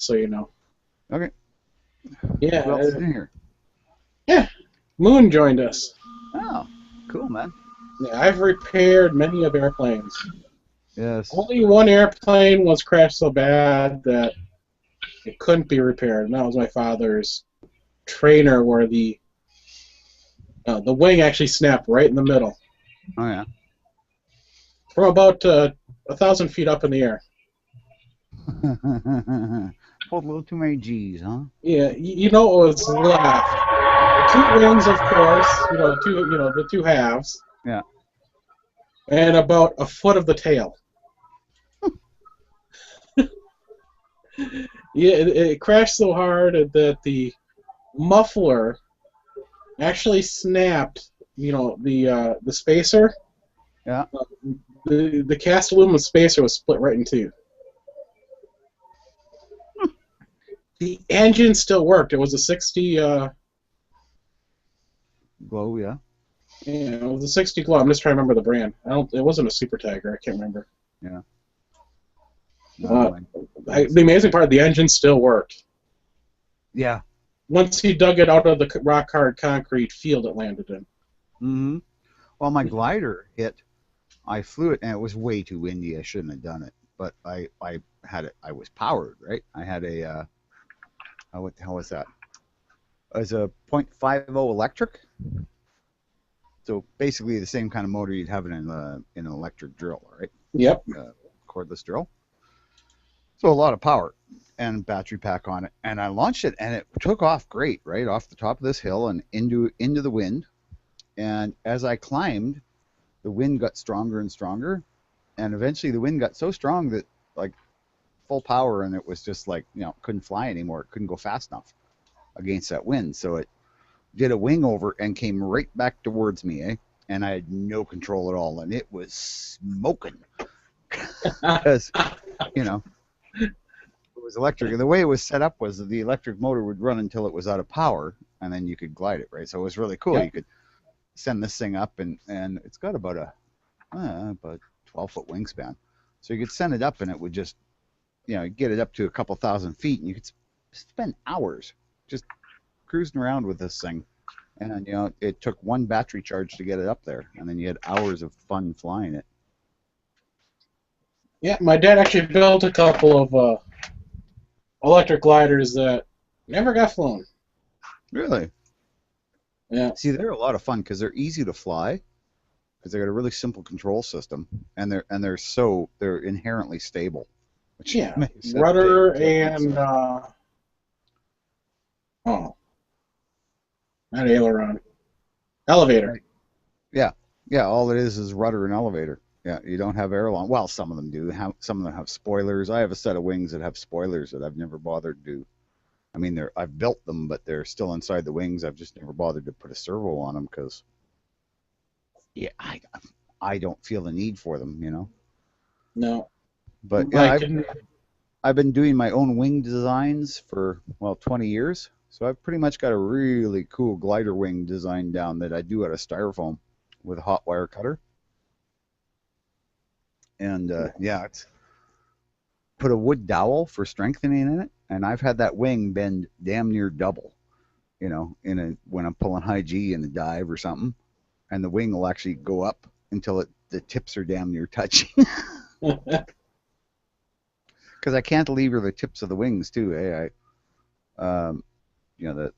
so you know. Okay. Yeah, Who else is in here? yeah. Moon joined us. Oh, cool, man. Yeah, I've repaired many of airplanes. Yes. Only one airplane was crashed so bad that it couldn't be repaired, and that was my father's trainer, where the wing actually snapped right in the middle, Oh, yeah. from about 1,000 feet up in the air. Pulled a little too many G's, huh? Yeah, you know what was left. The two wings, of course, the two halves, Yeah. and about a foot of the tail. Yeah, it crashed so hard that the muffler actually snapped. The spacer, Yeah. the cast aluminum spacer was split right in two. The engine still worked. It was a 60. Glow, yeah. Yeah, it was a 60 glow. I'm just trying to remember the brand. I don't. It wasn't a Super Tiger. I can't remember. Yeah. No, Uh, the amazing part, the engine still worked. yeah. Once he dug it out of the rock hard concrete field it landed in. Mm-hmm. Well, my glider hit. I flew it, and it was way too windy. I shouldn't have done it, but I had it. I was powered, right? I had a what the hell was that? It was a .50 electric. So basically the same kind of motor you'd have in an electric drill, right? Yep. Cordless drill. So a lot of power and battery pack on it. And I launched it, and it took off great, right off the top of this hill and into the wind. And as I climbed, the wind got stronger and stronger. And eventually the wind got so strong that, like, full power, and it was just like, couldn't fly anymore. It couldn't go fast enough against that wind. So it did a wing over and came right back towards me, eh? And I had no control at all, and it was smoking because, it was electric. And the way it was set up was that the electric motor would run until it was out of power, and then you could glide it, right? So it was really cool. Yep. You could send this thing up, and it's got about 12-foot wingspan. So you could send it up, and it would just, get it up to a couple thousand feet, and you could spend hours just cruising around with this thing. And, it took one battery charge to get it up there, and then you had hours of fun flying it. Yeah, my dad actually built a couple of electric gliders that never got flown. Really? Yeah. See, they're a lot of fun because they're easy to fly, because they got a really simple control system, and they're inherently stable. Which Yeah. makes a Rudder big difference. and not aileron, elevator. Right. Yeah. All it is rudder and elevator. Yeah, you don't have aileron. Well, some of them do. Some of them have spoilers. I have a set of wings that have spoilers that I've never bothered to. I mean, I've built them, but they're still inside the wings. I've just never bothered to put a servo on them because, yeah, I don't feel the need for them, No. But yeah, I've been doing my own wing designs for 20 years. So I've pretty much got a really cool glider wing design down that I do out of styrofoam with a hot wire cutter. And it's put a wood dowel for strengthening in it, and I've had that wing bend damn near double, when I'm pulling high G in a dive or something, and the wing will actually go up until the tips are damn near touching. Because I cantilever the tips of the wings too. The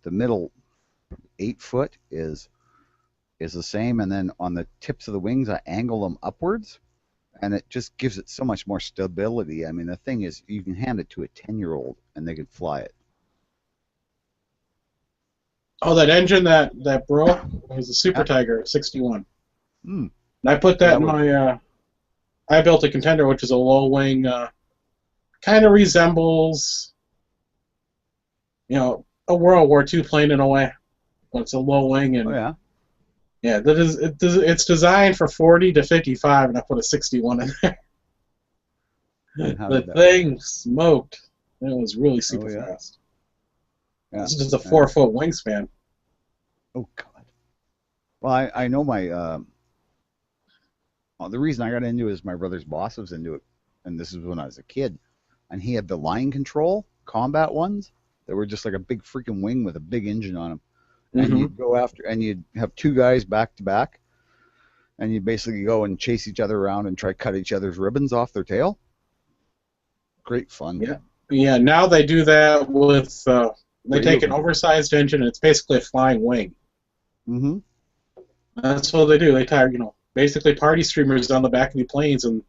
middle 8 foot is the same, and then on the tips of the wings I angle them upwards, and it just gives it so much more stability. I mean, the thing is, you can hand it to a 10-year-old and they can fly it. Oh, that engine that broke was a Super Tiger 61. Mm. And I put that in my. I built a Contender, which is a low wing. Kind of resembles, a World War II plane in a way. But it's a low wing, and yeah, it's designed for 40 to 55, and I put a 61 in there. The thing smoked. It was really super fast. Yeah. This is just a 4-foot wingspan. Oh God. Well, I know my. The reason I got into it is my brother's boss was into it, and this is when I was a kid, and he had the line control combat ones that were just like a big freaking wing with a big engine on them. And Mm-hmm. you'd go after, and you'd have two guys back to back, and you'd basically go and chase each other around and try to cut each other's ribbons off their tail. Great fun. Yeah. Yeah. Now they do that with they take an oversized engine and it's basically a flying wing. Mm-hmm. That's what they do. They tie, basically party streamers on the back of the planes, and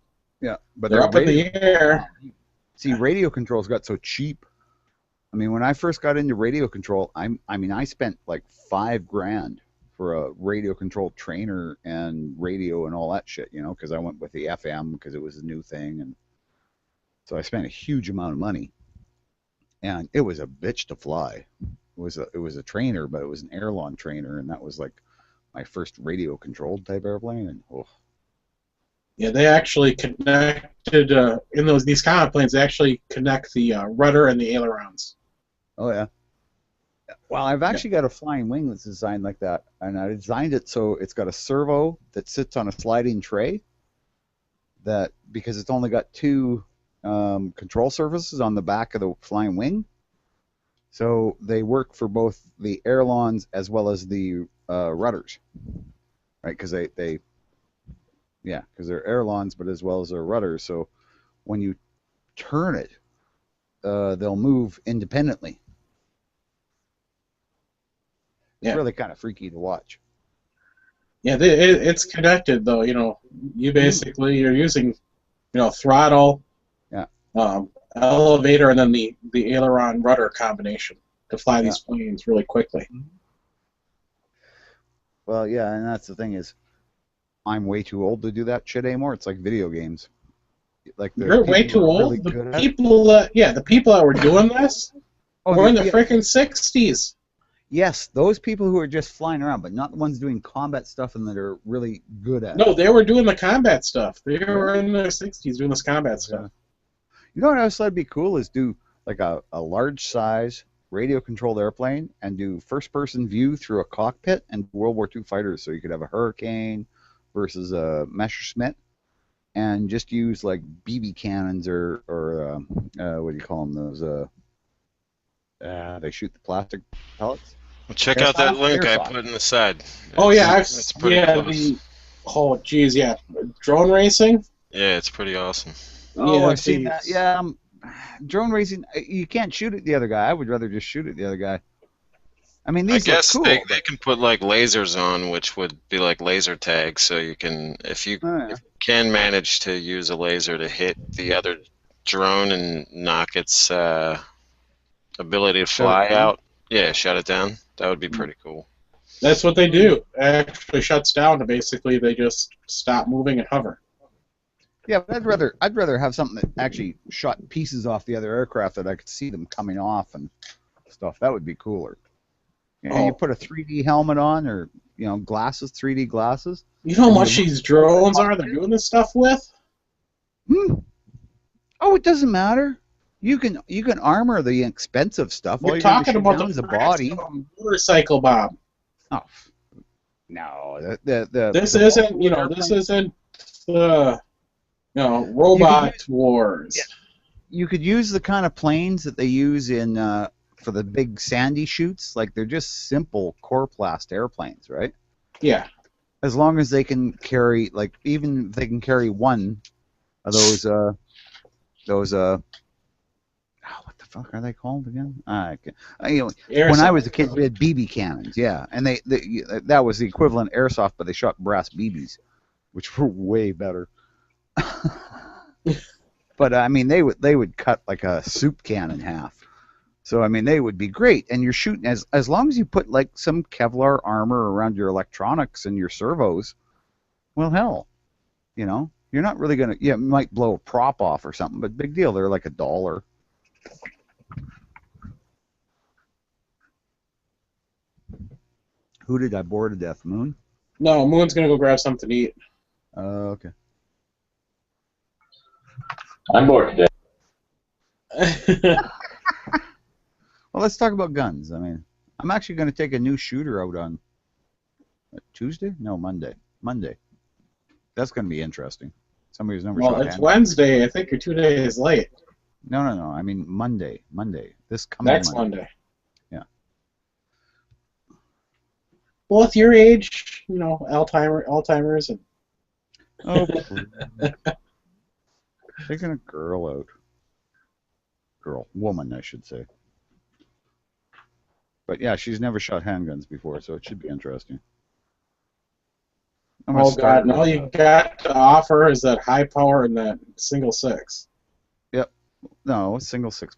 but they're up in the air. See, radio controls got so cheap. I mean, when I first got into radio control, I spent like $5,000 for a radio controlled trainer and radio and all that shit, because I went with the FM because it was a new thing, and so I spent a huge amount of money, and it was a bitch to fly. It was a trainer, but it was an Airlawn trainer, and that was like my first radio controlled type airplane, and Yeah, they actually connected in these common planes. They actually connect the rudder and the ailerons. Oh yeah. Well, I've actually got a flying wing that's designed like that, and I designed it so it's got a servo that sits on a sliding tray. That because it's only got two control surfaces on the back of the flying wing, so they work for both the ailerons as well as the rudders, right? Because because they're ailerons, but as well as their rudders. So when you turn it, they'll move independently. It's really kind of freaky to watch. Yeah, it's connected though. You basically you're using, throttle, elevator, and then the aileron rudder combination to fly these planes really quickly. Well, yeah, and that's the thing is, I'm way too old to do that shit anymore. It's like video games. Like you're way too old. Really the people that were doing this were in the freaking 60s. Yes, those people who are just flying around, but not the ones doing combat stuff and that are really good at it. No, they were doing the combat stuff. They were in their 60s doing this combat stuff. You know what else would be cool is do like a large size radio controlled airplane and do first person view through a cockpit and World War II fighters. So you could have a Hurricane versus a Messerschmitt and just use like BB cannons or what do you call them? Those they shoot the plastic pellets. Well, check out that link I put in the side. Oh yeah, it's pretty close. Drone racing. Yeah, it's pretty awesome. Oh, I've seen that. Yeah, drone racing. You can't shoot at the other guy. I would rather just shoot at the other guy. I mean, these look cool. they can put like lasers on, which would be like laser tags. So you can, if you can manage to use a laser to hit the other drone and knock its ability to fly out, shut it down. That would be pretty cool. That's what they do. It actually shuts down, and basically they just stop moving and hover. Yeah, but I'd rather have something that actually shot pieces off the other aircraft that I could see them coming off and stuff. That would be cooler. You put a 3D helmet on, or glasses, 3D glasses. You know how much these drones are they're doing this stuff with? Oh, it doesn't matter. You can armor the expensive stuff. You're talking about the body motorcycle bomb. Oh no, this isn't robot wars. Yeah. You could use the kind of planes that they use in for the big Sandy shoots. Like they're just simple Corplast airplanes, right? Yeah. As long as they can carry, even if they can carry one of those what the fuck are they called again? When I was a kid, we had BB cannons, and that was the equivalent airsoft, but they shot brass BBs, which were way better. But I mean, they would cut like a soup can in half. So I mean, they would be great, and you're shooting as long as you put like some Kevlar armor around your electronics and your servos. Well, hell, you're not really gonna. Yeah, it might blow a prop off or something, but big deal. They're like $1. Who did I bore to death? Moon? No, Moon's gonna go grab something to eat. Okay. I'm bored today. Well, let's talk about guns. I mean, I'm actually going to take a new shooter out on Tuesday? No, Monday. Monday. That's going to be interesting. Somebody's never shot. Well, it's Wednesday. I think you're 2 days late. No. I mean Monday. This coming Next Monday. Yeah. Well, with your age, you know, Alzheimer's and. Oh, taking a girl out. Woman, I should say. But yeah, she's never shot handguns before, so it should be interesting. Oh God! All you got to offer is that high power and that single six. Yep. No, single six.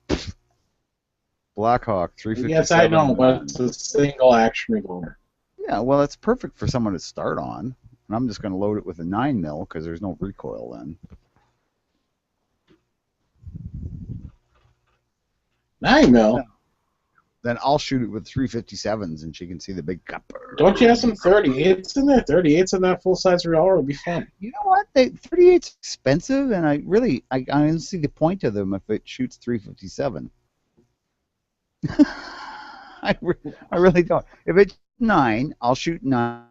Blackhawk 357. Yes, I know, but it's a single action revolver. Yeah, well, it's perfect for someone to start on. And I'm just going to load it with a 9mm because there's no recoil then. 9mm? Yeah. Then I'll shoot it with 357s and she can see the big cup. Don't you have some 38s in there? 38s in that full-size revolver would be fun. You know what? 38's expensive, and I don't see the point of them if it shoots 357. I really don't. If it's 9, I'll shoot 9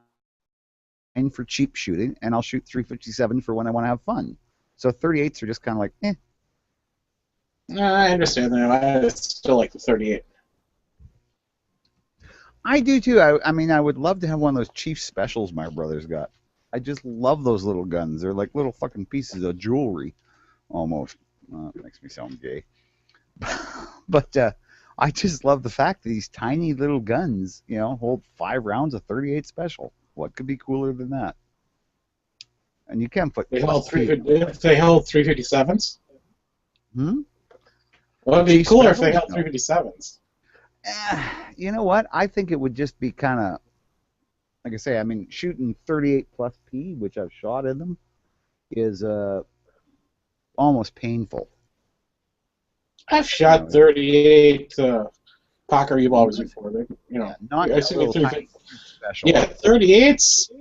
for cheap shooting, and I'll shoot 357 for when I want to have fun. So 38s are just kind of like, eh. No, I understand that. I still like the 38. I do too. I mean, I would love to have one of those Chief Specials my brother's got. I just love those little guns. They're like little fucking pieces of jewelry, almost. It makes me sound gay. But I just love the fact that these tiny little guns, you know, hold 5 rounds of 38 Special. What could be cooler than that? And you can't put. If they held 357s? Hmm? Well, it'd be cooler if they held 357s. You know what? I think it would just be kind of, like I say, I mean, shooting 38 plus P, which I've shot in them, is almost painful. I've shot 38 pocket revolvers before. You know, not I see tiny special. Yeah, 38s.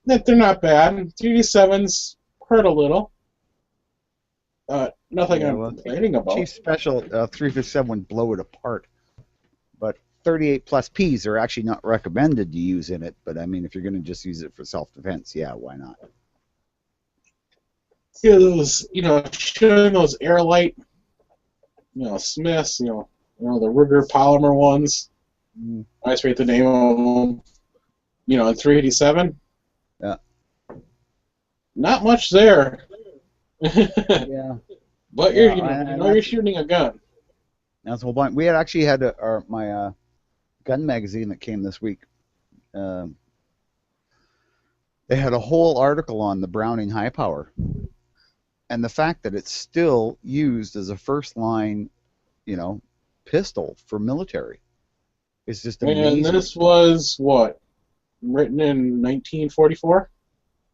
They're not bad. 357s hurt a little. Nothing I'm complaining about. Chief Special 357 would blow it apart. But 38 plus Ps are actually not recommended to use in it. But I mean, if you're going to just use it for self-defense, yeah, why not? Yeah, those, you know, shooting those Airlight, you know, Smiths, you know, the Ruger polymer ones. I forget the name of them. You know, in 387. Yeah. Not much there. Yeah. But you're shooting a gun. That's the whole point. We had actually had my gun magazine that came this week. They had a whole article on the Browning High Power, and the fact that it's still used as a first line, you know, pistol for military. It's just amazing. And this was what, written in 1944?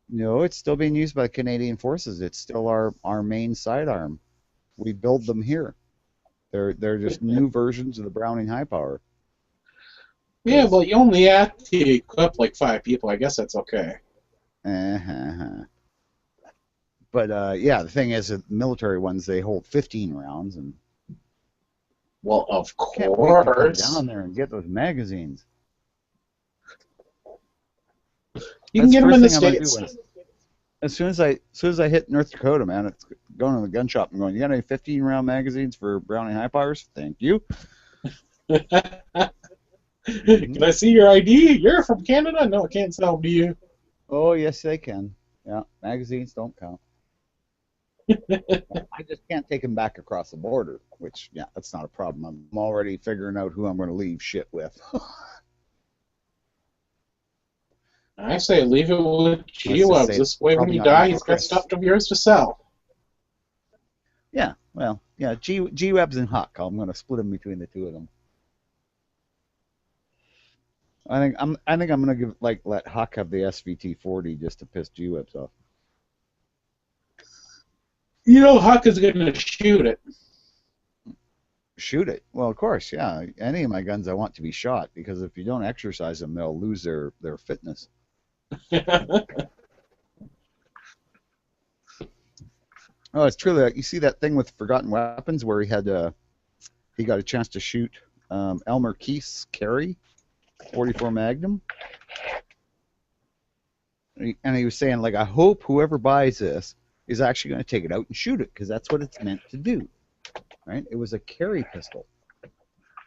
No, it's still being used by the Canadian Forces. It's still our main sidearm. We build them here. They're just new versions of the Browning High Power. Yeah, well, you only have to equip like 5 people. I guess that's okay. But yeah, the thing is, the military ones, they hold 15 rounds, and well, of course, can't wait to come down there and get those magazines. You can get them in the States. As soon as I hit North Dakota, man, it's going to the gun shop and going, you got any 15-round magazines for Browning High Powers? Thank you. Can I see your ID? You're from Canada? No, I can't sell to you. Oh, yes, they can. Yeah, magazines don't count. I just can't take them back across the border, which, yeah, that's not a problem. I'm already figuring out who I'm going to leave shit with. I say leave it with G-Webs. This way when you die, he's got stuff of yours to sell. Yeah, well, yeah, G-Webs and Huck. I'm going to split them between the two of them. I think I'm going to let Huck have the SVT-40 just to piss G-Webs off. You know Huck is going to shoot it. Shoot it? Well, of course, yeah. Any of my guns I want to be shot, because if you don't exercise them, they'll lose their fitness. Oh, it's true. You see that thing with Forgotten Weapons where he got a chance to shoot Elmer Keith's Carry 44 Magnum, and he was saying, like, I hope whoever buys this is actually going to take it out and shoot it, because that's what it's meant to do. right? It was a carry pistol.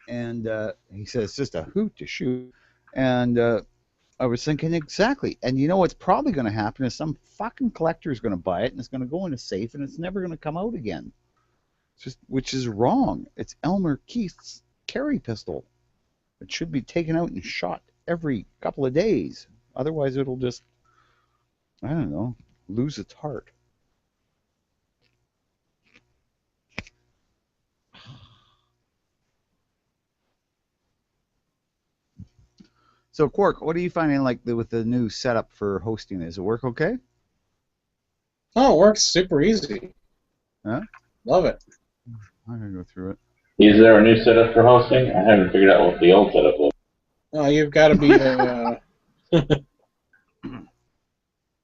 And he said, it's just a hoot to shoot. And I was thinking, exactly. And you know what's probably going to happen is some fucking collector is going to buy it, and it's going to go in a safe, and it's never going to come out again. Just, which is wrong. It's Elmer Keith's carry pistol. It should be taken out and shot every couple of days. Otherwise, it'll just, I don't know, lose its heart. So, Quark, what are you finding like with the new setup for hosting? Does it work okay? Oh, it works super easy. Huh? Love it. I'm going to go through it. Is there a new setup for hosting? I haven't figured out what the old setup was. Oh, you've got to be a...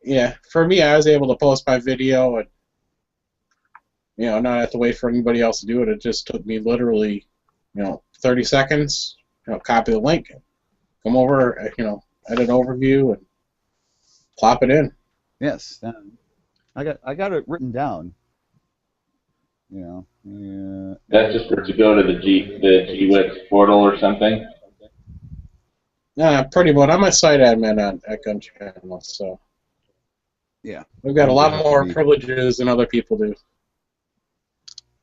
Yeah, for me, I was able to post my video and, not have to wait for anybody else to do it. It just took me literally, 30 seconds, copy the link, come over, edit overview, and plop it in. Yes, I got it written down. Yeah. That's just for to go to the GWIX portal or something? Pretty much. I'm a site admin at Gun Channel, so yeah, we've got a lot more privileges than other people do.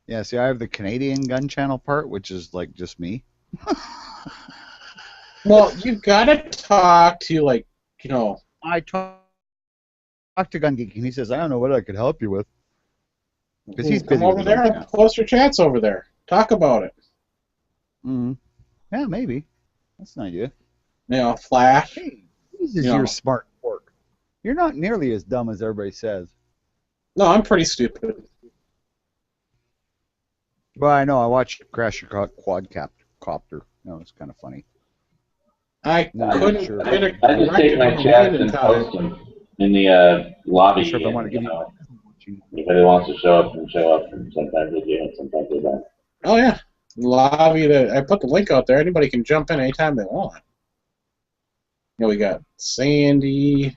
Yeah, see, I have the Canadian Gun Channel part, which is like just me. Well, you've got to talk to, I talk to Gun Geek, and he says, I don't know what I could help you with. Because he's busy. Come over there and post your chats over there. Talk about it. Yeah, maybe. That's an idea. Flash. Hey, this is your smart Quark. You're not nearly as dumb as everybody says. No, I'm pretty stupid. Well, I know. I watched Crash Your Quadcopter. It's kind of funny. I couldn't. Sure. I just take my chats and post them in the lobby. Sure if I want to give you. Anybody wants to show up, and sometimes they do, and sometimes they don't. Oh yeah, lobby. I put the link out there. Anybody can jump in anytime they want. We got Sandy,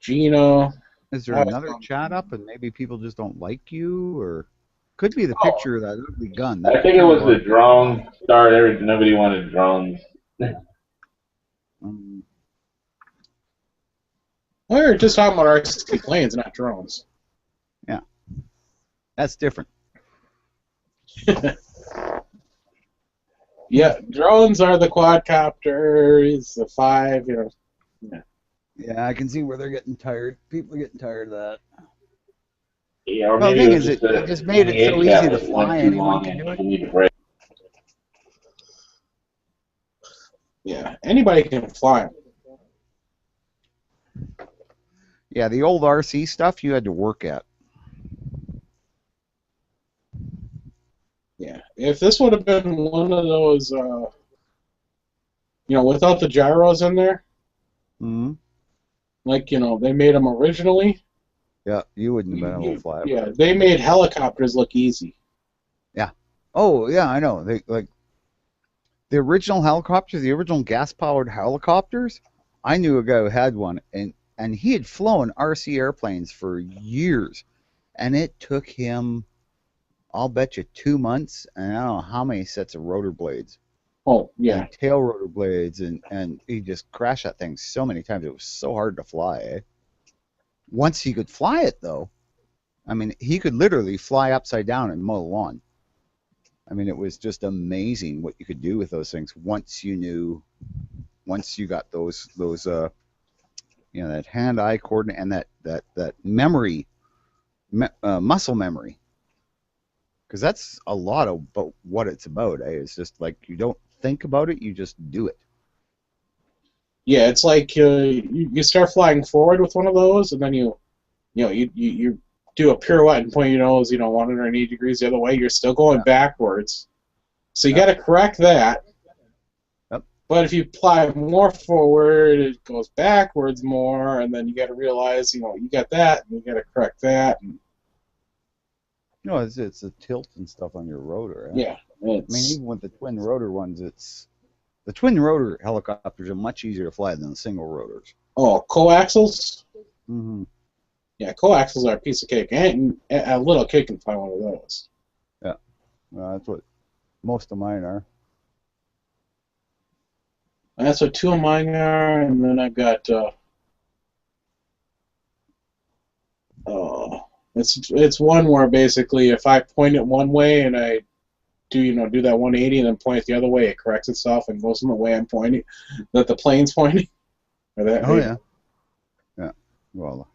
Gino. Is there another chat up, and maybe people just don't like you, or could be the picture of that ugly gun? I think it was the drone start. Nobody wanted drones. We were just talking about RCT planes, not drones. Yeah, that's different. Yeah, drones are the quadcopters, the 5, Yeah. Yeah, I can see where they're getting tired. People are getting tired of that. Yeah, or well, the maybe thing is, it just made it so easy to fly. Anyone can do it. Yeah, anybody can fly them. Yeah, the old RC stuff you had to work at. Yeah, if this would have been one of those, without the gyros in there, they made them originally. Yeah, you wouldn't have been able to fly. Yeah, they made helicopters look easy. Yeah. Oh, yeah, I know. They the original helicopters, the original gas-powered helicopters. I knew a guy who had one, and he had flown RC airplanes for years, and it took him, I'll bet you, 2 months, and I don't know how many sets of rotor blades. Oh, yeah. And tail rotor blades, and he just crashed that thing so many times. It was so hard to fly, eh? Once he could fly it, though, I mean, he could literally fly upside down and mow the lawn. I mean, it was just amazing what you could do with those things once you got those that hand-eye coordinate and that memory, muscle memory. Because that's a lot about what it's about. Eh? It's just like you don't think about it, you just do it. Yeah, it's like you start flying forward with one of those, and then you do a pirouette and point your nose, 180 degrees the other way. You're still going backwards, so you got to correct that. Yep. But if you fly more forward, it goes backwards more, and then you got to realize, you got that, and you got to correct that. And, it's the tilt and stuff on your rotor. Eh? Yeah. I mean, even with the twin rotor ones, the twin rotor helicopters are much easier to fly than the single rotors. Oh, coaxials? Mm-hmm. Yeah, coaxials are a piece of cake. And a little kid can fly one of those. That's what most of mine are. That's what two of mine are, and then I've got it's one where basically if I point it one way and I do that 180 and then point it the other way, it corrects itself and goes in the way I'm pointing, that the plane's pointing. Or that Oh yeah. Yeah. Well,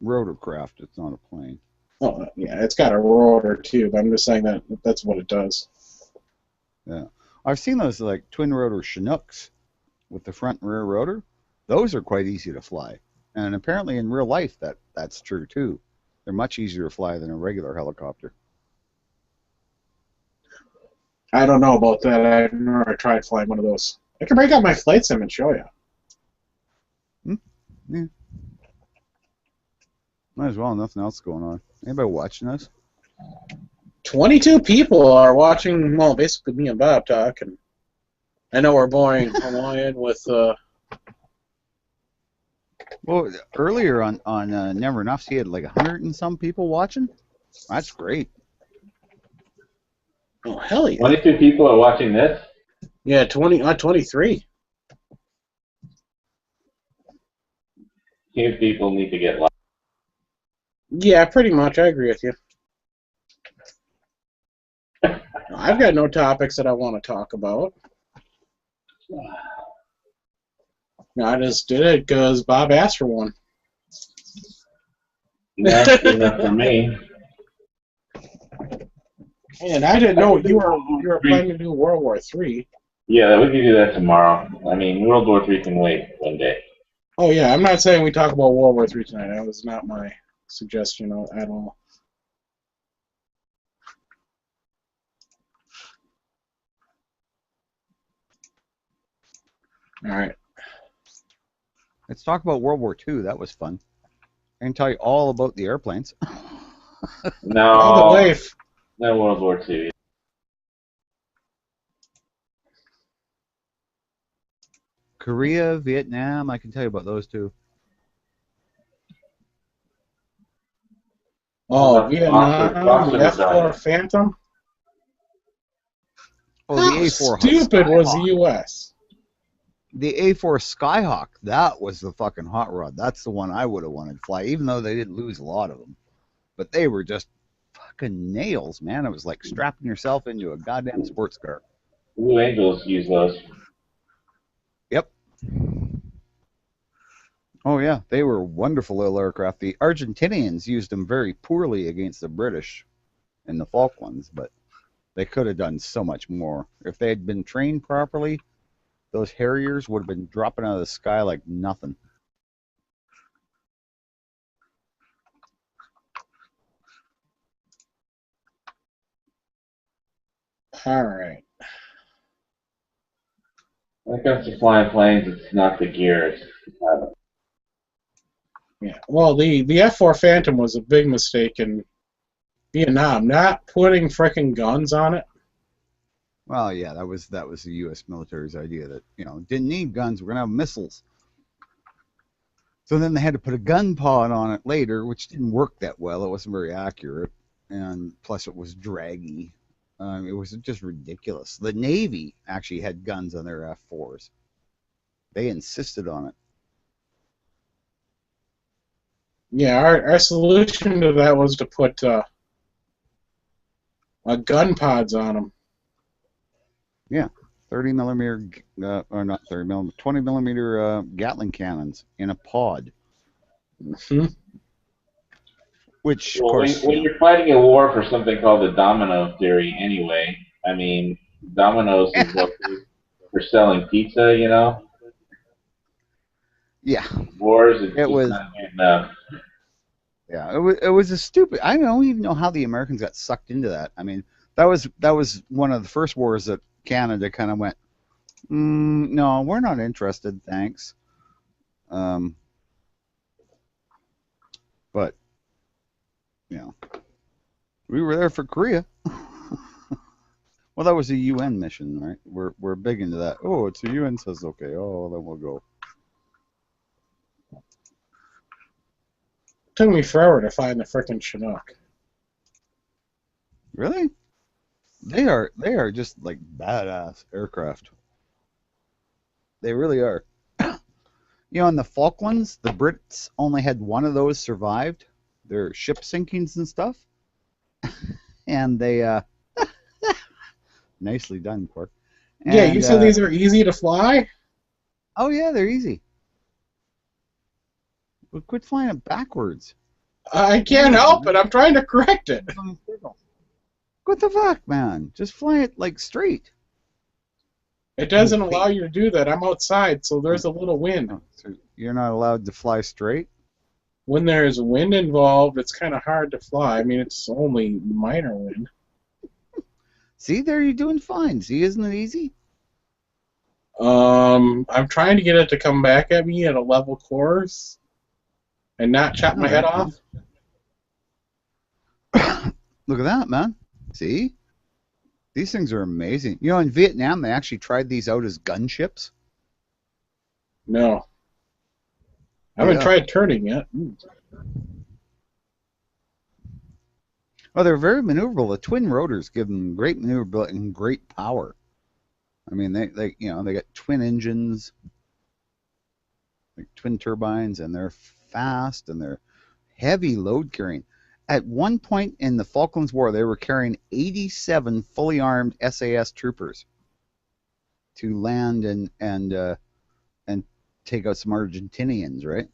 rotorcraft. It's not a plane. Oh yeah, it's got a rotor too, but I'm just saying that's what it does. Yeah. I've seen those like twin rotor Chinooks with the front and rear rotor. Those are quite easy to fly. And apparently in real life that's true too. They're much easier to fly than a regular helicopter. I don't know about that. I've never tried flying one of those. I can break out my flight sim and show you. Yeah. Might as well. Nothing else going on. Anybody watching us? 22 people are watching. Well, basically me and Bob talk, and I know we're boring Hawaiian with. Well, earlier on Never Enough's, he had like 100 and some people watching. That's great. Oh hell yeah! 22 people are watching this. Yeah, 23. Few people need to get live. Yeah, pretty much. I agree with you. I've got no topics that I want to talk about. I just did it because Bob asked for one. That's good enough for me. And I didn't know you were planning to do World War III. Yeah, we can do that tomorrow. I mean, World War III can wait one day. Oh yeah, I'm not saying we talk about World War III tonight. That was not my suggestion at all. All right. Let's talk about World War II. That was fun. I can tell you all about the airplanes. No, no World War II. Korea, Vietnam, I can tell you about those two. Oh, Vietnam, the F-4 Phantom. Oh, How the A4 stupid was the U.S.? The A4 Skyhawk, that was the fucking hot rod. That's the one I would have wanted to fly, even though they didn't lose a lot of them. But they were just fucking nails, man. It was like strapping yourself into a goddamn sports car. Blue Angels use those. Yep. Oh, yeah. They were wonderful little aircraft. The Argentinians used them very poorly against the British in the Falklands, but they could have done so much more. If they had been trained properly, those Harriers would have been dropping out of the sky like nothing. All right. When it comes to flying planes, it's not the gears. Yeah. Well, the F-4 Phantom was a big mistake in Vietnam, not putting frickin' guns on it. Well, yeah, that was the U.S. military's idea that, didn't need guns. We're going to have missiles. So then they had to put a gun pod on it later, which didn't work that well. It wasn't very accurate. And plus it was draggy. It was just ridiculous. The Navy actually had guns on their F-4s. They insisted on it. Yeah, our solution to that was to put gun pods on them. Yeah, 30 millimeter, or not 30 millimeter, 20 millimeter Gatling cannons in a pod. Mm-hmm. Which, well, of course, when you're fighting a war for something called the domino theory, anyway. I mean, Domino's is what for selling pizza, Yeah. Wars is it just was not good enough. Yeah, it was a stupid. I don't even know how the Americans got sucked into that. I mean, that was one of the first wars that Canada kind of went, no, we're not interested, thanks. But we were there for Korea. Well, that was a UN mission, right? We're big into that. Oh, it's the UN says okay. Oh, then we'll go. Took me forever to find the frickin' Chinook. Really? They are just like badass aircraft. They really are. You know, in the Falklands, the Brits only had one of those survived. Their ship sinkings and stuff. And they nicely done, Cork. Yeah, you And said these are easy to fly? oh yeah, they're easy. But quit flying it backwards. I can't help it. I'm trying to correct it. What the fuck, man? Just fly it like straight. It doesn't allow you to do that. I'm outside, so there's a little wind. Oh, so you're not allowed to fly straight? When there's wind involved, it's kind of hard to fly. I mean, it's only minor wind. See, there you're doing fine. See, isn't it easy? I'm trying to get it to come back at me at a level course and not chop my head off. Look at that, man. See? These things are amazing. You know, in Vietnam, they actually tried these out as gunships. No. I haven't tried turning yet. Oh, they're very maneuverable. The twin rotors give them great maneuverability and great power. I mean, they you know, they got twin engines, like twin turbines, and they're fast and they're heavy load carrying. At one point in the Falklands War, they were carrying 87 fully armed SAS troopers to land and take out some Argentinians, right?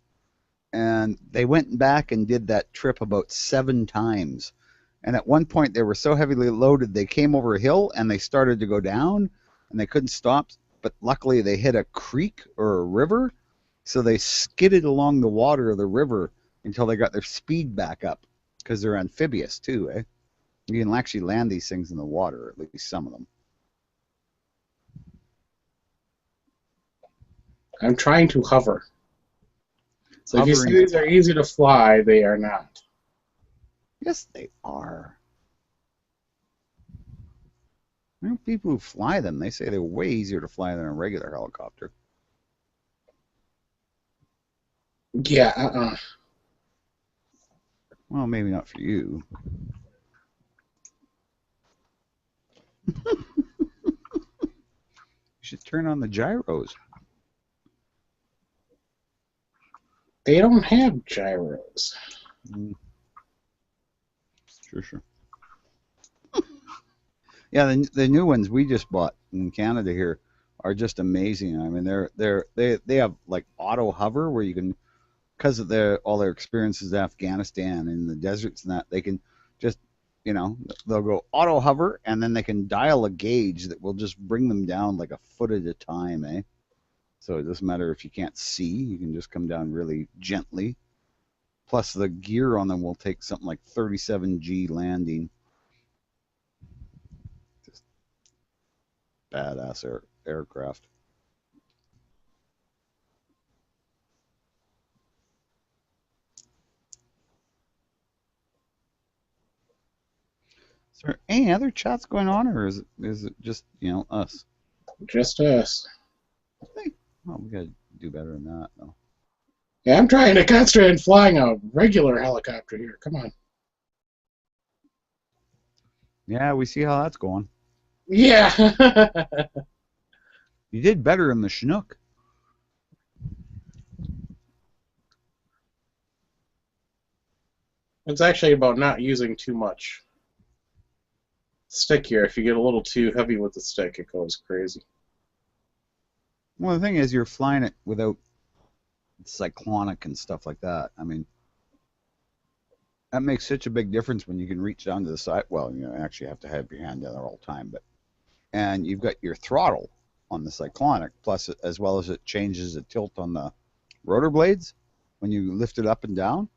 And they went back and did that trip about 7 times. And at one point, they were so heavily loaded, they came over a hill and they started to go down, and they couldn't stop. But luckily, they hit a creek or a river, so they skidded along the water of the river until they got their speed back up, because they're amphibious too, eh? You can actually land these things in the water, at least some of them. I'm trying to hover. So if you say these are easy to fly, they are not. Yes, they are. I know people who fly them, they say they're way easier to fly than a regular helicopter. Yeah, Well, maybe not for you. You should turn on the gyros. They don't have gyros. Sure. Yeah, the new ones we just bought in Canada here are just amazing. I mean, they have like auto hover where you can, because of all their experiences in Afghanistan and the deserts and that, they can just, you know, they'll go auto hover and then they can dial a gauge that will just bring them down like a foot at a time, eh? So it doesn't matter if you can't see, you can just come down really gently. Plus the gear on them will take something like 37G landing. Just badass aircraft. Is there any other chats going on, or is it just, you know, us? Just us. Oh, we gotta do better than that, though. Yeah, I'm trying to concentrate on flying a regular helicopter here. Come on. Yeah, we see how that's going. Yeah. You did better in the Chinook. It's actually about not using too much stick here. If you get a little too heavy with the stick, it goes crazy. Well, the thing is, you're flying it without cyclonic and stuff like that. I mean, that makes such a big difference when you can reach down to the side. Well, you know, actually have to have your hand down there all the time, and you've got your throttle on the cyclonic, plus as well as it changes the tilt on the rotor blades when you lift it up and down.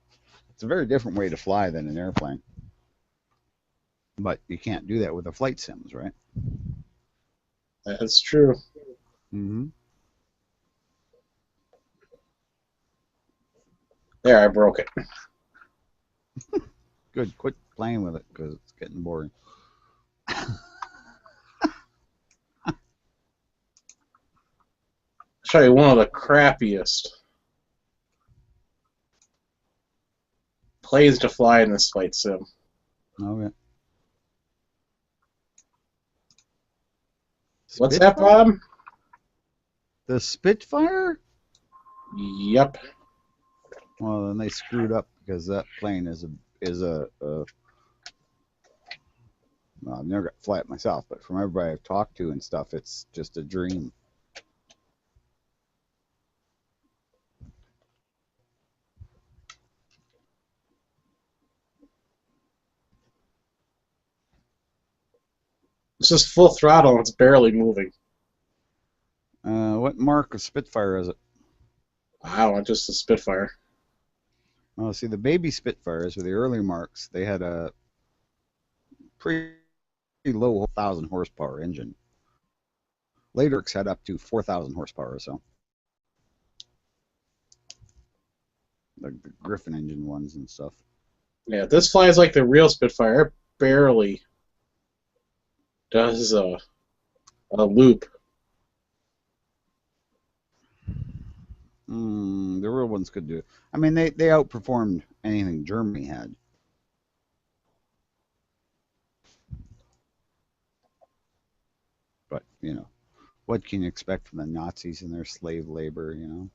It's a very different way to fly than an airplane. But you can't do that with the flight sims, right? That's true. Mm-hmm. There, I broke it. Good. Quit playing with it because it's getting boring. Show you one of the crappiest planes to fly in this flight sim. Okay. What's that, Bob? The Spitfire? Yep. Well, then they screwed up because that plane is a well, I've never got to fly it myself, but from everybody I've talked to and stuff, it's just a dream. This is full throttle and it's barely moving. What mark of Spitfire is it? I don't know, just a Spitfire. Oh, see, the baby Spitfires, or the early marks, they had a pretty low 1,000 horsepower engine. Later marks had up to 4,000 horsepower or so. Like the Griffin engine ones and stuff. Yeah, this flies like the real Spitfire. It barely does a loop. The real ones could do it. I mean, they outperformed anything Germany had. But, you know, what can you expect from the Nazis and their slave labor, you know?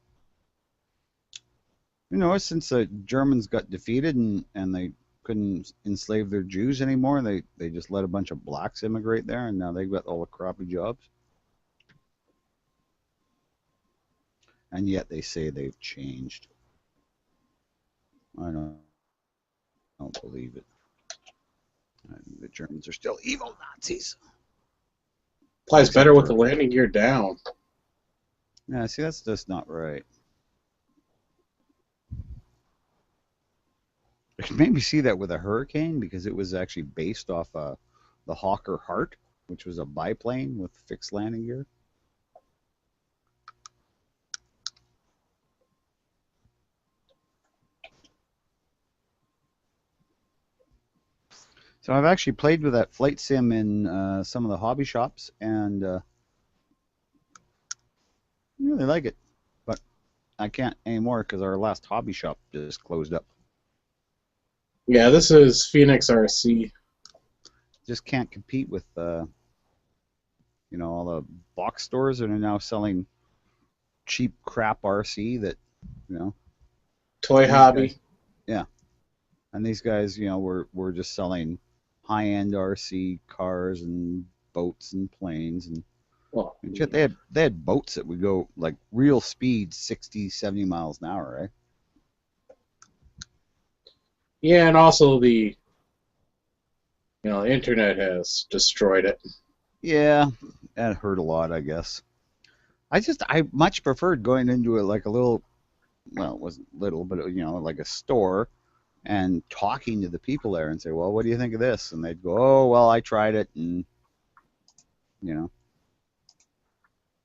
You know, since the Germans got defeated and they couldn't enslave their Jews anymore, they just let a bunch of blacks immigrate there, and now they've got all the crappy jobs. And yet they say they've changed. I don't believe it. The Germans are still evil Nazis. Flies better with the landing gear down. Yeah, see, that's just not right. I could maybe see that with a Hurricane because it was actually based off the Hawker Hart, which was a biplane with fixed landing gear. So I've actually played with that flight sim in some of the hobby shops, and I really like it. But I can't anymore because our last hobby shop just closed up. Yeah, this is Phoenix RC. Just can't compete with you know, all the box stores that are now selling cheap crap RC that, you know. Toy Hobby. Guys, yeah. And these guys, you know, were just selling high-end RC cars and boats and planes and shit. They had boats that would go like real speed, 60, 70 miles an hour, right? Yeah, and also the internet has destroyed it. Yeah, that hurt a lot, I guess. I much preferred going into it like a little, well, it wasn't little, but you know, like a store, and talking to the people there and say, well, what do you think of this? And they'd go, oh, well, I tried it, and you know.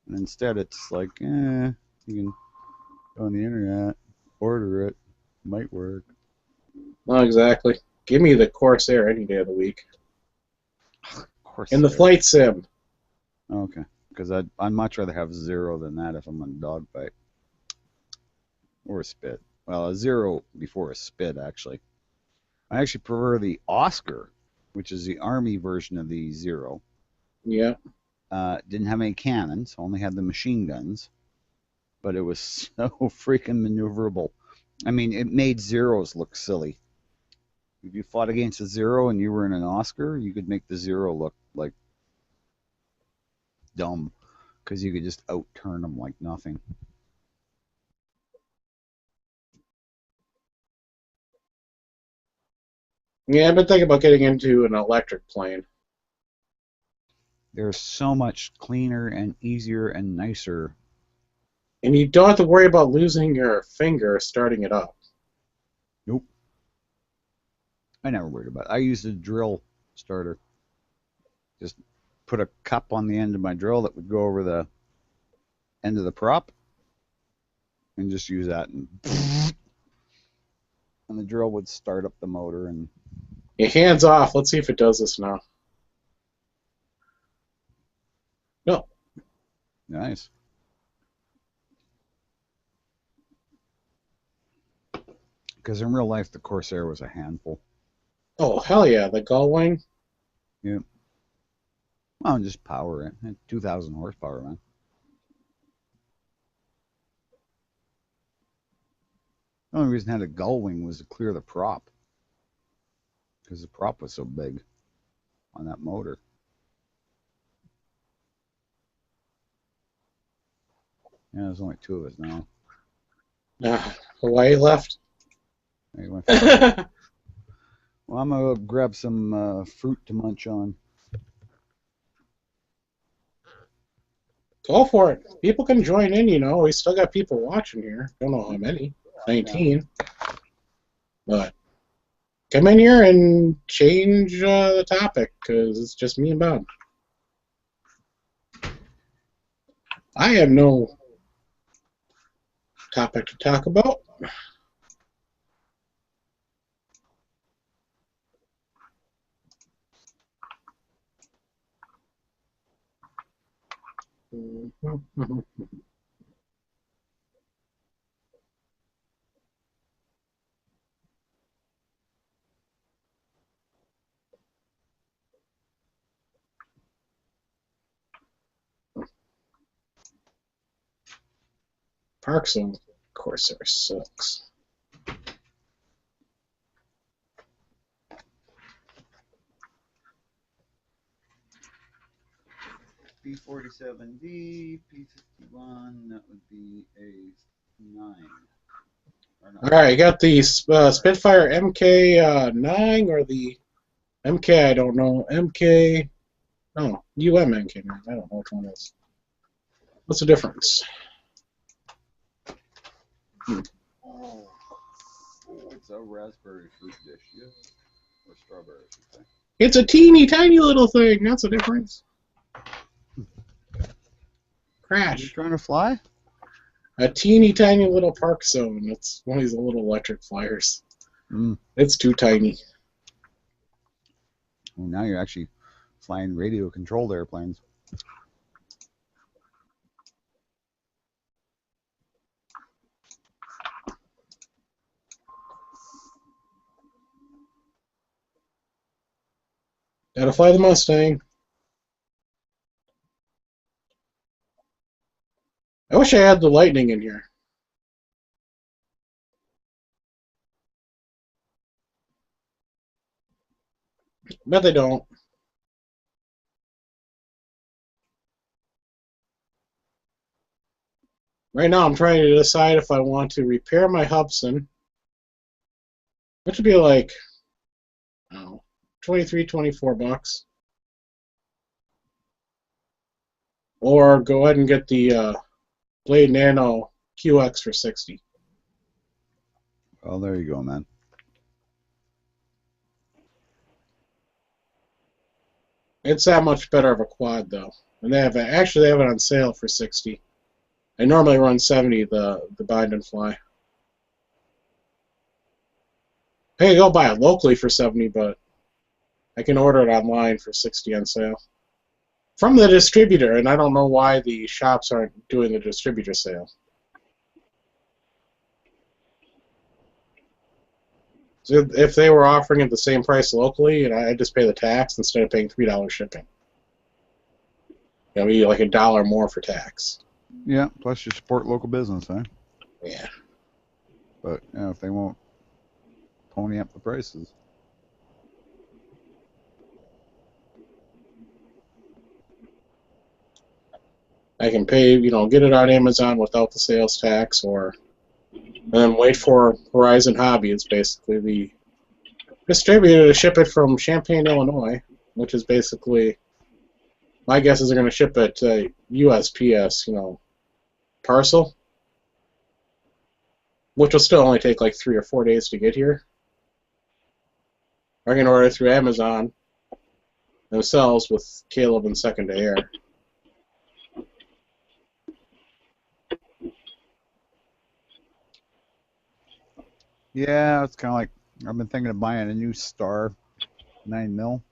And instead, it's like, you can go on the internet, order it, might work. Not exactly. Give me the Corsair any day of the week. Corsair. And the flight sim. Okay, because I'd much rather have Zero than that if I'm on dogfight. Or a Spit. Well, a Zero before a Spit, actually. I actually prefer the Oscar, which is the Army version of the Zero. Yeah. Didn't have any cannons, only had the machine guns. But it was so freaking maneuverable. I mean, it made Zeros look silly. If you fought against a Zero and you were in an Oscar, you could make the Zero look like dumb because you could just outturn them like nothing. Yeah, I've been thinking about getting into an electric plane. They're so much cleaner and easier and nicer. And you don't have to worry about losing your finger starting it up. Nope. I never worried about it. I used a drill starter. Just put a cup on the end of my drill that would go over the end of the prop and just use that, and the drill would start up the motor. And your hands off. Let's see if it does this now. No. Nice. Because in real life, the Corsair was a handful. Oh, hell yeah. The gull wing? Yeah. Well, just power it. 2,000 horsepower, man. The only reason I had a gull wing was to clear the prop. Because the prop was so big on that motor. Yeah, there's only 2 of us now. Hawaii left. Well, I'm going to grab some fruit to munch on. Go for it. People can join in, you know. We still got people watching here. Don't know how many. 19. But come in here and change the topic, because it's just me and Bob. I have no topic to talk about. Parks of Corsair sucks. P47D, P51, that would be a 9. All right, you got the Spitfire MK9 or the MK, I don't know. MK, no, UMNK9. I don't know which one it is. What's the difference? Oh, it's a raspberry fruit dish, yes. Or strawberry, I should say. It's a teeny tiny little thing. That's the difference. Are you Crash. trying to fly? A teeny tiny little park zone. It's one of these little electric flyers. It's too tiny. Well, now you're actually flying radio-controlled airplanes. Gotta fly the Mustang. I wish I had the Lightning in here. Bet they don't. Right now I'm trying to decide if I want to repair my Hubson, which would be like, I don't know, 23, 24 bucks. Or go ahead and get the Blade Nano QX for 60. Well, there you go, man. It's that much better of a quad, though. And they have actually they have it on sale for 60. I normally run 70, the bind and fly. I can go buy it locally for 70, but I can order it online for 60 on sale. From the distributor, and I don't know why the shops aren't doing the distributor sale. So if they were offering it the same price locally, and I'd just pay the tax instead of paying $3 shipping. It'll be like $1 more for tax. Yeah, plus you support local business, huh? Yeah. But yeah, if they won't pony up the prices. I can pay, get it on Amazon without the sales tax, or and then wait for Horizon Hobby. It's basically the distributor to ship it from Champaign, Illinois, which is basically, my guess is they're going to ship it USPS, parcel, which will still only take like 3 or 4 days to get here. I can order it through Amazon themselves with Caleb and Second to Air. Yeah, it's kind of like I've been thinking of buying a new Star 9mm.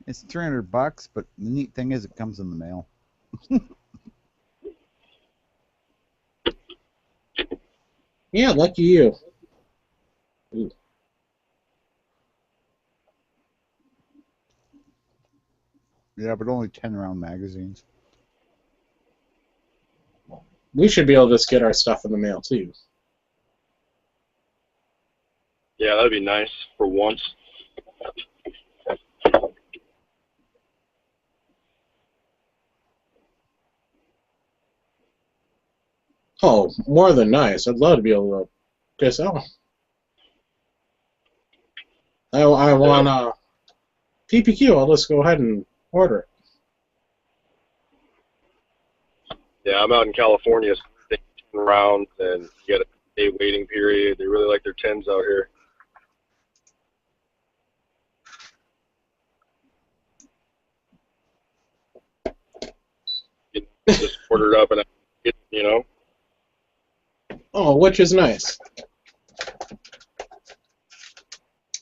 It's $300, but the neat thing is it comes in the mail. Yeah, lucky you. Ooh. Yeah, but only 10-round magazines. We should be able to just get our stuff in the mail too. Yeah, that'd be nice for once. Oh, more than nice. I'd love to be able to just, I want PPQ. I'll just go ahead and order it. Yeah, I'm out in California, so they take 10 rounds, and you got a day waiting period. They really like their 10s out here. You just order it up and get, you know. Oh, which is nice.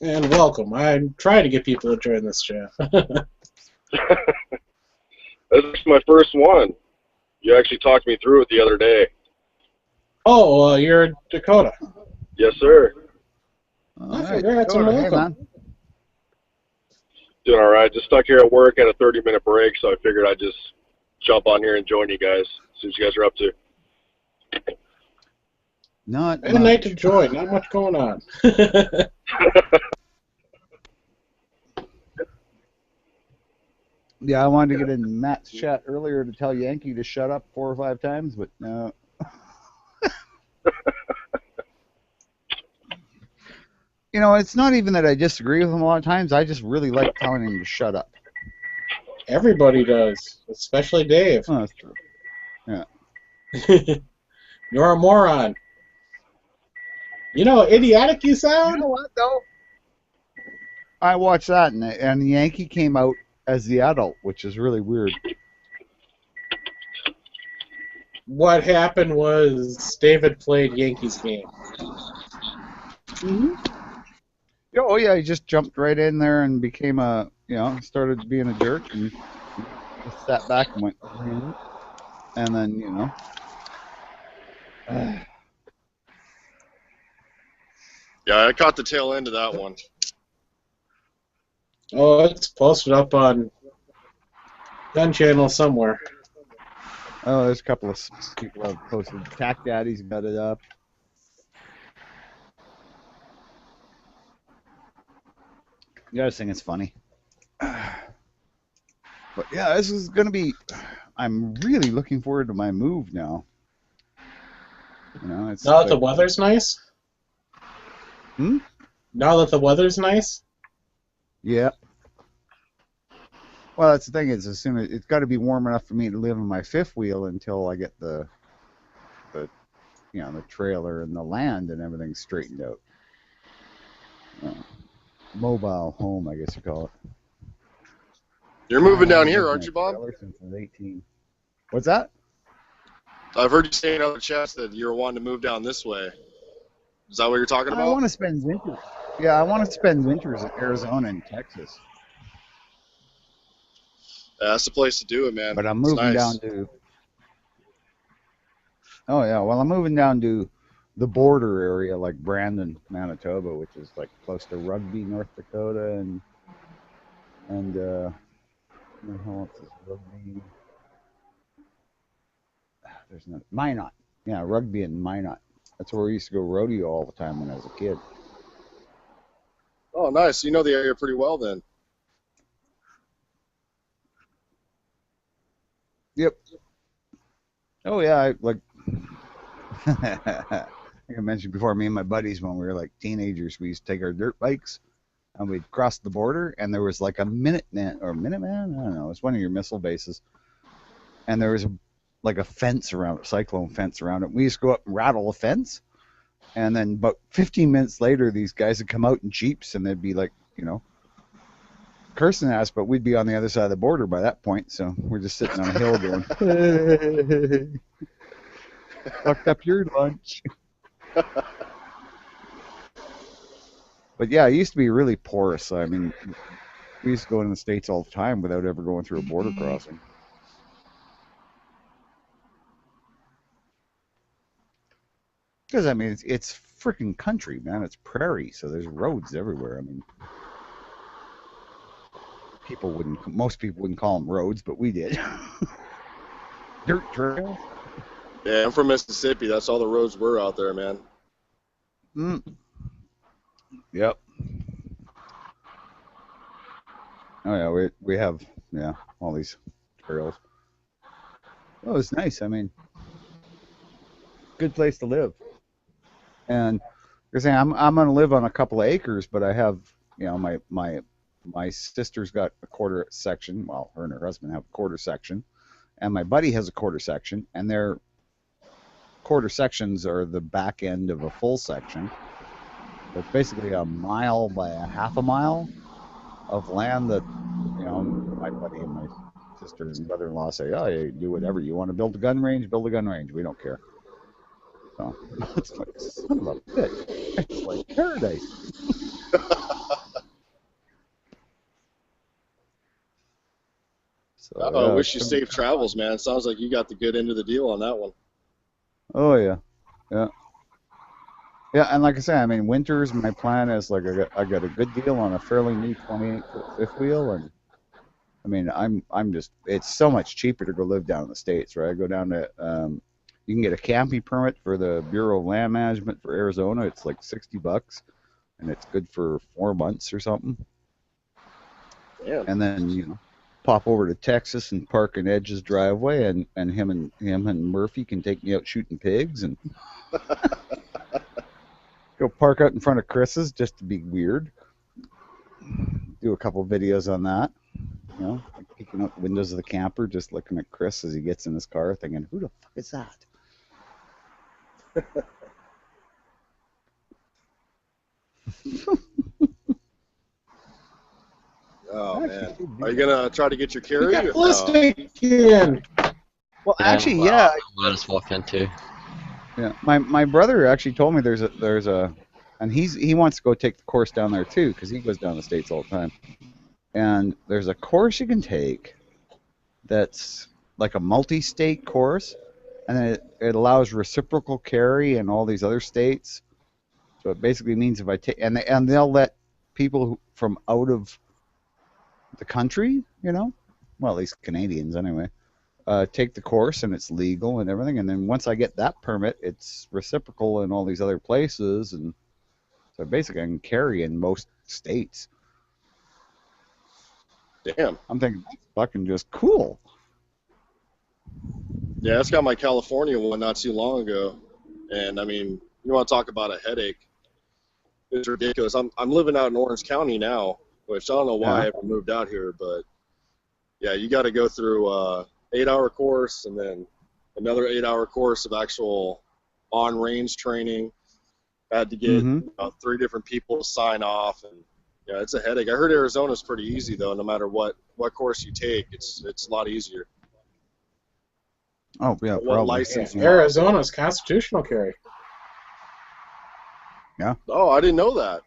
And welcome. I'm trying to get people to join this chat. This is my first one. You actually talked me through it the other day. Oh, you're in Dakota. Yes, sir. All right, Congrats and Dakota, hey, welcome. man. Doing all right. Just stuck here at work at a 30-minute break, so I figured I'd just jump on here and join you guys. See what you guys are up to. Not Good night much. to join. Not much going on. Yeah, I wanted to get in Matt's chat earlier to tell Yankee to shut up 4 or 5 times, but no. You know, it's not even that I disagree with him a lot of times. I just really like telling him to shut up. Everybody does, especially Dave. Oh, that's true. Yeah. You're a moron. You know how idiotic you sound? You know what, though? I watched that, and the Yankee came out as the adult, which is really weird. What happened was David played Yankees game. Mm-hmm. Oh, yeah, he just jumped right in there and became started being a jerk and just sat back and went, and then, Yeah, I caught the tail end of that one. Oh, it's posted up on Gun Channel somewhere. Oh, there's a couple of people have posted. Tack Daddy's got it up. You guys think it's funny. But yeah, this is going to be... I'm really looking forward to my move now. You know, it's Now that the weather's nice? Hmm? Now that the weather's nice? Yeah. Well, that's the thing is, as soon as it's got to be warm enough for me to live in my fifth wheel until I get the trailer and the land and everything straightened out. Mobile home, I guess you call it. You're moving down here, aren't you, Bob? Since I was 18. What's that? I've heard you say in other chats that you're wanting to move down this way. Is that what you're talking about? I want to spend winters. Yeah, I want to spend winters in Arizona and Texas. Yeah, that's the place to do it, man. But I'm moving down to... Oh, yeah. Well, I'm moving down to the border area, like Brandon, Manitoba, which is like close to Rugby, North Dakota, and how else is Rugby? There's no Minot. Yeah, Rugby and Minot. That's where we used to go rodeo all the time when I was a kid. Oh, nice. You know the area pretty well then. Yep. Oh yeah, I think I mentioned before, me and my buddies when we were like teenagers, we used to take our dirt bikes and we'd cross the border, and there was like a Minuteman, I don't know, it's one of your missile bases, and there was a fence around it, cyclone fence around it. We used to go up and rattle the fence, and then about 15 minutes later, these guys would come out in Jeeps, and they'd be like, cursing at us, but we'd be on the other side of the border by that point, so we're just sitting on a hill going, hey, fucked up your lunch. But yeah, it used to be really porous. I mean, we used to go in the States all the time without ever going through a border crossing. Because, I mean, it's freaking country, man. It's prairie, so there's roads everywhere. I mean, most people wouldn't call them roads, but we did. Dirt trails. Yeah, I'm from Mississippi. That's all the roads were out there, man. Yep. Oh yeah, we have all these trails. Oh, it's nice. I mean, good place to live. And you're saying I'm going to live on a couple of acres, but I have my sister's got a quarter section. Well, her and her husband have a quarter section, and my buddy has a quarter section, and their quarter sections are the back end of a full section. So it's basically a mile by a half a mile of land that my buddy and my sister and brother-in-law say, oh, you do whatever you want to build a gun range, we don't care. So it's like, son of a bitch, it's like paradise. So, I wish you safe travels, man. It sounds like you got the good end of the deal on that one. Oh yeah. Yeah, and like I said, I mean, winters, my plan is like I got a good deal on a fairly new 28-foot fifth wheel, and I mean, I'm just, it's so much cheaper to go live down in the States, right? I go down to, you can get a camping permit for the Bureau of Land Management for Arizona. It's like $60, and it's good for 4 months or something. Yeah. And then pop over to Texas and park in Edge's driveway, and him and Murphy can take me out shooting pigs and. Go park out in front of Chris's just to be weird. Do a couple videos on that. Like peeking out the windows of the camper, just looking at Chris as he gets in his car, thinking, "Who the fuck is that?" Oh man, are you gonna try to get your carry? We got ballistic in. Well, actually, yeah. Let us walk in too. Yeah, my brother actually told me there's a, and he wants to go take the course down there too, because he goes down the States all the time. And there's a course you can take that's like a multi-state course, and it allows reciprocal carry in all these other states. So it basically means if I take, and they'll let people from out of the country, well, at least Canadians anyway, take the course, and it's legal and everything. And then once I get that permit, it's reciprocal in all these other places, and so basically I can carry in most states. Damn. I'm thinking that's fucking just cool. Yeah, I got my California one not too long ago, and I mean, you want to talk about a headache? It's ridiculous. I'm living out in Orange County now, which I don't know why I ever moved out here, but yeah, you got to go through 8-hour course and then another 8-hour course of actual on-range training. I had to get 3 different people to sign off, and yeah, it's a headache. I heard Arizona's pretty easy though. No matter what course you take, it's a lot easier. Oh yeah, what license? Yeah, Arizona's constitutional carry. Yeah. Oh, I didn't know that.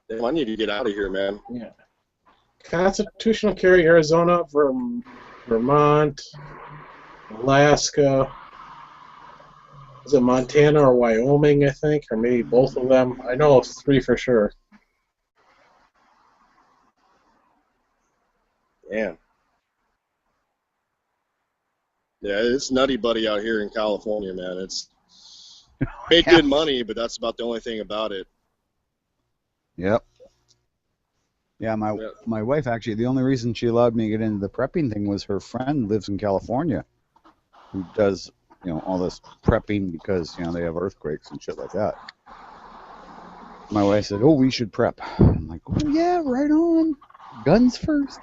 Damn, I need to get out of here, man. Yeah. Constitutional carry, Arizona, Vermont, Alaska. Is it Montana or Wyoming, I think, or maybe both of them? I know of 3 for sure. Damn. Yeah, it's nutty buddy out here in California, man. It's make good money, but that's about the only thing about it. Yep. Yeah, my wife actually, the only reason she allowed me to get into the prepping thing was her friend lives in California who does, all this prepping because, they have earthquakes and shit like that. My wife said, "Oh, we should prep." I'm like, "Oh yeah, right on. Guns first."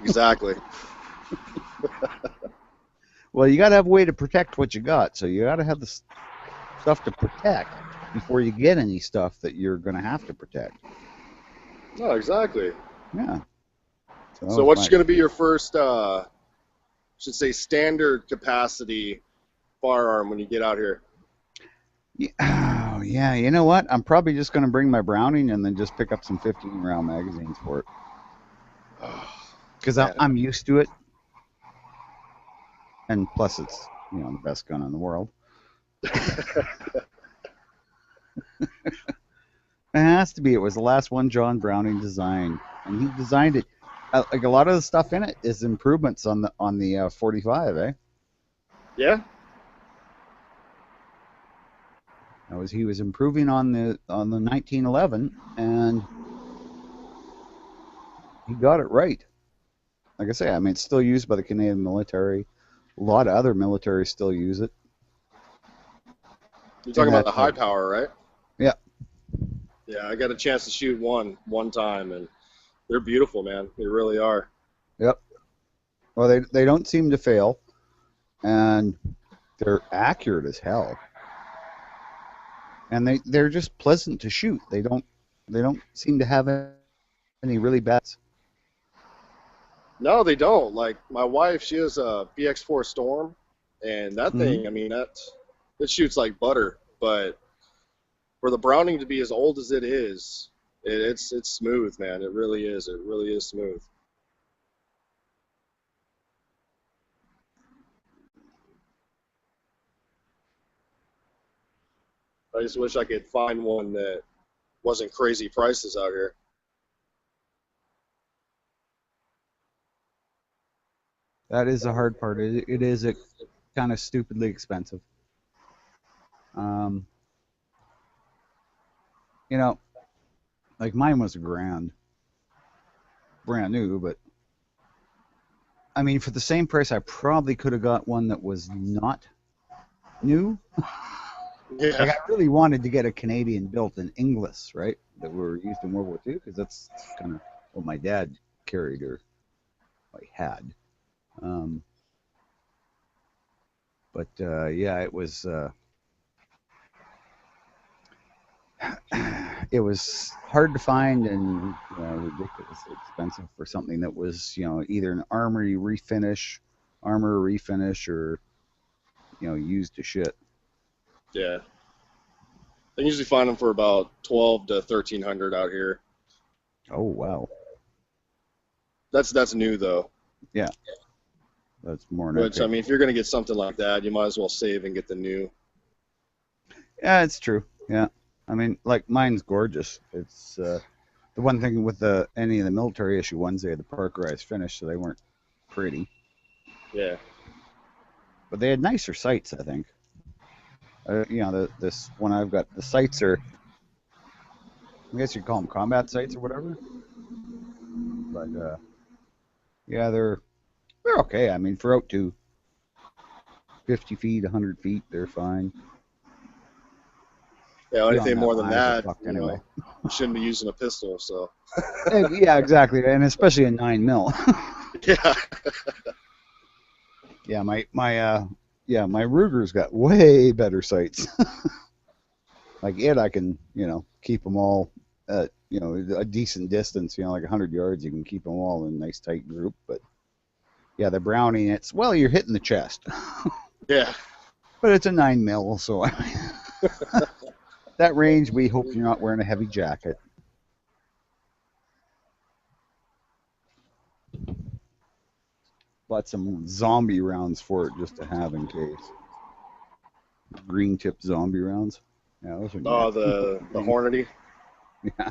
Exactly. Well, you got to have a way to protect what you got, so you got to have the stuff to protect before you get any stuff that you're going to have to protect. No, exactly. Yeah. So what's going to be your first, should say, standard capacity firearm when you get out here? Yeah, oh, yeah. You know what? I'm probably just going to bring my Browning and then just pick up some 15-round magazines for it. Because I'm used to it. And plus it's, the best gun in the world. It has to be. It was the last one John Browning designed, and he designed it. Like a lot of the stuff in it is improvements on the 45, eh? Yeah. He was improving on the 1911, and he got it right. Like I say, I mean, it's still used by the Canadian military. A lot of other militaries still use it. You're talking about the high power, right? Yeah. Yeah, I got a chance to shoot one time, and they're beautiful, man. They really are. Yep. Well, they don't seem to fail, and they're accurate as hell. And they're just pleasant to shoot. They don't seem to have any really bad. No, they don't. Like my wife, she has a BX4 Storm, and that thing, I mean, it shoots like butter. But for the Browning to be as old as it is, it's smooth, man. It really is. It really is smooth. I just wish I could find one that wasn't crazy prices out here. That is the hard part. It is kind of stupidly expensive. You know, like mine was $1,000, brand new, but I mean, for the same price, I probably could have got one that was not new. Yeah. Like I really wanted to get a Canadian built in Inglis, right? That were used in World War II, because that's kind of what my dad carried or had. But yeah, it was hard to find and ridiculously expensive for something that was either an armor refinish, or used to shit. Yeah. I usually find them for about $1,200 to $1,300 out here. Oh wow. That's new though. Yeah. That's more. Which I mean, if you're gonna get something like that, you might as well save and get the new. Yeah, it's true. Yeah. I mean, like mine's gorgeous. It's the one thing with any of the military issue ones, they had the parkerized finish, so they weren't pretty. Yeah. But they had nicer sights, I think. This one I've got, the sights are, I guess you'd call them combat sights or whatever. But yeah, they're okay. I mean, for out to 50 feet, 100 feet, they're fine. Yeah, anything more than that, anyway. You shouldn't be using a pistol. So. Yeah, exactly, and especially a 9mm. Yeah. Yeah, my Ruger's got way better sights. Like I can keep them all at a decent distance. Like 100 yards, you can keep them all in a nice tight group. But yeah, the Browning, you're hitting the chest. Yeah. But it's a 9mm, so that range, we hope you're not wearing a heavy jacket. Bought some zombie rounds for it just to have in case. Green tip zombie rounds. Yeah, those are nice. The Hornady. Yeah.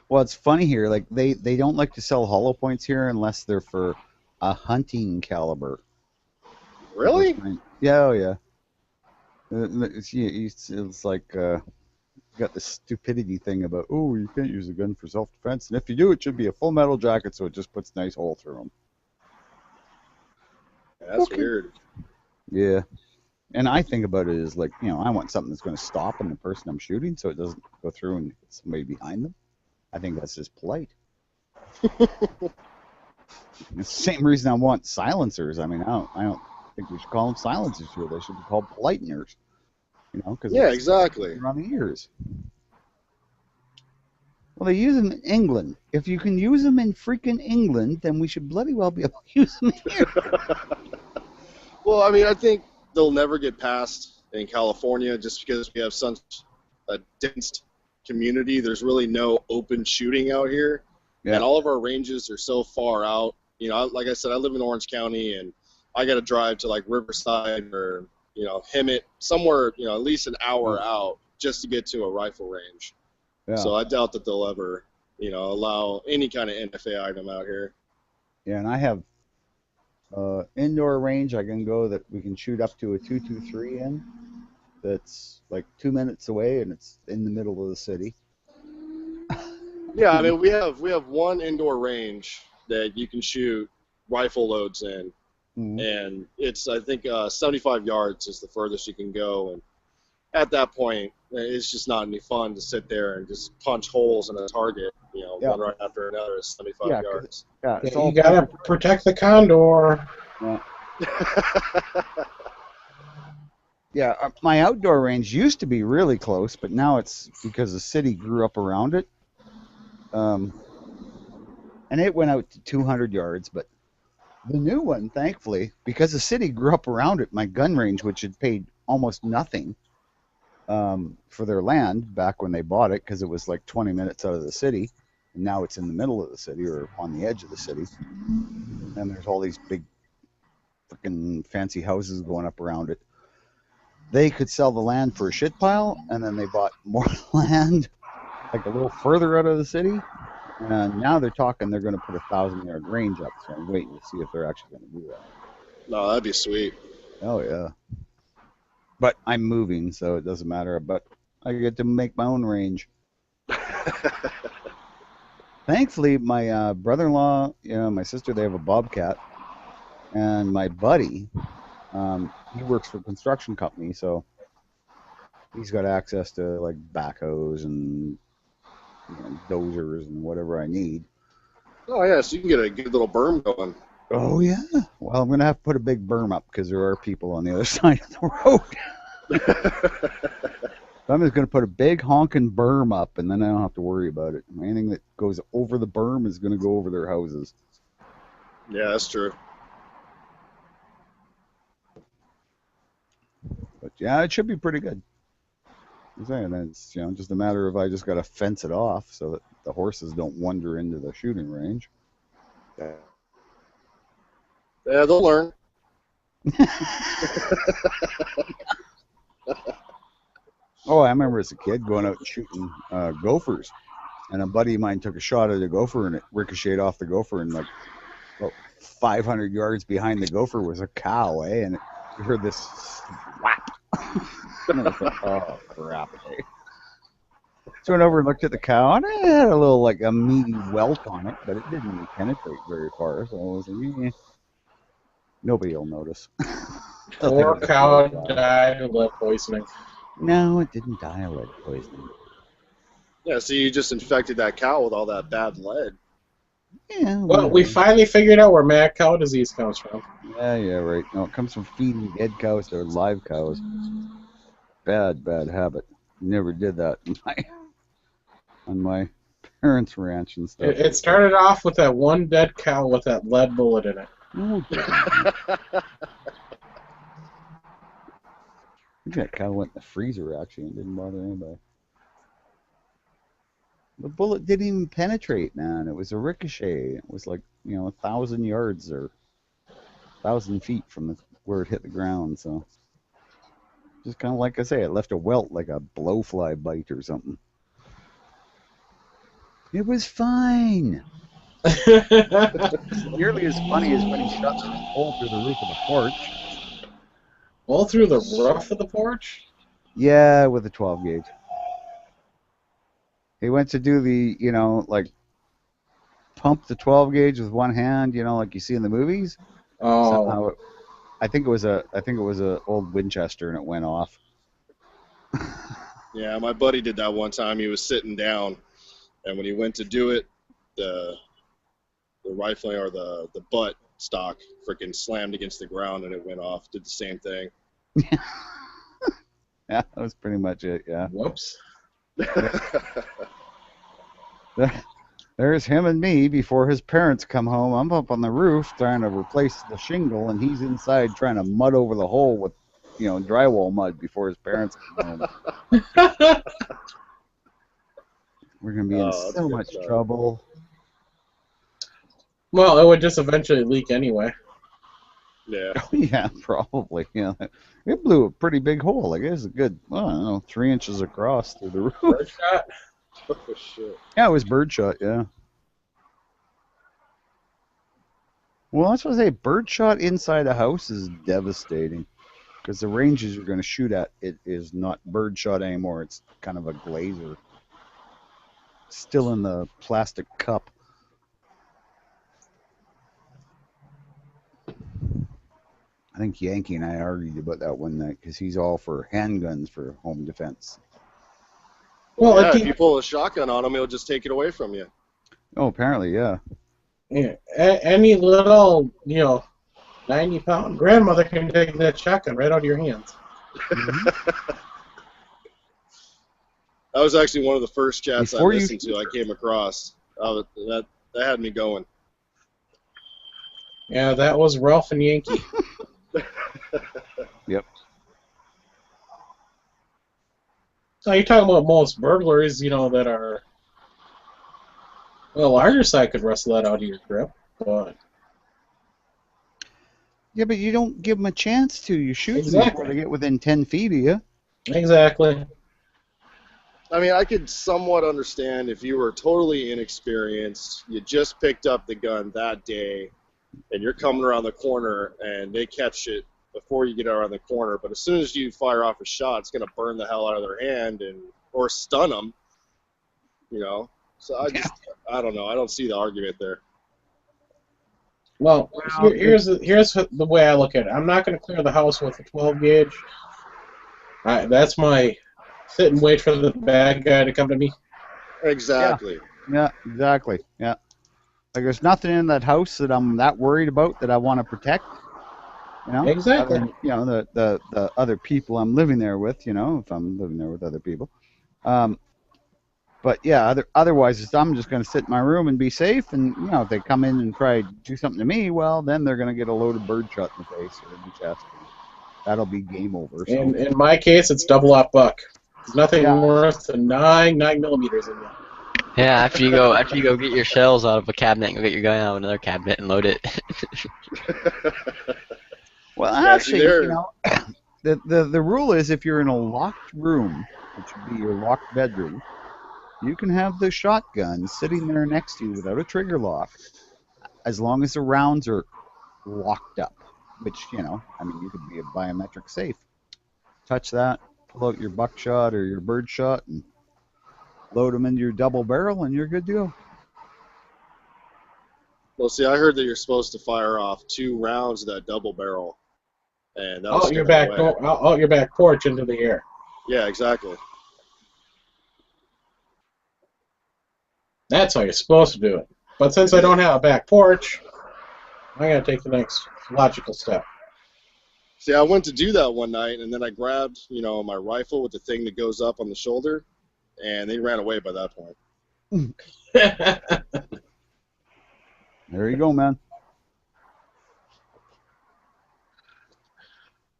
Well, it's funny here. Like they don't like to sell hollow points here unless they're for a hunting caliber. Really? Yeah, oh yeah. It's like got this stupidity thing about, oh, you can't use a gun for self-defense, and if you do, it should be a full metal jacket so it just puts a nice hole through them. Yeah, that's weird. Yeah. And I think about it as like, I want something that's going to stop in the person I'm shooting so it doesn't go through and hit somebody behind them. I think that's just polite. It's the same reason I want silencers. I mean, I don't think we should call them silencers here. They should be called politeners. Yeah, exactly. On the ears. Well, they use them in England. If you can use them in freaking England, then we should bloody well be able to use them here. Well, I mean, I think they'll never get passed in California just because we have such a dense community. There's really no open shooting out here. Yeah. And all of our ranges are so far out. Like I said, I live in Orange County, and I got to drive to like Riverside or hem it somewhere, at least an hour out just to get to a rifle range. Yeah. So I doubt that they'll ever, allow any kind of NFA item out here. Yeah, and I have indoor range I can go that we can shoot up to a 223 in. That's like 2 minutes away, and it's in the middle of the city. Yeah, I mean we have one indoor range that you can shoot rifle loads in, and it's I think 75 yards is the furthest you can go, and at that point it's just not any fun to sit there and just punch holes in a target, one right after another at 75 yards. Yeah, you gotta protect the condor. Yeah. Yeah, my outdoor range used to be really close, but now it's because the city grew up around it. And it went out to 200 yards, but the new one, thankfully, because the city grew up around it, my gun range, which had paid almost nothing for their land back when they bought it, because it was like 20 minutes out of the city, and now it's in the middle of the city or on the edge of the city. And there's all these big freaking fancy houses going up around it. They could sell the land for a shit pile, and then they bought more land like a little further out of the city, and now they're talking they're going to put a 1,000-yard range up, so I'm waiting to see if they're actually going to do that. No, that'd be sweet. Oh, yeah. But I'm moving, so it doesn't matter, but I get to make my own range. Thankfully, my brother-in-law, my sister, they have a bobcat, and my buddy, he works for a construction company, so he's got access to like backhoes and dozers and whatever I need. Oh yeah, so you can get a good little berm going. Oh yeah. Well, I'm gonna have to put a big berm up because there are people on the other side of the road. I'm just gonna put a big honking berm up, and then I don't have to worry about it. Anything that goes over the berm is gonna go over their houses. Yeah, that's true. But yeah, it should be pretty good. I'm saying it's just a matter of I just got to fence it off so that the horses don't wander into the shooting range. Yeah, they'll learn. Oh, I remember as a kid going out and shooting gophers, and a buddy of mine took a shot at a gopher and it ricocheted off the gopher, and like about 500 yards behind the gopher was a cow, and you heard this whap. And I was like, oh crap! So I went over and looked at the cow, and it had a little like a meaty welt on it, but it didn't really penetrate very far. So I was like, nobody will notice. Poor cow died of lead poisoning. No, it didn't die of lead poisoning. Yeah, so you just infected that cow with all that bad lead. Yeah. Well, we finally figured out where mad cow disease comes from. Yeah, right. No, it comes from feeding dead cows to live cows. Bad habit. Never did that on my parents' ranch and stuff. It started off with that one dead cow with that lead bullet in it. Oh, I think that cow went in the freezer, actually, and didn't bother anybody. The bullet didn't even penetrate, man. It was a ricochet. It was like, 1,000 yards or 1,000 feet from where it hit the ground, so... Just kind of like I say, it left a welt like a blowfly bite or something. It was fine. Nearly as funny as when he shot the hole through the roof of the porch. Hole through the roof of the porch? Yeah, with a 12 gauge. He went to do the, pump the 12 gauge with one hand, like you see in the movies. Oh. Somehow I think it was a old Winchester, and it went off. Yeah, my buddy did that one time. He was sitting down, and when he went to do it, the rifling or the butt stock freaking slammed against the ground, and it went off. Did the same thing. Yeah, that was pretty much it. Yeah. Whoops. There's him and me before his parents come home. I'm up on the roof trying to replace the shingle, and he's inside trying to mud over the hole with, drywall mud before his parents come home. We're going to be in so much trouble. Well, it would just eventually leak anyway. Yeah. Yeah, probably. Yeah, it blew a pretty big hole. I guess a good, well, I don't know, 3 inches across through the roof. Birdshot? Oh, shit. Yeah, it was birdshot. Yeah. Well, that's what I say. Birdshot inside a house is devastating because the ranges you're going to shoot at it is not birdshot anymore. It's kind of a glazer, still in the plastic cup. I think Yankee and I argued about that one night because he's all for handguns for home defense. Well, Yeah, if you pull a shotgun on him, he'll just take it away from you. Oh, apparently, yeah. yeah, any little, 90-pound grandmother can take that shotgun right out of your hands. That was actually one of the first chats Before I you- listened to. I came across. That had me going. Yeah, that was Ralph and Yankee. Yep. Now, you're talking about most burglaries, that are... Well, the larger side could wrestle that out of your grip, but... Yeah, but you don't give them a chance to. You shoot them Exactly. before they get within 10 feet of you. Exactly. I mean, I could somewhat understand if you were totally inexperienced, you just picked up the gun that day, and you're coming around the corner, and they catch it before you get around the corner. But as soon as you fire off a shot, it's going to burn the hell out of their hand or stun them. So I don't know. I don't see the argument there. Well, here's the way I look at it. I'm not going to clear the house with a 12 gauge. That's my sit and wait for the bad guy to come to me. Exactly. Yeah, exactly. Yeah. Like there's nothing in that house that I'm that worried about that I want to protect. Exactly. Other than, the other people I'm living there with, if I'm living there with other people. But yeah, otherwise I'm just going to sit in my room and be safe. And if they come in and try to do something to me, well, then they're going to get a loaded birdshot in the face or in the chest. That'll be game over. So. In my case, it's double op buck. There's nothing worse than 9mm in you. Yeah, after you go get your shells out of a cabinet and go get your gun out of another cabinet and load it. Well, actually, the rule is if you're in a locked room, which would be your locked bedroom, you can have the shotgun sitting there next to you without a trigger lock, as long as the rounds are locked up. Which you could be a biometric safe. Touch that, pull out your buckshot or your birdshot, and load them into your double barrel, and you're good to go. Well, see, I heard that you're supposed to fire off 2 rounds of that double barrel, and that'll Out your back porch into the air. Yeah, exactly. That's how you're supposed to do it. But since I don't have a back porch, I gotta take the next logical step. See, I went to do that one night, and then I grabbed, my rifle with the thing that goes up on the shoulder, and they ran away by that point. There you go, man.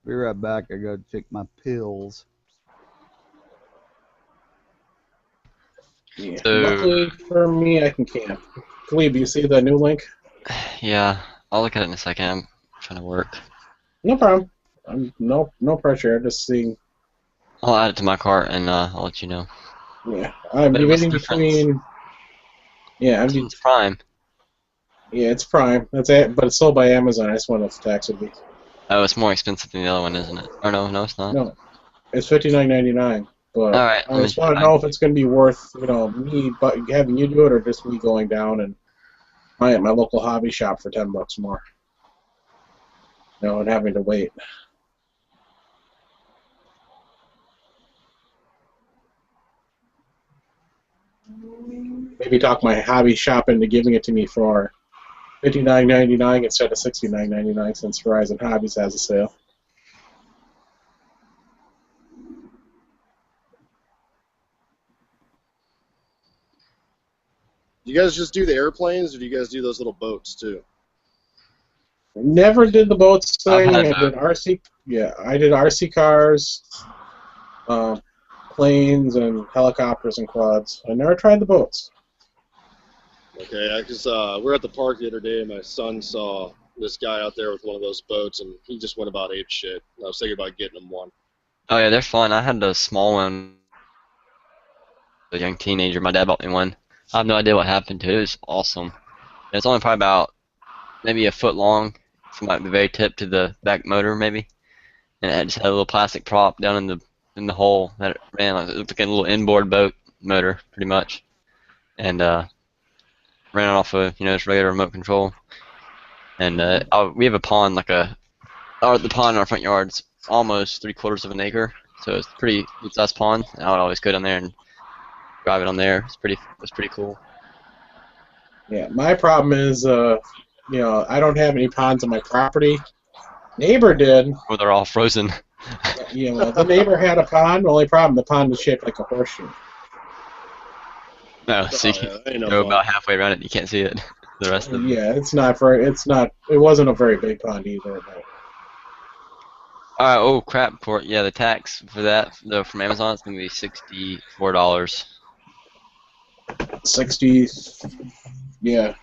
Be right back. I gotta take my pills. Yeah. So- Luckily for me, I can camp. Khalib, you see the new link? Yeah, I'll look at it in a second. I'm trying to work. No problem. No pressure. I'm just seeing. I'll add it to my cart and I'll let you know. Yeah, I'm But what's debating the between. Yeah, It's Prime. Yeah, it's Prime. That's it, but it's sold by Amazon. I just wonder what the tax would be. Oh, it's more expensive than the other one, isn't it? Or no, it's not. No, it's $59.99. But All right, I just want to know if it's going to be worth, me having you do it, or just me going down and buying at my local hobby shop for $10 more. And having to wait. Maybe talk my hobby shop into giving it to me for $59.99 instead of $69.99 since Verizon Hobbies has a sale. Do you guys just do the airplanes, or do you guys do those little boats too? Never did the boats thing. I've I had did RC. Yeah, I did RC cars, planes, and helicopters and quads. I never tried the boats. Okay, because we're at the park the other day, and my son saw this guy out there with one of those boats, and he just went about ape shit. I was thinking about getting him one. Oh yeah, they're fun. I had a small one, a young teenager. My dad bought me one. I have no idea what happened to it. It was awesome. It's only probably about maybe a foot long from like the very tip to the back motor maybe, and it just had a little plastic prop down in the hole that it ran like it looked like a little inboard boat motor pretty much, and ran off of just regular remote control. And we have a pond the pond in our front yard's almost 3/4 of an acre, so it's pretty good sized pond. And I would always go down there and drive it on there. It's pretty cool. Yeah, my problem is, I don't have any ponds on my property. Neighbor did. Or they're all frozen. The neighbor had a pond. The only problem, the pond is shaped like a horseshoe. No, so you go about halfway around it, you can't see it. The rest of it. Yeah, it wasn't a very big pond either. But. Alright, oh crap, the tax for that from Amazon is going to be $64. 60, yeah.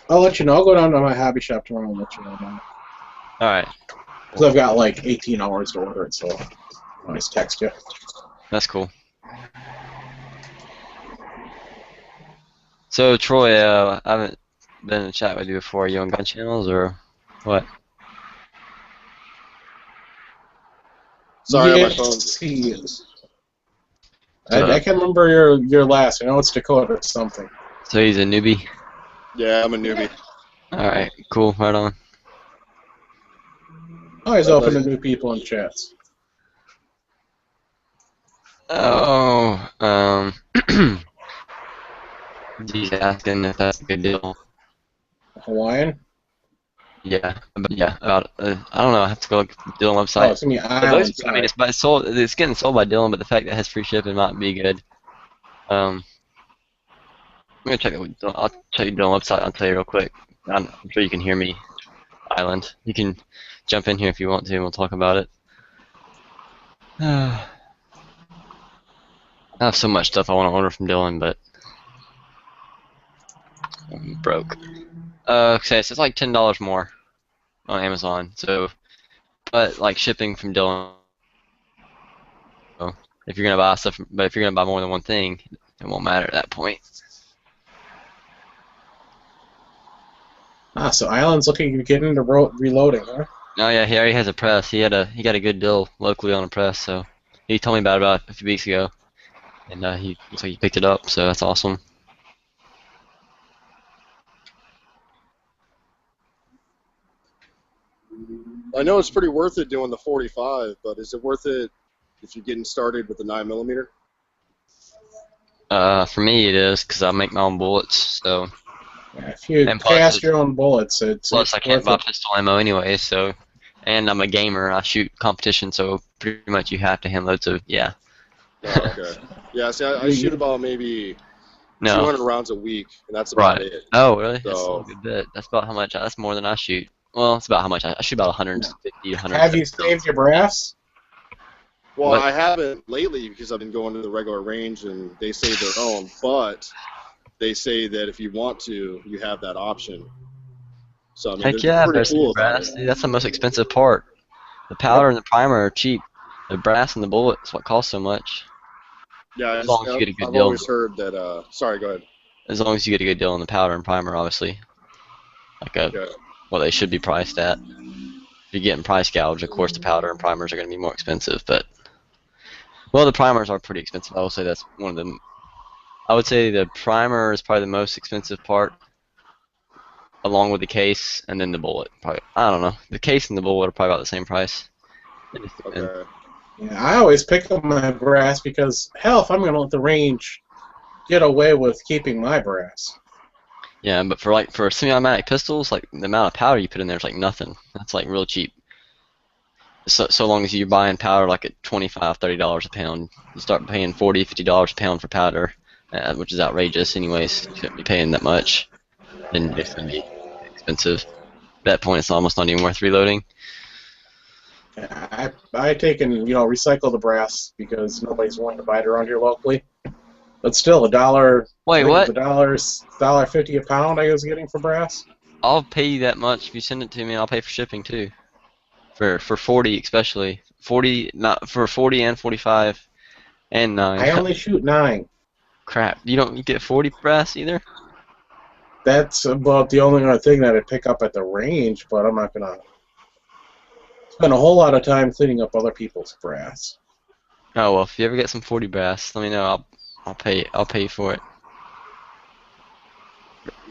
I'll let you know. I'll go down to my hobby shop tomorrow and let you know about it. Alright. Because I've got like 18 hours to order it, so I'll just text you. That's cool. So, Troy, I haven't been in chat with you before. Are you on gun channels or what? Sorry, yes, my phone. He is. I can't remember your last. I know it's Dakota or something. So he's a newbie? Yeah, I'm a newbie. Alright, cool, right on. Always open to new people in chats. Oh, he's asking if that's a good deal. Hawaiian? Yeah, about I don't know. I have to go look at the Dylan website. Oh, it's gonna be Island. I mean, it's getting sold by Dylan, but the fact that it has free shipping might be good. I'm gonna check it. I'll check the Dylan website. I'll tell you real quick. I'm sure you can hear me. Island. You can jump in here if you want to, and we'll talk about it. I have so much stuff I want to order from Dylan, but I'm broke. Okay, so it's like $10 more on Amazon. So, but like shipping from Dylan. So if you're gonna buy stuff, but if you're gonna buy more than one thing, it won't matter at that point. So Island's looking to get into reloading, huh? Oh yeah, he already has a press. He got a good deal locally on a press, so he told me about it a few weeks ago, and he looks like he picked it up, so that's awesome. I know it's pretty worth it doing the 45, but is it worth it if you're getting started with the 9mm? For me it is, because I make my own bullets, so. Yeah, if you cast your own bullets, plus I can't buy pistol ammo anyway, so. And I'm a gamer, I shoot competition, so pretty much you have to hand loads of, yeah. Oh, okay. Yeah, see, I shoot about maybe 200 rounds a week, and that's about it. Oh, really? So, that's a good bit. That's about how much, that's more than I shoot. Well, it's about how much I shoot about 150 to 100. Have you saved your brass? Well, I haven't lately because I've been going to the regular range and they save their own, but they say that if you want to, you have that option. So, I mean, heck yeah, pretty cool brass. Dude, that's the most expensive part. The powder and the primer are cheap. The brass and the bullet is what costs so much. Yeah, as long as you get a good I've deal. always heard that. Sorry, go ahead. As long as you get a good deal on the powder and primer, obviously. What they should be priced at. If you're getting price gouged, of course the powder and primers are going to be more expensive, but the primers are pretty expensive. I will say that's one of them. I would say the primer is probably the most expensive part, along with the case, and then the bullet. Probably, I don't know. The case and the bullet are probably about the same price. Okay. Yeah, I always pick up my brass because, hell, if I'm going to let the range get away with keeping my brass. Yeah, but for semi-automatic pistols, like the amount of powder you put in there is like nothing. That's like real cheap. So long as you're buying powder like at $25, $30 a pound, you start paying $40, $50 a pound for powder, which is outrageous. Anyways, you shouldn't be paying that much. Then it's gonna be expensive. At that point, it's almost not even worth reloading. I take and recycle the brass because nobody's wanting to buy it around here locally. But still, $1. Wait, what? $1.50 a pound I was getting for brass. I'll pay you that much if you send it to me. And I'll pay for shipping too. For 40 especially. 40 not for 40 and 45 and 9. I only shoot 9. Crap. You don't get 40 brass either? That's about the only other thing that I pick up at the range, but I'm not gonna spend a whole lot of time cleaning up other people's brass. Oh well, if you ever get some 40 brass, let me know. I'll pay you for it.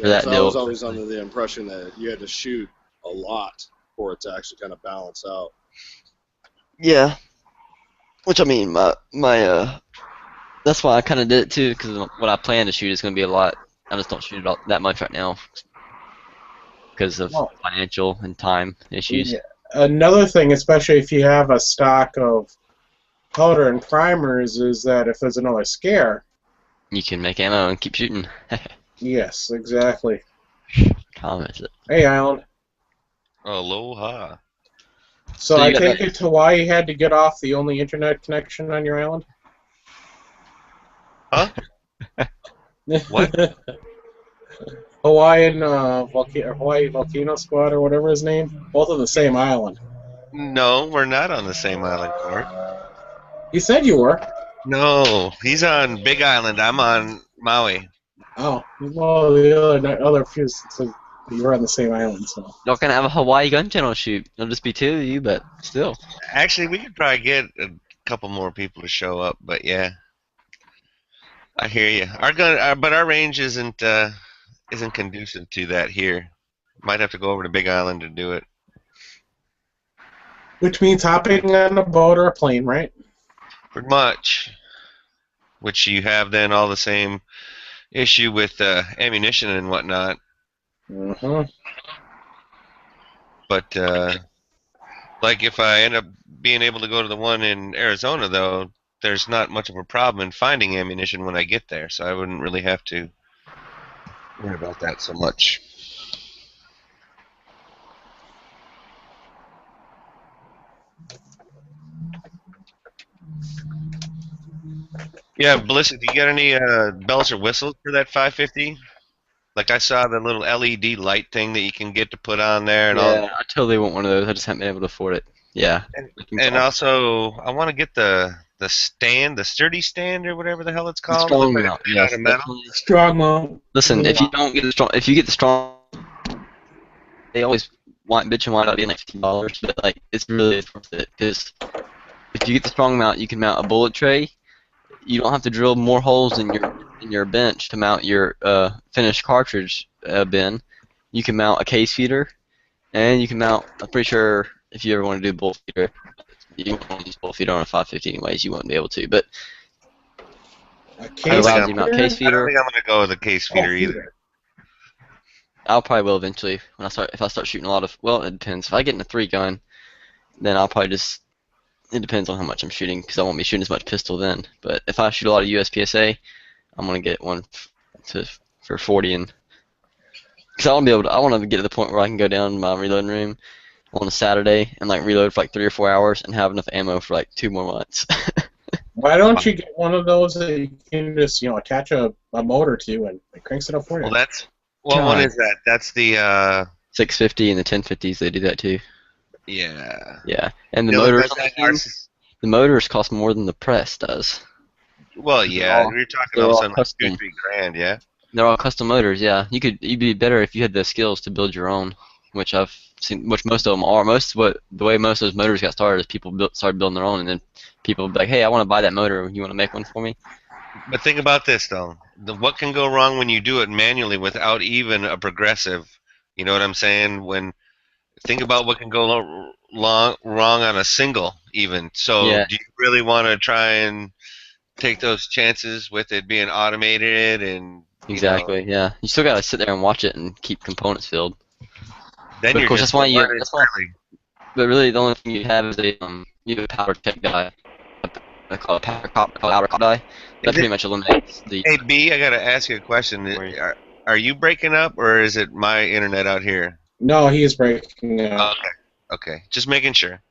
For that I deal. was always under the impression that you had to shoot a lot for it to actually kind of balance out. Yeah. Which I mean, that's why I kind of did it too, because what I plan to shoot is going to be a lot. I just don't shoot it all, that much right now because of Well, financial and time issues. yeah. Another thing, especially if you have a stock of powder and primers, is that if there's another scare. You can make ammo and keep shooting. Yes, exactly. Comments it. Hey, Island. Aloha. So So you I got take that- it Hawaii had to get off the only internet connection on your island? Huh? What? Hawaii Volcano Squad or whatever his name. Both on the same island. No, we're not on the same island, Court. You said you were. No, he's on Big Island. I'm on Maui. Oh, well, the other few said you were on the same island. So Y'all can have a Hawaii gun channel shoot. It'll just be 2 of you, but still. Actually, we could probably get a couple more people to show up, but yeah, I hear you. But our range isn't conducive to that here. Might have to go over to Big Island to do it. which means hopping on a boat or a plane, right? Pretty much. Which you have then all the same issue with ammunition and whatnot. Mm-hmm. But like if I end up being able to go to the one in Arizona, though, there's not much of a problem in finding ammunition when I get there, so I wouldn't really have to worry about that so much. Yeah, Melissa, do you got any bells or whistles for that 550? Like I saw the little LED light thing that you can get to put on there, and all. Yeah, I totally want one of those. I just haven't been able to afford it. Yeah. And also, I want to get the stand, the sturdy stand, or whatever the hell it's The called. strong Looks like mount. it's made Yes, out of metal. definitely. Strong mount. Listen, if you don't get the strong, if you get the strong, they always bitch and whine about being like $15, but like it's really worth it because if you get the strong mount, you can mount a bullet tray. You don't have to drill more holes in your bench to mount your finished cartridge bin. You can mount a case feeder, and you can mount. I'm pretty sure if you ever want to do bullet feeder, you won't want to use bullet feeder on a 550 anyways. You won't be able to, but A it case allows you to mount case I don't feeder. think I'm gonna go with a case feeder either. I'll probably will eventually when if I start shooting a lot of. Well, it depends. If I get in a 3-gun, then I'll probably just. It depends on how much I'm shooting because I won't be shooting as much pistol then. But if I shoot a lot of USPSA, I'm gonna get one for 40 and because I want to be able to. I want to get to the point where I can go down to my reloading room on a Saturday and like reload for like 3 or 4 hours and have enough ammo for like 2 more months. Why don't you get one of those that you can just attach a motor to and it cranks it up for you? Well, that's what one is that? That's the 650 and the 1050s they do that too. yeah. Yeah, and the Yeah, motors. that's ours. The motors cost more than the press does. Well, yeah, all- you're talking they're all of a all sudden like custom. 2-3 grand, yeah. They're all custom motors. Yeah, you'd be better if you had the skills to build your own, which I've seen. Which most of them are. The way most of those motors got started is people started building their own, and then people would be like, "Hey, I want to buy that motor. You want to make one for me?" But think about this though: what can go wrong when you do it manually without even a progressive? You know what I'm saying? Think about what can go wrong on a single, even. So, Yeah. do you really want to try and take those chances with it being automated and Exactly. Yeah. You still gotta sit there and watch it and keep components filled. then But of you're course, just that's why you. learning That's why. really. But really, the only thing you have is you have a powder check die. I call it powder cop die. That Is pretty it- much eliminates the. Hey B, I gotta ask you a question. Worry. Are you breaking up or is it my internet out here? No, he is breaking up. Okay, just making sure.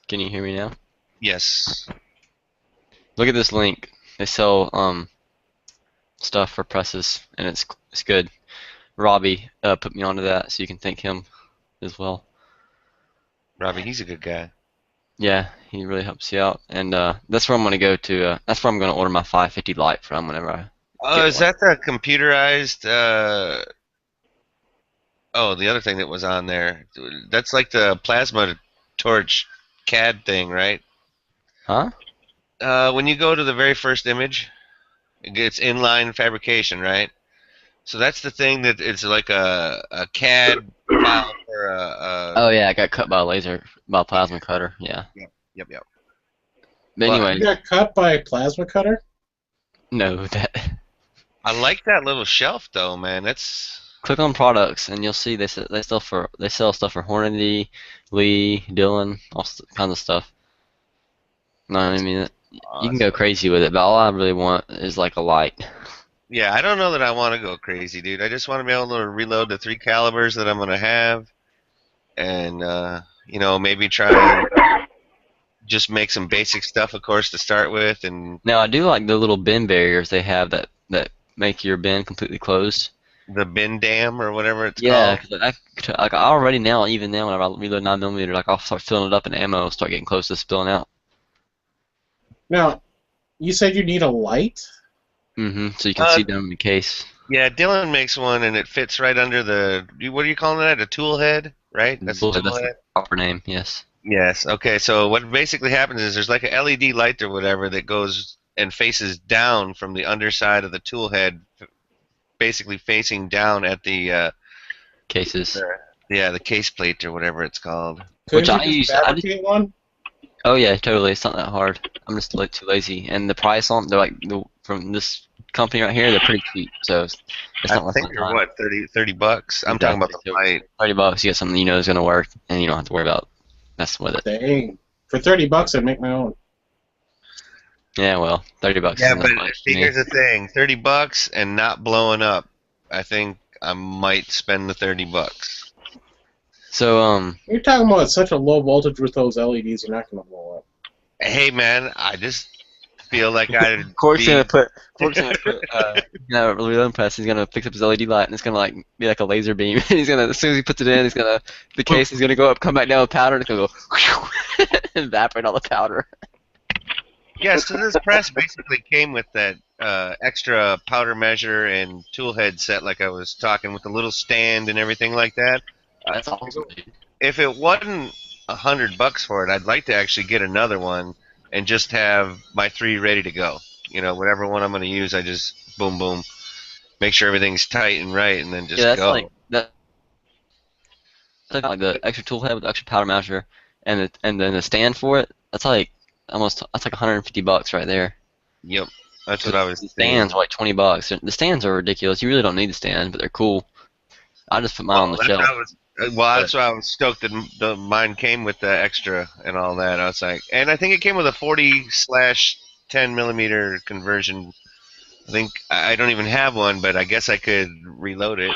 Can you hear me now? Yes. Look at this link. They sell stuff for presses, and it's good. Robbie put me onto that, so you can thank him as well. Robbie, he's a good guy. Yeah, he really helps you out, and that's where I'm gonna go to. That's where I'm gonna order my 550 Lite from whenever I Oh, get is one. that the computerized? Oh, the other thing that was on there. That's like the plasma torch CAD thing, right? Huh? When you go to the very first image, it's inline fabrication, right? So that's the thing that it's like a CAD file for a Oh yeah, I got cut by a plasma cutter. Yeah. yep. But But You anyway, got cut by a plasma cutter? no, that. I like that little shelf though, man. That's Click on products, and you'll see they sell stuff for Hornady, Lee, Dillon, kinds of stuff. No, I mean you can go awesome. crazy with it, but all I really want is like a light. Yeah, I don't know that I want to go crazy, dude. I just want to be able to reload the 3 calibers that I'm gonna have, and maybe try and just make some basic stuff, of course, to start with, and Now I do like the little bin barriers they have that make your bin completely closed. the bin dam or whatever it's Yeah, called. 'cause I already now, even now, whenever I reload 9mm, like I'll start filling it up in ammo, and start getting close to spilling out. Now, you said you need a light? So you can see down in the case. Yeah, Dylan makes one, and it fits right under the. What are you calling that? A tool head, right? That's a tool That's the head. proper name. Yes. Yes. Okay. So what basically happens is there's like a LED light or whatever that goes and faces down from the underside of the tool head, basically facing down at the Cases. the case plate or whatever it's called. Couldn't Which I you use. just fabricate one? Oh yeah, totally. It's not that hard. I'm just like too lazy. And the price on they're like from this company right here, they're pretty cheap. So it's I not worth think my they're time. what, $30? I'm talking about the So light. $30, you get something you know is gonna work, and you don't have to worry about messing with it. Dang. For $30, I'd make my own. Yeah, well, $30 Yeah, isn't but that much to see, me. here's the thing: $30 and not blowing up. I think I might spend the $30. So You're talking about such a low voltage with those LEDs, you're not going to blow up. Hey, man, I just feel like I'd Cork's be. gonna put reload press. He's gonna fix up his LED light, and it's gonna like be like a laser beam. He's gonna, as soon as he puts it in, the case is gonna go up, come back down with powder, and it's gonna go evaporate all the powder. Yeah, so this press basically came with that extra powder measure and tool head set, like I was talking, with the little stand and everything like that. That's awesome, dude. If it wasn't $100 for it, I'd like to actually get another one and just have my 3 ready to go. You know, whatever one I'm going to use, I just boom, boom, make sure everything's tight and right, and then just Yeah, that's go. like that. Like the extra tool head with the extra powder measure, and then the stand for it. That's like $150 right there. Yep, that's what I was The thinking. stands are like $20. The stands are ridiculous. You really don't need the stand, but they're cool. I just put mine on the shelf. That's why I was stoked that mine came with the extra and all that. I was like, and I think it came with a 40/10mm conversion. I think I don't even have one, but I guess I could reload it.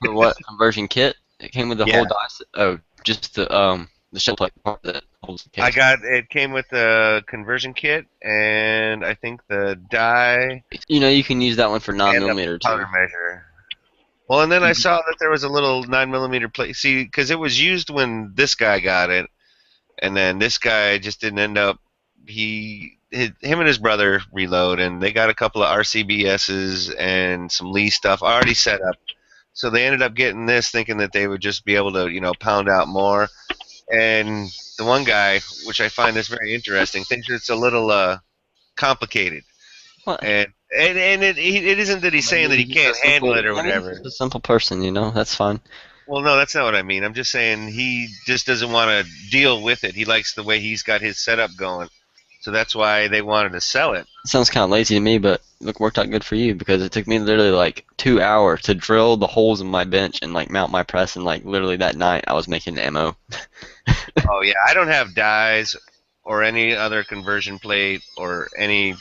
For what conversion kit? It came with the Yeah. whole dice. Oh, just the shell plate part that holds the case. It came with the conversion kit, and I think the die You know, you can use that one for and 9mm the too. powder measure. Well, and then I saw that there was a little 9mm plate. See, because it was used when this guy got it, and then this guy just didn't end up. Him and his brother reload, and they got a couple of RCBSs and some Lee stuff already set up. So they ended up getting this, thinking that they would just be able to, pound out more. And the one guy, which I find this very interesting, thinks it's a little complicated. What? And it isn't that he's saying that he can't handle it or whatever. He's a simple person, that's fine. Well, no, that's not what I mean. I'm just saying he just doesn't want to deal with it. He likes the way he's got his setup going. So that's why they wanted to sell it. It sounds kind of lazy to me, but it worked out good for you because it took me literally like 2 hours to drill the holes in my bench and like mount my press, and like literally that night I was making ammo. Oh yeah, I don't have dies or any other conversion plate or any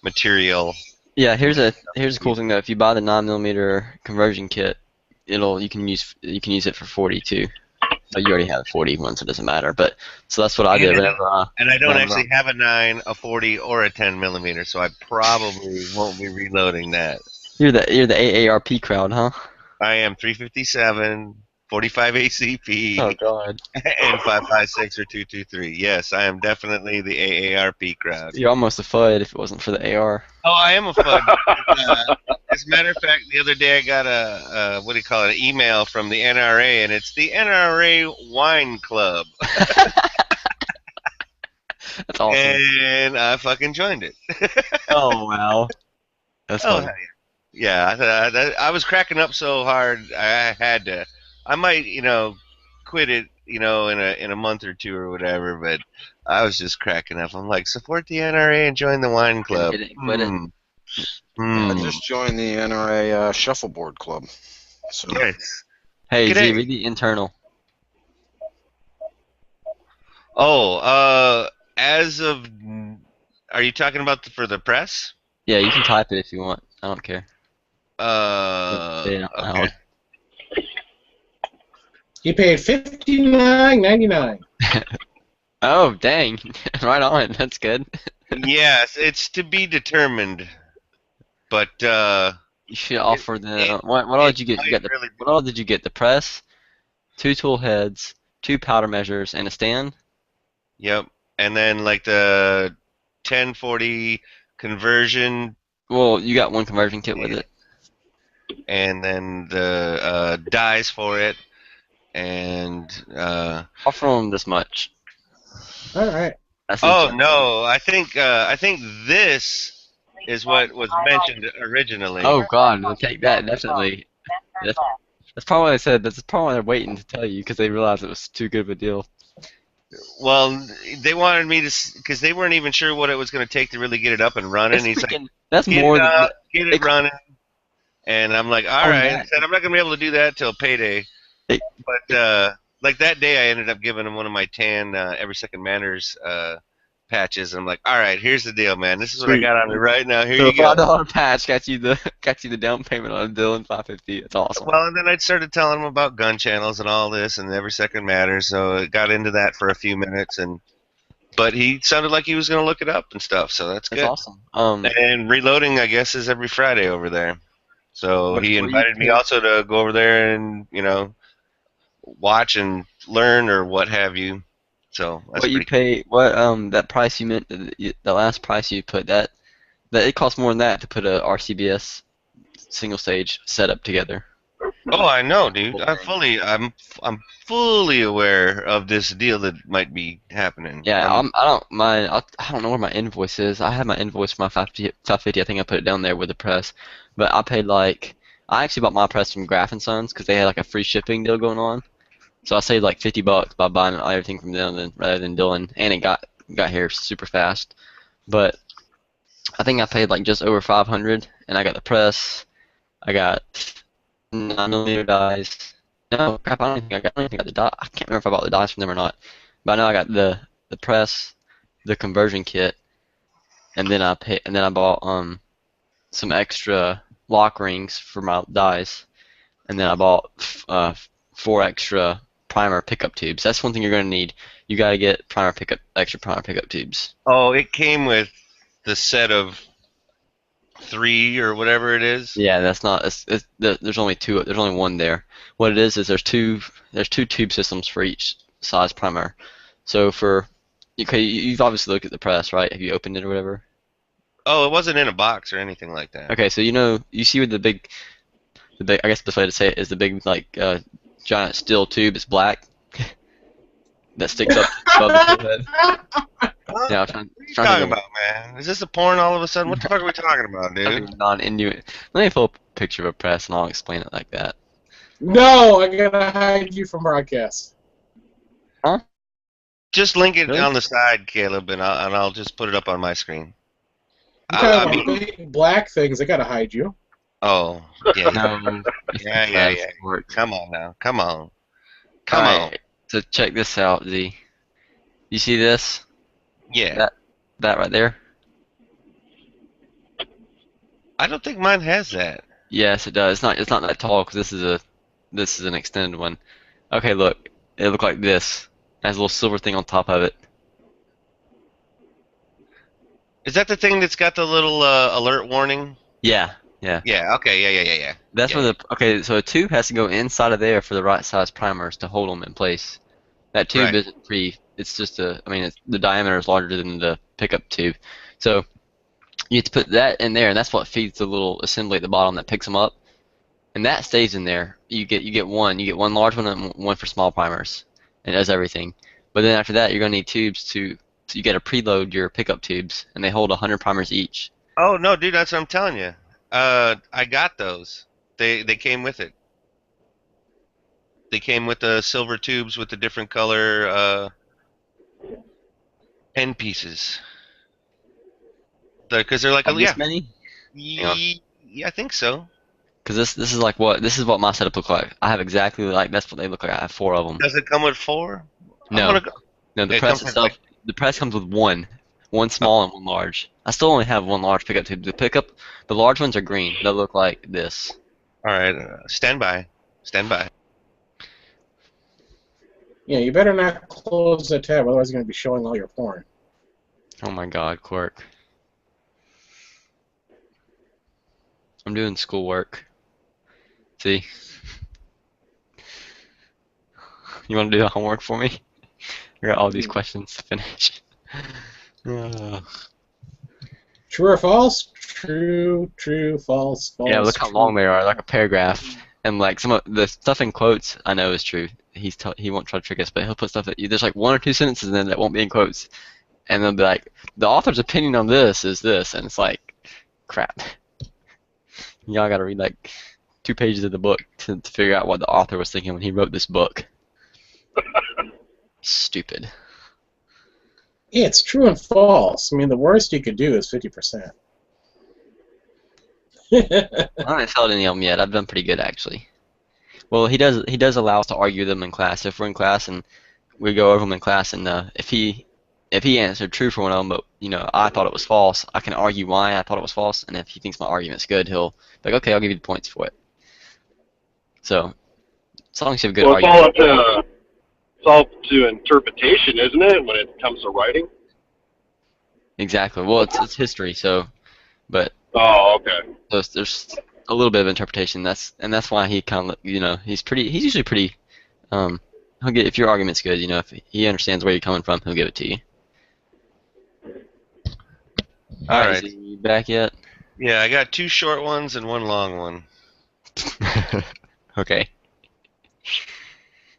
material. Yeah, here's a cool thing though. If you buy the 9mm conversion kit, you can use it for 40 too. So you already have 40 one, so it doesn't matter. But so that's what I did whenever and I don't actually have a 9, a 40, or a 10mm, so I probably won't be reloading that. You're the AARP crowd, huh? I am 357, 45 ACP, Oh God. and 556 or 223. Yes, I am definitely the AARP crowd. You're almost a FUD if it wasn't for the AR. Oh, I am a FUD. As a matter of fact, the other day I got a what do you call it? An email from the NRA, and it's the NRA Wine Club, That's awesome. and I fucking joined it. Oh wow. That's Oh, funny. yeah. I was cracking up so hard, I had to. I might, quit it, in a month or two or whatever. But I was just cracking up. I'm like, support the NRA and join the wine club. Hit it, quit it. I just joined the NRA Shuffleboard Club. So Nice. Hey, G'day. Z, read the internal. Oh, as of, are you talking about for the press? Yeah, you can type it if you want. I don't care. Say it out Okay. loud. He paid $59.99. Oh, dang. Right on. That's good. Yes, it's to be determined, but You should offer the what all did you get? You got the what all did you get? The press, 2 tool heads, 2 powder measures, and a stand? Yep, and then like the 1040 conversion, Well, you got one conversion kit with it. and then the dies for it, and Offer them this much. All right. That's oh insane. no, I think this is what was mentioned originally. Oh God, they'll take that definitely. That's probably what I said. That's probably why they're waiting to tell you because they realized it was too good of a deal. Well, they wanted me to, because they weren't even sure what it was going to take to really get it up and running. It's He's like, freaking, that's get more it than up, get it they- running. And I'm like, all Oh, right. that- I said, I'm not going to be able to do that till payday. They- But like that day, I ended up giving him one of my tan Every Second Manners patches. I'm like, all right, here's the deal, man. This is what I Sweet. got on me right now. Here So you go. $5 patch got you the down payment on a Dylan 550. It's awesome. Well, and then I started telling him about gun channels and all this, and Every Second Matters. So it got into that for a few minutes, but he sounded like he was going to look it up and stuff. So that's That's good. awesome. And reloading, I guess, is every Friday over there. So What- he what do you invited me pay? also to go over there and watch and learn or what have you. So that's What you pretty pay? What that price you meant? The last price you put that it costs more than that to put a RCBS single stage setup together. Oh, I know, dude. I'm fully aware of this deal that might be happening. Yeah, I don't know where my invoice is. I have my invoice for my 550. I think I put it down there with the press. But I paid I actually bought my press from Graff and Sons because they had like a free shipping deal going on. So I saved like $50 by buying everything from them rather than Dylan, and it got here super fast. But I think I paid like just over 500, and I got the press. I got 9mm dies. No, crap, I don't think I got the die. I can't remember if I bought the dies from them or not. But I know I got the press, the conversion kit, and then I bought some extra lock rings for my dies, and then I bought 4 extra primer pickup tubes. That's one thing you're gonna need. You gotta get extra primer pickup tubes. Oh, it came with the set of 3 or whatever it is. Yeah, that's not. There's only 2. There's only 1 there. What it is there's two tube systems for each size primer. So you've obviously looked at the press, right? Have you opened it or whatever? Oh, it wasn't in a box or anything like that. Okay, so you see with the big. I guess the way to say it is the big giant steel tube. It's black. That sticks up above the tool head. Yeah, What are you talking about, man? Is this a porn all of a sudden? What the fuck are we talking about, dude? Non-Inuit. Let me pull up a picture of a press and I'll explain it like that. No, I gotta hide you from broadcast. Just link it Really? on the side, Caleb, and I'll just put it up on my screen. You talking about big black things? I gotta hide you. Oh, yeah. No. Yeah. Come on now. Come on. Come on. Alright, so check this out, Z. You see this? Yeah. That right there? I don't think mine has that. Yes, it does. It's not that tall because this is an extended one. Okay, look. It looked like this. It has a little silver thing on top of it. Is that the thing that's got the little alert warning? Yeah. Yeah. Yeah. Okay. Yeah. That's Yeah. where okay, so a tube has to go inside of there for the right size primers to hold them in place. That tube Right. isn't it's just I mean, the diameter is larger than the pickup tube. So you have to put that in there, and that's what feeds the little assembly at the bottom that picks them up. And that stays in there. You get one large one and one for small primers, and it does everything. But then after that, you're gonna need tubes so you gotta preload your pickup tubes, and they hold 100 primers each. Oh no, dude, that's what I'm telling you. I got those. They came with it. They came with the silver tubes with the different color end pieces. Because they're like, Like yeah, this many? Hang on. yeah, I think so. Because this is like this is what my setup looks like. I have exactly like that's what they look like. I have 4 of them. Does it come with 4? I'm No, gonna go. no, the It press comes with itself. like. The press comes with one small and one large. I still only have one large pickup tube. The large ones are green. They look like this. All right, stand by. Stand by. Yeah, you better not close the tab, otherwise you're going to be showing all your porn. Oh my God, Quark. I'm doing schoolwork. See? You want to do the homework for me? I got all these questions to finish. True or false? True, true, false, false. Yeah, look how true. long they are, like a paragraph. And like some of the stuff in quotes, I know is true. He won't try to trick us, but he'll put stuff that there's like 1 or 2 sentences in there that won't be in quotes, and they'll be like, the author's opinion on this is this, and it's like, crap. Y'all gotta read like 2 pages of the book to figure out what the author was thinking when he wrote this book. Stupid. Yeah, it's true and false. I mean, the worst you could do is 50%. I haven't failed any of them yet. I've done pretty good actually. Well, he does allow us to argue them in class. If we're in class and we go over them in class, and if he answered true for one of them, but I thought it was false, I can argue why I thought it was false, and if he thinks my argument's good, he'll be like, okay, I'll give you the points for it. So, as long as you have a good argument. It's all up to interpretation, isn't it, when it comes to writing? Exactly. Well, it's history, so, but. Oh, okay. So there's a little bit of interpretation. That's why he kind of he's usually pretty. He'll get if your argument's good. If he understands where you're coming from, he'll give it to you. All right. Is he back yet? Yeah, I got 2 short ones and 1 long one. Okay.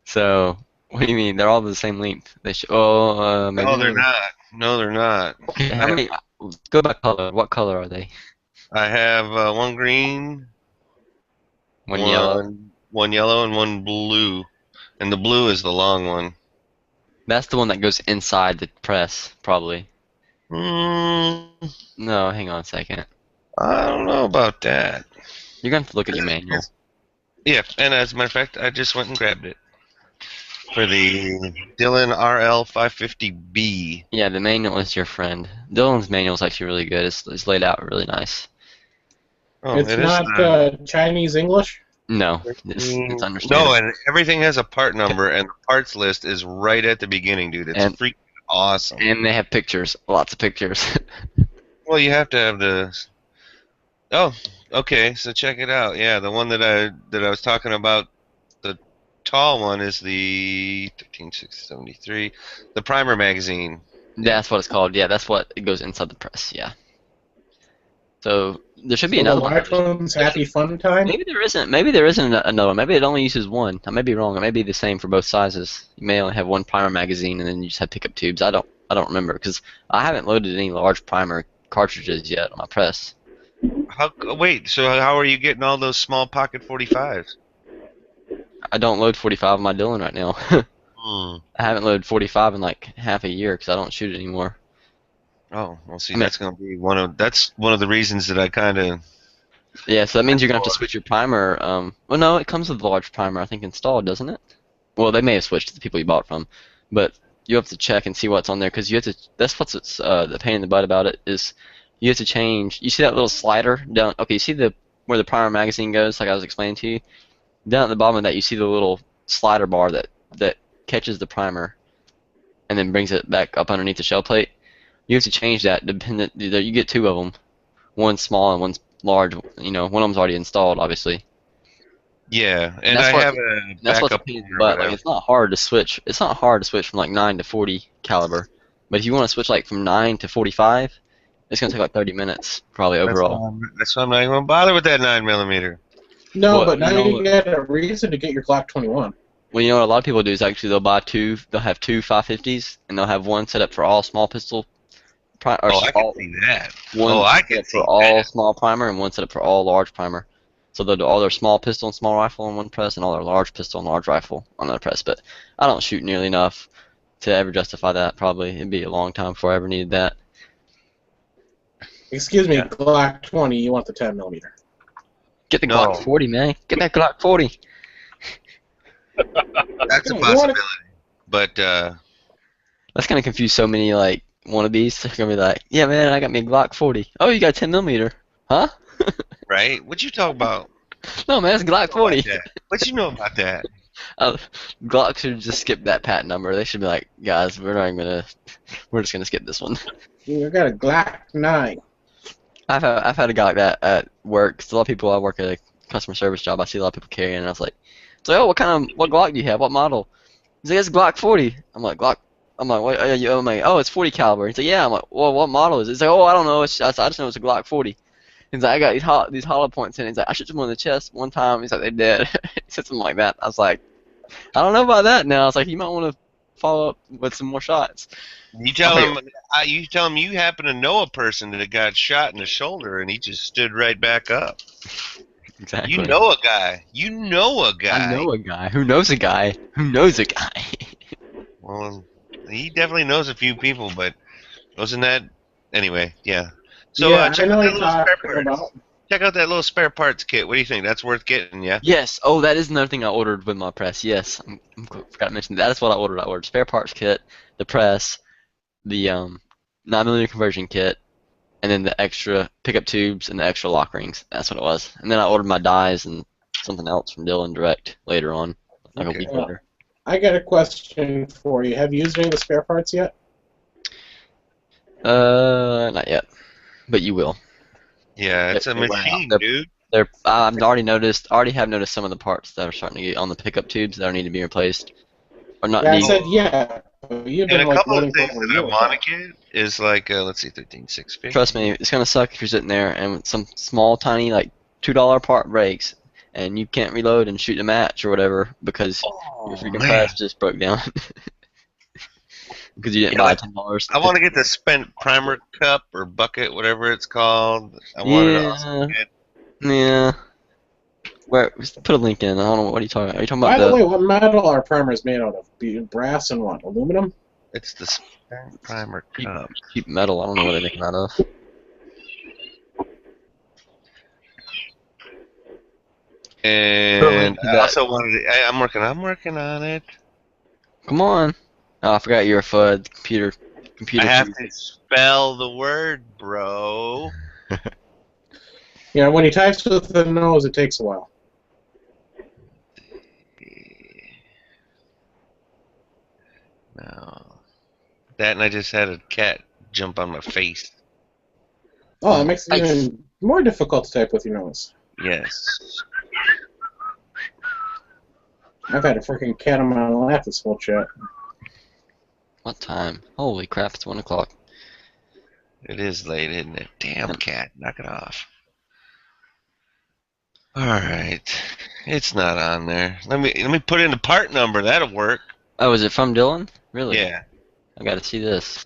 So, what do you mean? They're all the same length. They should. Oh, maybe. No, they're not. No, they're not. Okay, how many? Go by color. What color are they? I have 1 green, One yellow. 1 yellow, and 1 blue. And the blue is the long one. That's the one that goes inside the press, probably. No, hang on a second. I don't know about that. You're going to have to look at your manual. Yeah, and as a matter of fact, I just went and grabbed it. For the Dylan RL550B. Yeah, the manual is your friend. Dylan's manual is actually really good. It's laid out really nice. Oh, it's not Chinese English? No, it's understandable. No, and everything has a part number, and the parts list is right at the beginning, dude. It's freaking awesome. And they have pictures, lots of pictures. Well, you have to have the. Oh, okay. So check it out. Yeah, the one that I was talking about, the tall one is the 13673, the primer magazine. That's what it's called. Yeah, that's what it goes inside the press. Yeah. So there should be another one. iPhone's Happy Fun Time? Maybe there isn't. Maybe there isn't another one. Maybe it only uses 1. I may be wrong. It may be the same for both sizes. You may only have 1 primer magazine, and then you just have pickup tubes. I don't remember because I haven't loaded any large primer cartridges yet on my press. Wait. So how are you getting all those small pocket 45s? I don't load 45 on my Dylan right now. I haven't loaded 45 in like half a year because I don't shoot it anymore. Oh, well, see, that's going to be one of the reasons that I kind of. Yeah, so that means you're going to have to switch your primer. Well, no, it comes with the large primer, I think, installed, doesn't it? Well, they may have switched to the people you bought from, but you have to check and see what's on there because you have to. That's what's the pain in the butt about it is you have to change. You see that little slider down? Okay, you see where the primer magazine goes, like I was explaining to you. Down at the bottom of that, you see the little slider bar that catches the primer, and then brings it back up underneath the shell plate. You have to change that dependent. You get 2 of them, one small and large. You know, one of them's already installed, obviously. Yeah, and That's I what have a that's what's a backup pain in the or butt. Like whatever. it's not hard to switch. It's not hard to switch from like 9 to 40 caliber, but if you want to switch like from 9 to 45, it's gonna take like 30 minutes probably overall. That's why I'm not even gonna bother with that 9mm. No, Well, but now you get a reason to get your Glock 21. Well, you know what a lot of people do is actually they'll have two 550s and they'll have one set up for all small pistol, or Oh, I can all, see that. one Oh, I set can up see for all that. small primer and one set up for all large primer. So they'll do all their small pistol and small rifle on one press and all their large pistol and large rifle on another press. But I don't shoot nearly enough to ever justify that. Probably it'd be a long time before I ever needed that. Excuse me, Yeah. Glock 20, you want the 10mm. Get the No. Glock 40, man. Get that Glock 40. That's a You want possibility. But That's gonna confuse so many like wannabes. They're gonna be like, yeah, man, I got me a Glock 40. Oh, you got a 10mm, huh? right? What you talk about? No, man, it's a Glock 40. What you know about that? Glock should just skip that patent number. They should be like, guys, we're just gonna skip this one. You got a Glock 9. I've had a guy like that at work. 'Cause a lot of people, I work at a customer service job. I see a lot of people carrying, and I was like, oh, what Glock do you have? What model? He's like, it's Glock 40. I'm like, Glock. I'm like, what? I'm like, oh, it's 40 caliber. He's like, yeah. I'm like, well, what model is it? He's like, oh, I don't know. I just know it's a Glock 40. He's like, I got these hollow points in it. He's like, I shot someone in the chest one time. He's like, they're dead. He said something like that. I was like, I don't know about that now. I was like, you might want to follow up with some more shots. You tell him. You tell him you happen to know a person that got shot in the shoulder, and he just stood right back up. Exactly. You know a guy. You know a guy. I know a guy who knows a guy who knows a guy. Well, he definitely knows a few people, but wasn't that anyway? Yeah. So yeah, check I know out that what little you're spare talking parts. about. Check out that little spare parts kit. What do you think? That's worth getting, yeah? Yes. Oh, that is another thing I ordered with my press. Yes, I forgot to mention that. That's what I ordered. I ordered spare parts kit, the press, the 9mm conversion kit, and then the extra pickup tubes and the extra lock rings. That's what it was. And then I ordered my dies and something else from Dylan direct later on, like a week later. I got a question for you. Have you used any of the spare parts yet? Not yet, but you will. Yeah, it's a machine, dude. I've already have noticed some of the parts that are starting to get on the pickup tubes that need to be replaced. Or not. Yeah, I said yeah. You've been And a couple of waiting things for that I want to get is like, let's see, 13,650. Trust me, it's gonna suck if you're sitting there and with some small, tiny, like $2 part breaks, and you can't reload and shoot a match or whatever because your freaking press just broke down. Because you didn't buy $10. I want to get the spent primer cup or bucket, whatever it's called. I want it also get. Yeah. Where? Put a link in. I don't know. What are you talking about? Are you talking about By the way, what metal are primers made out of? Brass and what? Aluminum? It's the spent primer cup. Cheap metal. I don't know what they're making out of. And I also wanted. I'm working on it. Come on. Oh, I forgot you're a FUD computer. I have to spell the word, bro. Yeah, when he types with the nose, it takes a while. No. That, and I just had a cat jump on my face. Oh, that makes it even more difficult to type with your nose. Yes. I've had a freaking cat on my lap this whole chat. What time? Holy crap, it's 1 o'clock. It is late, isn't it? Damn cat, knock it off. Alright. It's not on there. Let me put in the part number, that'll work. Oh, is it from Dylan? Really? Yeah. I gotta see this.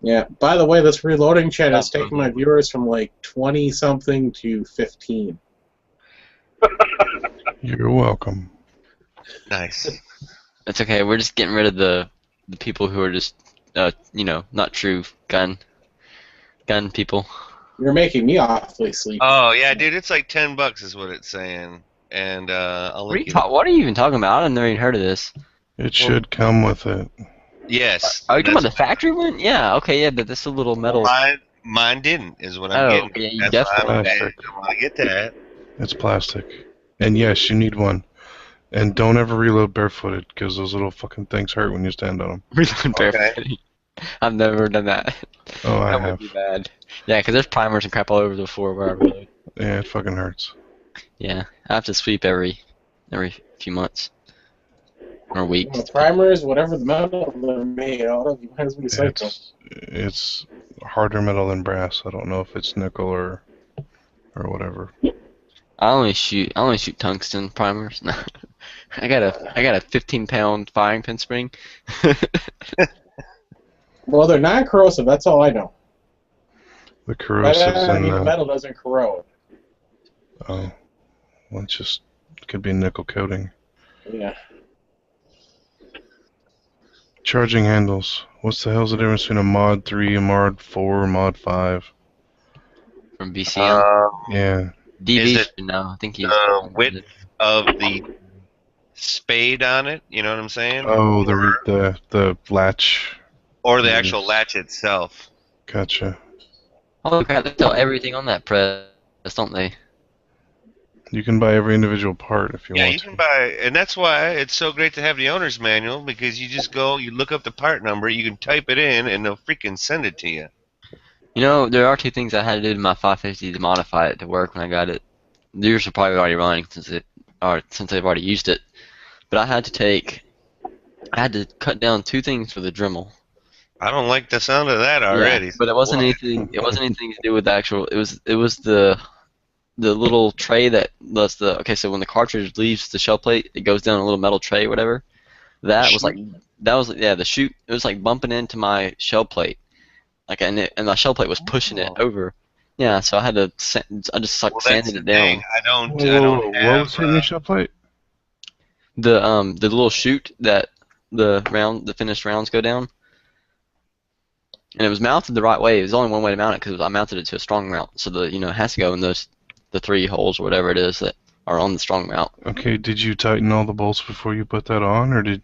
Yeah, by the way, this reloading chat has taken my viewers from like 20-something to 15. You're welcome. Nice. It's okay, we're just getting rid of the people who are just, not true gun people. You're making me awfully sleepy. Oh, yeah, dude, it's like $10 is what it's saying. And, I'll link you. What are you even talking about? I've never even heard of this. It should come with it. Yes. Are you talking about the factory one? Yeah, okay, yeah, but this is a little metal. Mine didn't, is what I'm getting. Okay, you That's definitely. why I want to get that. It's plastic. And yes, you need one. And don't ever reload barefooted, because those little fucking things hurt when you stand on them. Reload barefooted. I've never done that. Oh, I That would have. be bad. Yeah, because there's primers and crap all over the floor where I reload. Yeah, it fucking hurts. Yeah, I have to sweep every few months or weeks. Primers, whatever the metal they're made out of, you might as well recycle. It's harder metal than brass. I don't know if it's nickel or whatever. I only shoot tungsten primers. No. I got a 15-pound firing pin spring. Well, they're non-corrosive. That's all I know. The corrosives I and mean, the the metal doesn't corrode. well, it's just could be nickel coating. Yeah. Charging handles. What's the hell's the difference between a mod 3, a mod 4, a mod 5? From BCM. Yeah. DV Is it should know. I think he's the width of the spade on it? You know what I'm saying? Oh, the latch. Or the actual latch itself. Gotcha. Oh crap! They sell everything on that press, don't they? You can buy every individual part if you Yeah, want you to. can buy, and that's why it's so great to have the owner's manual, because you just go, you look up the part number, you can type it in, and they'll freaking send it to you. You know, there are two things I had to do to my 550 to modify it to work when I got it. Yours are probably already running since they've already used it. But I had to cut down two things for the Dremel. I don't like the sound of that already. Yeah, but it wasn't anything. It wasn't anything to do with the actual. It was the little tray that lets the. Okay, so when the cartridge leaves the shell plate, it goes down a little metal tray, whatever. That was the chute. It was like bumping into my shell plate, like and my shell plate was pushing it over. Yeah, so I had to. I just like sanded it down. Thing. I don't What have. was hitting your shell plate? The little chute that the finished rounds go down. And it was mounted the right way. It was only one way to mount it because I mounted it to a strong mount. So it has to go in the 3 holes or whatever it is that are on the strong mount. Okay, did you tighten all the bolts before you put that on, or did?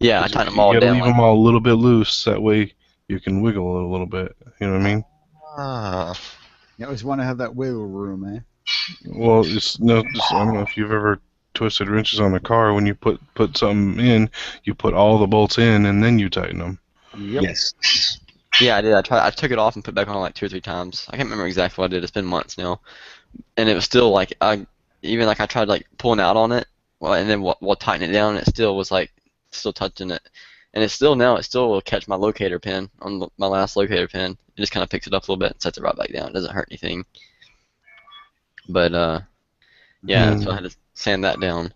Yeah, I tightened them all You gotta down. leave them all a little bit loose. That way you can wiggle it a little bit. You know what I mean? You always want to have that wiggle room, eh? Well, I don't know if you've ever twisted wrenches on a car. When you put something in, you put all the bolts in and then you tighten them. Yep. Yes. Yeah, I did. I took it off and put it back on like 2 or 3 times. I can't remember exactly what I did. It's been months now, and it was still like I tried like pulling out on it, and then while tightening it down, it still was like still touching it, and it still will catch my locator pin on my last locator pin. It just kind of picks it up a little bit and sets it right back down. It doesn't hurt anything. But yeah, so I had to sand that down.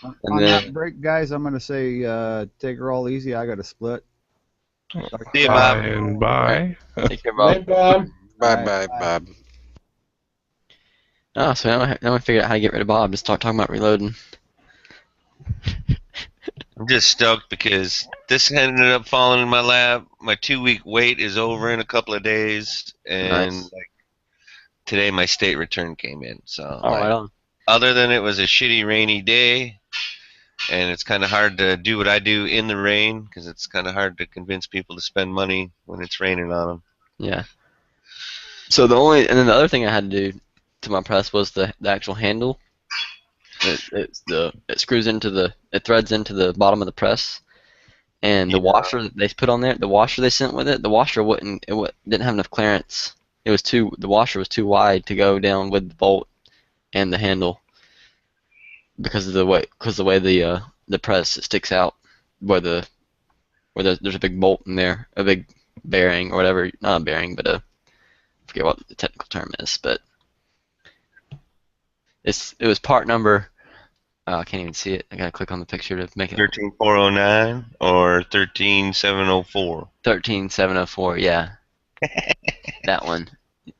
On then, that break, guys, I'm gonna say take her all easy. I got a split. See you, Bob. Bye and bye. Take care, Bob. Bye, Bob. Oh, so now I figured out how to get rid of Bob. Just start talking about reloading. I'm just stoked because this ended up falling in my lap. My 2-week wait is over in a couple of days, and Nice. today my state return came in. So Right on. other than it was a shitty rainy day, and it's kind of hard to do what I do in the rain because it's kind of hard to convince people to spend money when it's raining on them. Yeah. So and then the other thing I had to do to my press was the actual handle. It screws into it threads into the bottom of the press, and the washer that they put on there, the washer they sent with it, the washer didn't have enough clearance. The washer was too wide to go down with the bolt and the handle because of the way the press sticks out where there's a big bolt in there, a big bearing or whatever, not a bearing, but I forget what the technical term is, but it was part number. I can't even see it. I gotta click on the picture to make it. 13409 or 13704. 13704, yeah. That one.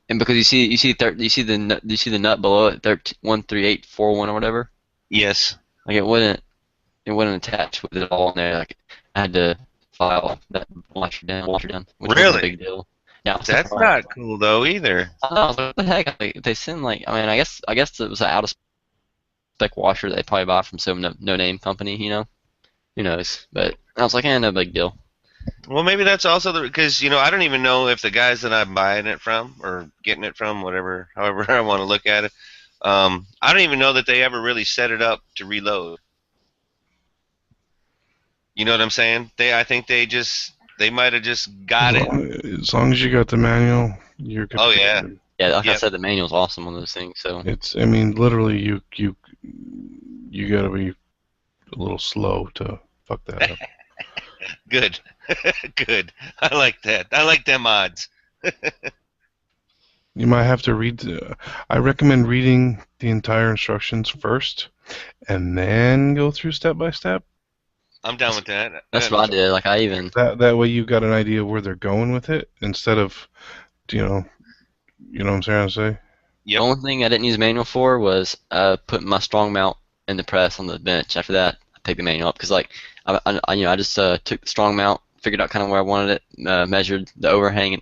And because you see the nut below it, 13841 or whatever. Yes. Like it wouldn't attach with it all in there. Like I had to file that washer down, which was a big deal. Yeah, that's not cool though either. I know, what the heck? Like, they send I guess it was an out of spec washer they probably bought from some no name company, Who knows? But I was like, no big deal. Well, maybe that's also because I don't even know if the guys that I'm buying it from or getting it from, however I want to look at it, I don't even know that they ever really set it up to reload. You know what I'm saying? I think they just They might have just got it. As long as you got the manual, you're good. Oh yeah. Yeah, like I Yep. said, the manual's awesome on those things. So It's. I mean, literally, you gotta be a little slow to fuck that up. Good. Good. I like that. I like them odds. You might have to read. I recommend reading the entire instructions first, and then go through step by step. I'm down with that. that's what I did. Like I even That way you got an idea where they're going with it instead of, you know what I'm trying to say. the only thing I didn't use manual for was putting my strong mount in the press on the bench. After that, I picked the manual up because like I just took the strong mount, figured out kind of where I wanted it, measured the overhang,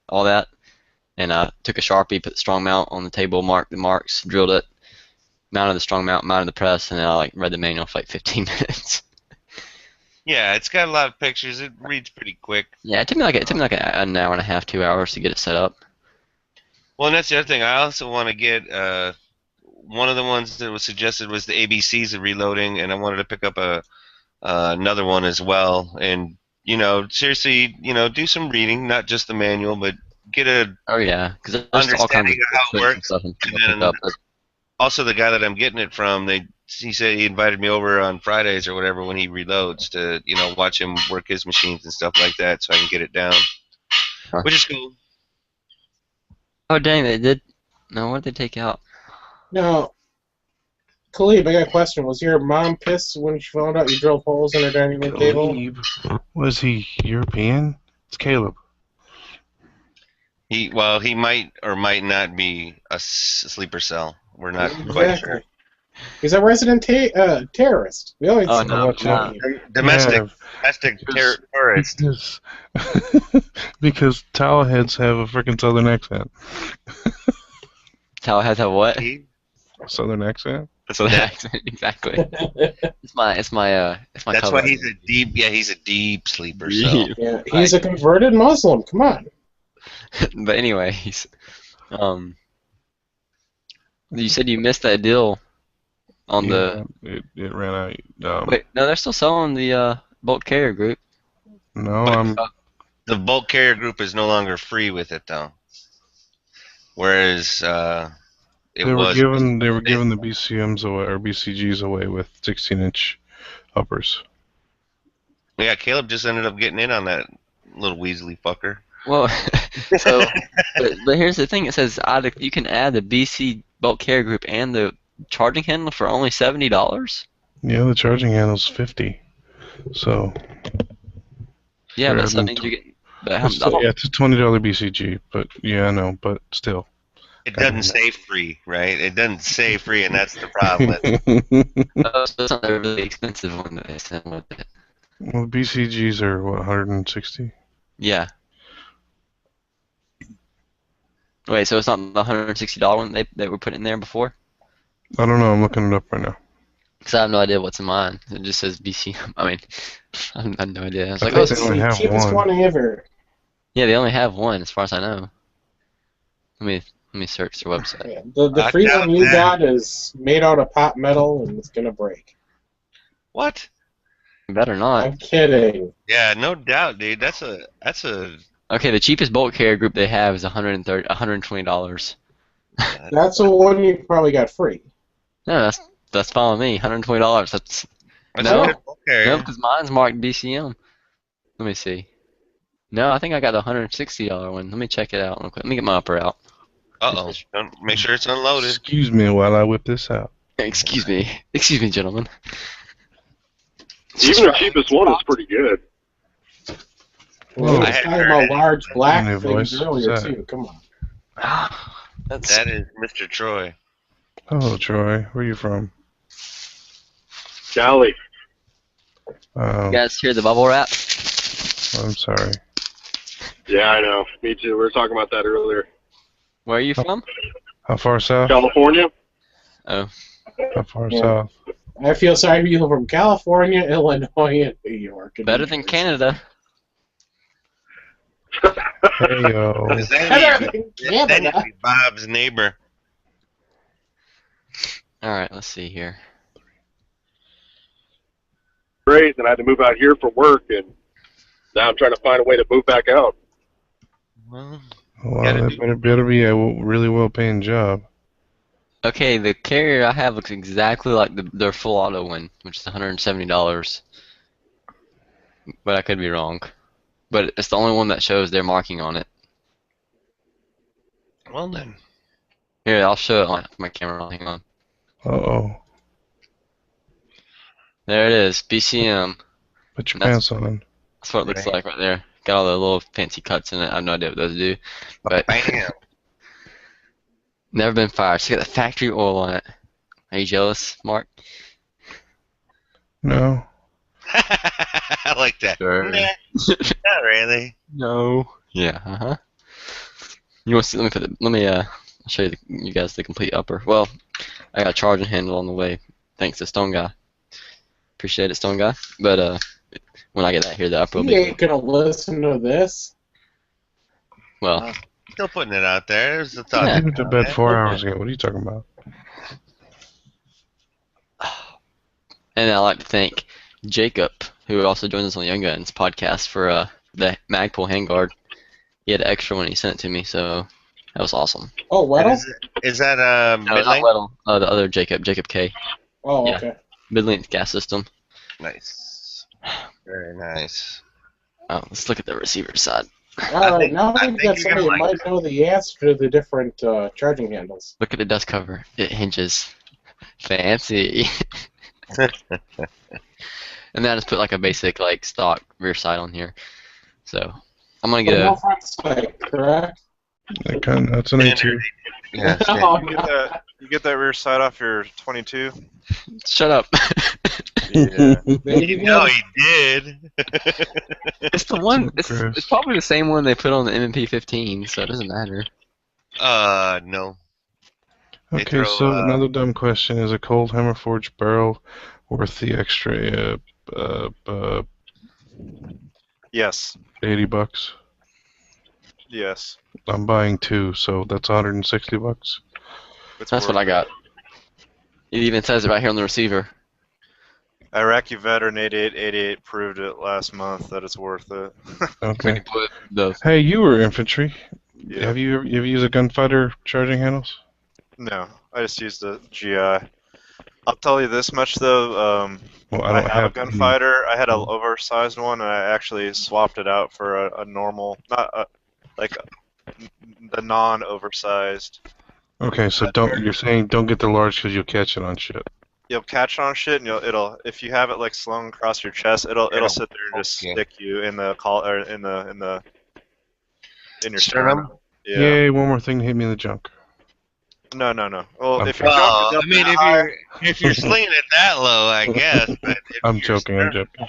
all that, and I took a Sharpie, put the strong mount on the table, marked the marks, drilled it, mounted the strong mount, mounted the press, and then I like read the manual for like 15 minutes. Yeah, it's got a lot of pictures. It reads pretty quick. Yeah, it took me like an hour and a half, 2 hours to get it set up. Well, and that's the other thing. I also want to get one of the ones that was suggested was the ABCs of reloading, and I wanted to pick up another one as well. And seriously, do some reading, not just the manual, but get a Oh yeah, because there's all kinds of understanding of how it tricks and works. stuff and And pick then up. also the guy that I'm getting it from, he said he invited me over on Fridays or whatever when he reloads to watch him work his machines and stuff like that, so I can get it down, Huh. which is cool. Oh dang, they did. No, what did they take out? Now, Khalib, I got a question. Was your mom pissed when she found out you drilled holes in her dining room table? Was he European? It's Caleb. He might or might not be a sleeper cell. We're not quite sure. He's a resident terrorist. We always Oh, no, no. Domestic Yeah, terrorist. because towel heads have a freaking southern accent. Towel has a what? Southern accent? That's what exactly. It's my That's cover. why he's a deep sleeper cell. Yeah, he's a converted Muslim. Come on. But anyways, you said you missed that deal on the. It ran out. Wait, no, they're still selling the bulk carrier group. No, The bulk carrier group is no longer free with it though. Whereas they were giving the BCMs away or BCGs away with 16-inch uppers. Yeah, Caleb just ended up getting in on that little Weasley fucker. Well, but here's the thing. It says you can add the BC bulk carrier group and the charging handle for only $70. Yeah, the charging handle's 50. So. Yeah, but that means you get. But it's a $20 BCG, but yeah, I know, but still. It doesn't say free, right? It doesn't say free, and that's the problem. So it's not a really expensive one that they send with it. Well, BCGs are what, 160? Yeah. Wait, so it's not the $160 one they were putting in there before? I don't know. I'm looking it up right now. Because I have no idea what's in mine. It just says BC. I mean, I have no idea. I was like, It's oh, they only the have cheapest one. one ever. yeah, they only have one as far as I know. Let me search their website. Yeah, the free doubt one you that. got is made out of pot metal and it's gonna break. What? Better not. I'm kidding. Yeah, no doubt, dude. That's a Okay, the cheapest bulk carrier group they have is $120. That's the one you probably got free. No, that's fine with me. $120. That's a no, good bulk carrier. no, because mine's marked BCM. Let me see. No, I think I got the $160 one. Let me check it out real quick. Let me get my upper out. Uh-oh. Don't make sure it's unloaded. Excuse me while I whip this out. Excuse me, gentlemen. Even the cheapest one is pretty good. Well, we I was had talking heard about it. large black New things voice. earlier What's that? too. Come on. That is Mr. Troy. Hello, Troy. Where are you from? Golly. You guys hear the bubble wrap? I'm sorry. Yeah, I know. Me too. We were talking about that earlier. Where are you from? How far south? California? Oh, How far Yeah. south? I feel sorry for you from California, Illinois, and New York. and better New than Jersey. Canada. Hey, yo. Better than Then you'd Canada. be Bob's neighbor. All right, let's see here. Great. Then I had to move out here for work, and Now I'm trying to find a way to move back out. Well, Well, that better be a really well-paying job. Okay, the carrier I have looks exactly like their full auto one, which is $170. But I could be wrong. But it's the only one that shows their marking on it. well then. Here, I'll show it on my camera. Hang on. Uh-oh. There it is, BCM. Put your That's- pants on. That's what it looks Right. like right there. Got all the little fancy cuts in it. I have no idea what those do. But Bam. never been fired. It's got the factory oil on it. Are you jealous, Mark? No. I like that. Sure. Nah, not really. No. Yeah. You want to see? Let me I'll show you guys the complete upper. Well, I got a charging handle on the way, thanks to Stone Guy. Appreciate it, Stone Guy. But when I get that here, the upper will You be. ain't gonna listen to this. Well, Still putting it out there. There's a thought. Yeah. I went to bed 4 hours ago. What are you talking about? and I'd like to thank Jacob, who also joins us on the Young Guns podcast for the Magpul handguard. He had an extra one. He sent it to me, so that was awesome. Oh, Weddle? Is that No, not mid-length? Weddle. The other Jacob, Jacob K. Oh, Yeah. okay. Mid-length gas system. Nice. Very nice. Oh, let's look at the receiver side. All right, think- now I we've think got you're somebody gonna that like might know the answer to the different charging handles. Look at the dust cover. It hinges. Fancy. And then I just put like a basic like stock rear side on here. So I'm gonna But get no a front sight, correct? That's an A2. Yeah. Oh, You no. get that rear side off your 22? shut up. Yeah. Maybe No, he did. It's the one. Gross. It's probably the same one they put on the M&P 15, so it doesn't matter. No. They Okay, throw, so another dumb question. Is a cold hammer forged barrel worth the extra Yes. $80? Yes. I'm buying 2, so that's $160. It's That's worth what I it. got. It even says it right here on the receiver. Iraqi veteran 8888 proved it last month that it's worth it. When Okay. you put the Hey, you were infantry. Yeah. Have you used a gunfighter charging handles? No, I just used the GI. I'll tell you this much though. Well, I I don't have a have gunfighter. I had an oversized one, and I actually swapped it out for a normal, not the non-oversized. Okay, so you're saying don't get the large because you'll catch it on shit. You'll catch it on shit, and it'll if you have it like slung across your chest, it'll sit there and just Okay. stick you in the or in your Sternum? sternum. Yeah. Yay, one more thing to hit me in the junk. No. Well, I'm if your fine. junk is Well, up I mean, that high, if you're slinging it that low, I guess. But if I'm you're joking, I'm stern- joking.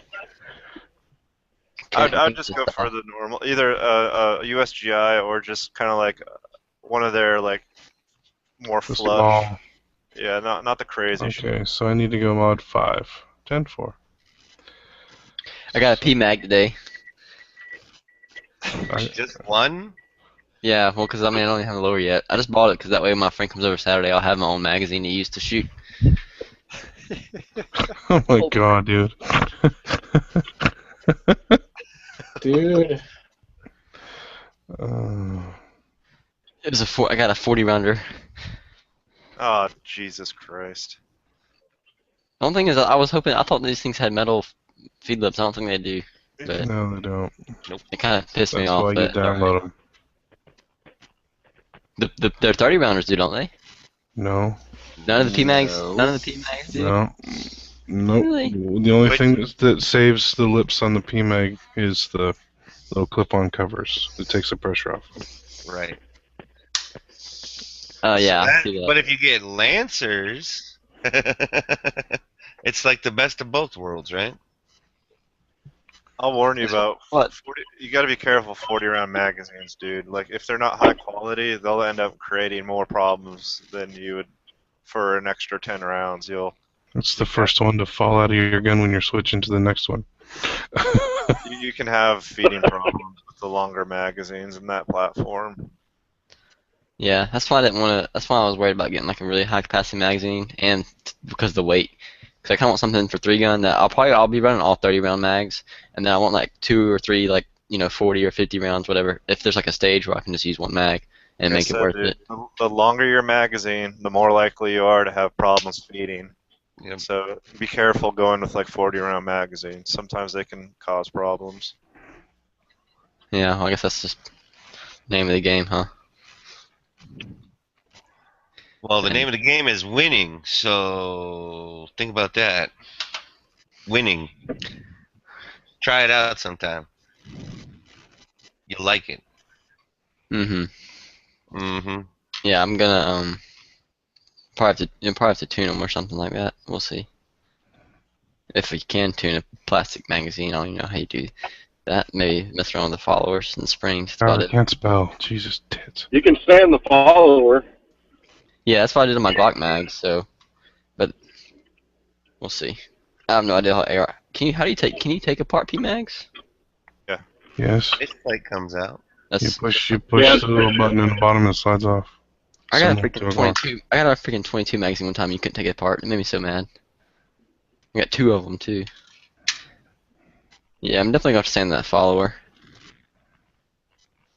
I'd just go for the normal, either a USGI or just kind of like one of their like more The flush. small. Yeah, not the crazy shit. Okay, so I need to go mod 5. 10-4. I got a PMag today. Just one? Yeah, well, because I mean I don't even have the lower yet. I just bought it because that way when my friend comes over Saturday, I'll have my own magazine to use to shoot. Oh my god, dude. Dude. It was I got a 40 rounder. Oh, Jesus Christ. The only thing is, I thought these things had metal feed lips. I don't think they do. But No, they don't. it kind of pissed me That's off. why you But download them. their 30 rounders do, don't they? No, None of the PMags. No. None of the PMags do. no. Nope. Really? The only Which- thing that saves the lips on the PMag is the little clip-on covers. It takes the pressure off. Right. Yeah, I That- see that. but if you get Lancers, it's like the best of both worlds, right? I'll warn you about What? 40, you got to be careful 40 round magazines, dude. Like if they're not high quality, they'll end up creating more problems than you would for an extra 10 rounds. It's the first one to fall out of your gun when you're switching to the next one. You can have feeding problems with the longer magazines in that platform. Yeah, that's why I didn't want to. That's why I was worried about getting like a really high capacity magazine, and because of the weight. Cause I kind of want something for 3-gun that I'll be running all 30-round mags, and then I want like 2 or 3 like 40 or 50 rounds, whatever. If there's like a stage where I can just use one mag and make it worth dude, it. the longer your magazine, the more likely you are to have problems feeding. Yep. So be careful going with like 40-round magazines. Sometimes they can cause problems. Yeah, well, I guess that's just name of the game, huh? Well, the name of the game is winning, so think about that. Winning. Try it out sometime. You'll like it. Yeah, I'm gonna probably have to tune them or something like that. We'll see. If we can tune a plastic magazine, I don't even know how you do that. Maybe mess around with the followers and springs. That's about I it. can't spell. Jesus tits. You can stand the follower. Yeah, that's what I did on my Glock mag. So, but we'll see. I have no idea how AR. Can you take apart P mags? Yes. This light comes out. You push Yeah. the little button in the bottom and it slides off. I got a Similar to freaking a Glock. 22. I got a freaking 22 magazine one time. You couldn't take it apart. It made me so mad. I got 2 of them too. Yeah, I'm definitely gonna have to sand that follower.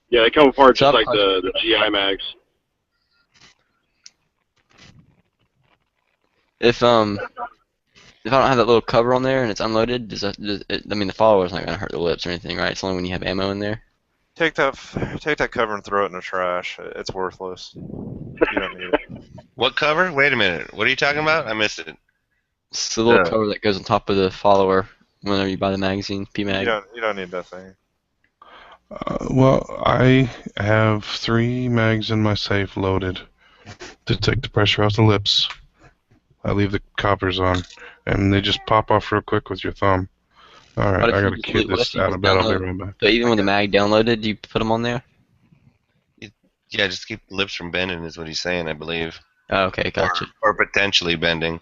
Yeah, they come apart So just like the GI mags. If I don't have that little cover on there and it's unloaded, I mean the follower's not gonna hurt the lips or anything, right? It's only when you have ammo in there. Take that cover and throw it in the trash. It's worthless. You don't need it. What cover? Wait a minute. What are you talking about? I missed it. It's the little cover that goes on top of the follower whenever you buy the magazine, P-Mag. You don't need that thing. Well, I have 3 mags in my safe loaded to take the pressure off the lips. I leave the coppers on, and they just pop off real quick with your thumb. Alright, I gotta kid this out of bed. I'll be right back. So even with the mag downloaded, you put them on there? Yeah, just keep the lips from bending is what he's saying, I believe. Oh, okay, gotcha. Or potentially bending.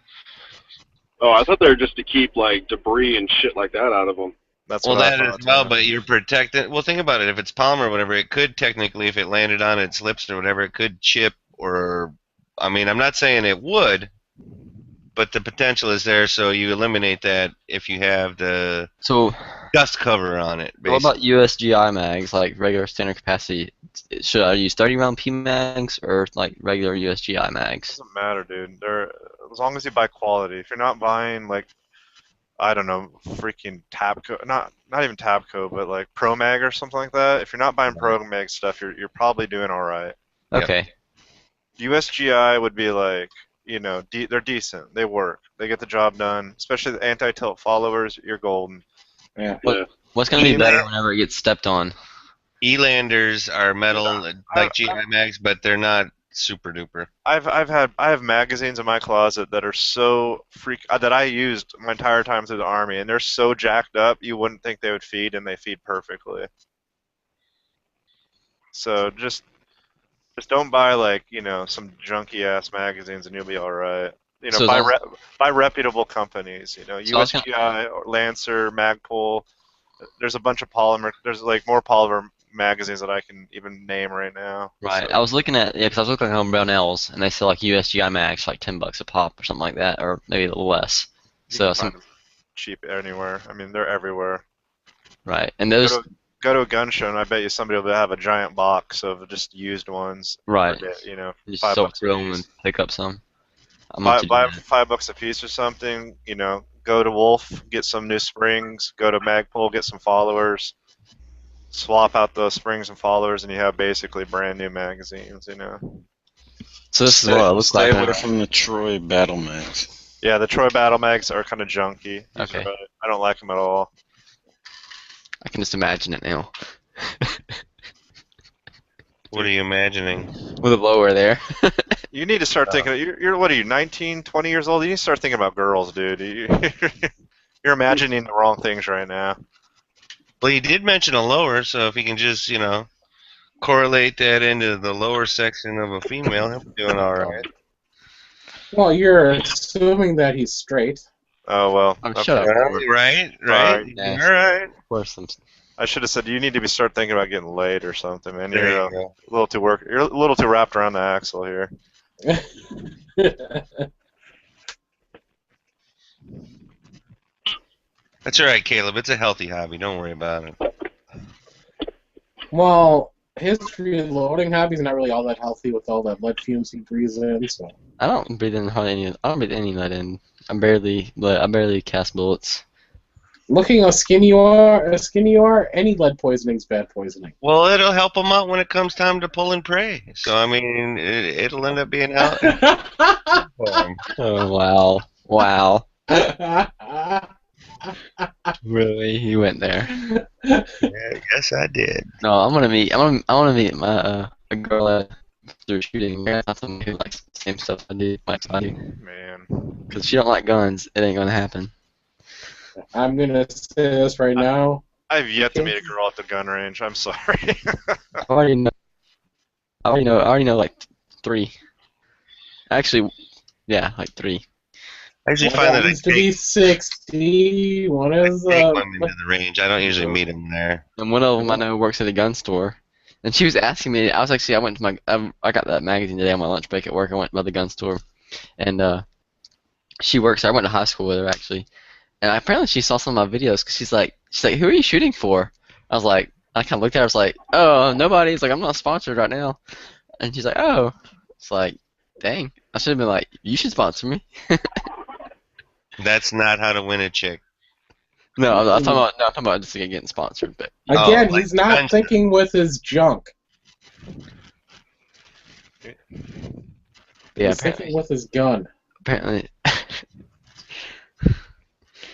Oh, I thought they were just to keep like debris and shit like that out of them. That's Well, what I that thought, as well, too. but you're protected. Well, think about it. If it's polymer or whatever, it could technically, if it landed on its lips or whatever, it could chip or. I mean, I'm not saying it would, but the potential is there, so you eliminate that if you have the dust cover on it. Basically. What about USGI mags, like regular standard capacity? Should I use 30-round P mags or like regular USGI mags? Doesn't matter, dude. As long as you buy quality. If you're not buying like, I don't know, freaking Tabco, not even Tabco, but like Pro Mag or something like that. If you're not buying Pro Mag stuff, you're probably doing all right. Okay. USGI would be like, they're decent. They work. They get the job done. Especially the anti-tilt followers, you're golden. Yeah. What's gonna be better whenever it gets stepped on? Elanders are metal like GI mags, but they're not super duper. I have magazines in my closet that are so that I used my entire time through the army, and they're so jacked up you wouldn't think they would feed, and they feed perfectly. So just don't buy like some junky ass magazines, and you'll be all right. So buy reputable companies. USGI, or Lancer, Magpul. There's a bunch of polymer. There's like more polymer magazines that I can even name right now. Right. So, I was looking at because I was looking on Brownells, and they sell like USGI mags for like $10 a pop or something like that, or maybe a little less. you So can find them cheap anywhere. I mean, they're everywhere. Right, and those. Go to a gun show, and I bet you somebody will have a giant box of just used ones. Right. Just $5 through them and pick up some. Buy $5 a piece or something. Go to Wolf, get some new springs. Go to Magpul, get some followers. Swap out those springs and followers, and you have basically brand new magazines. So this is what it looks like. Stay away from the Troy battle mags. Yeah, the Troy battle mags are kind of junky. Okay. I don't like them at all. I can just imagine it now. What are you imagining? With a lower there. You need to start thinking. You're what are you, 19, 20 years old? You need to start thinking about girls, dude. You're imagining the wrong things right now. Well, you did mention a lower, so if you can just, correlate that into the lower section of a female, he'll be doing all right. Well, you're assuming that he's straight. Oh, well. Okay. Shut up. Right. Yeah. All right. Of course. I should have said you need to start thinking about getting laid or something, man. You're a little too You're a little too wrapped around the axle here. That's all right, Caleb. It's a healthy hobby. Don't worry about it. Well, his reloading hobby's not really all that healthy with all that lead fumes he breathes in. So I don't breathe in hardly any. I don't breathe any lead in. I barely cast bullets. looking how skinny you are, any lead poisoning's bad poisoning. Well, it'll help them out when it comes time to pull and pray. So I mean, it'll end up being out. Oh wow! Really, you went there? Yeah, yes, I did. No, I want to meet my a girl through shooting. Not someone who likes the same stuff I do. Man. Because she don't like guns, it ain't gonna happen. I'm gonna say this right now. I've yet to meet a girl at the gun range. I'm sorry. I already know like 3. Actually, yeah, like 3. I usually find that I used to be 60. One is take women to the range. I don't usually meet them there. And one of them I know works at a gun store. And she was asking me. I went to I got that magazine today on my lunch break at work. I went by the gun store, and she works. I went to high school with her actually, and apparently she saw some of my videos because she's like, who are you shooting for? I was like, I kind of looked at her. I was like, oh, nobody. It's like, I'm not sponsored right now. And she's like, oh. It's like, dang. I should have been like, you should sponsor me. That's not how to win a chick. No, I'm talking about just getting sponsored. But again, he's not thinking with his junk. Yeah, he's thinking with his gun. Apparently.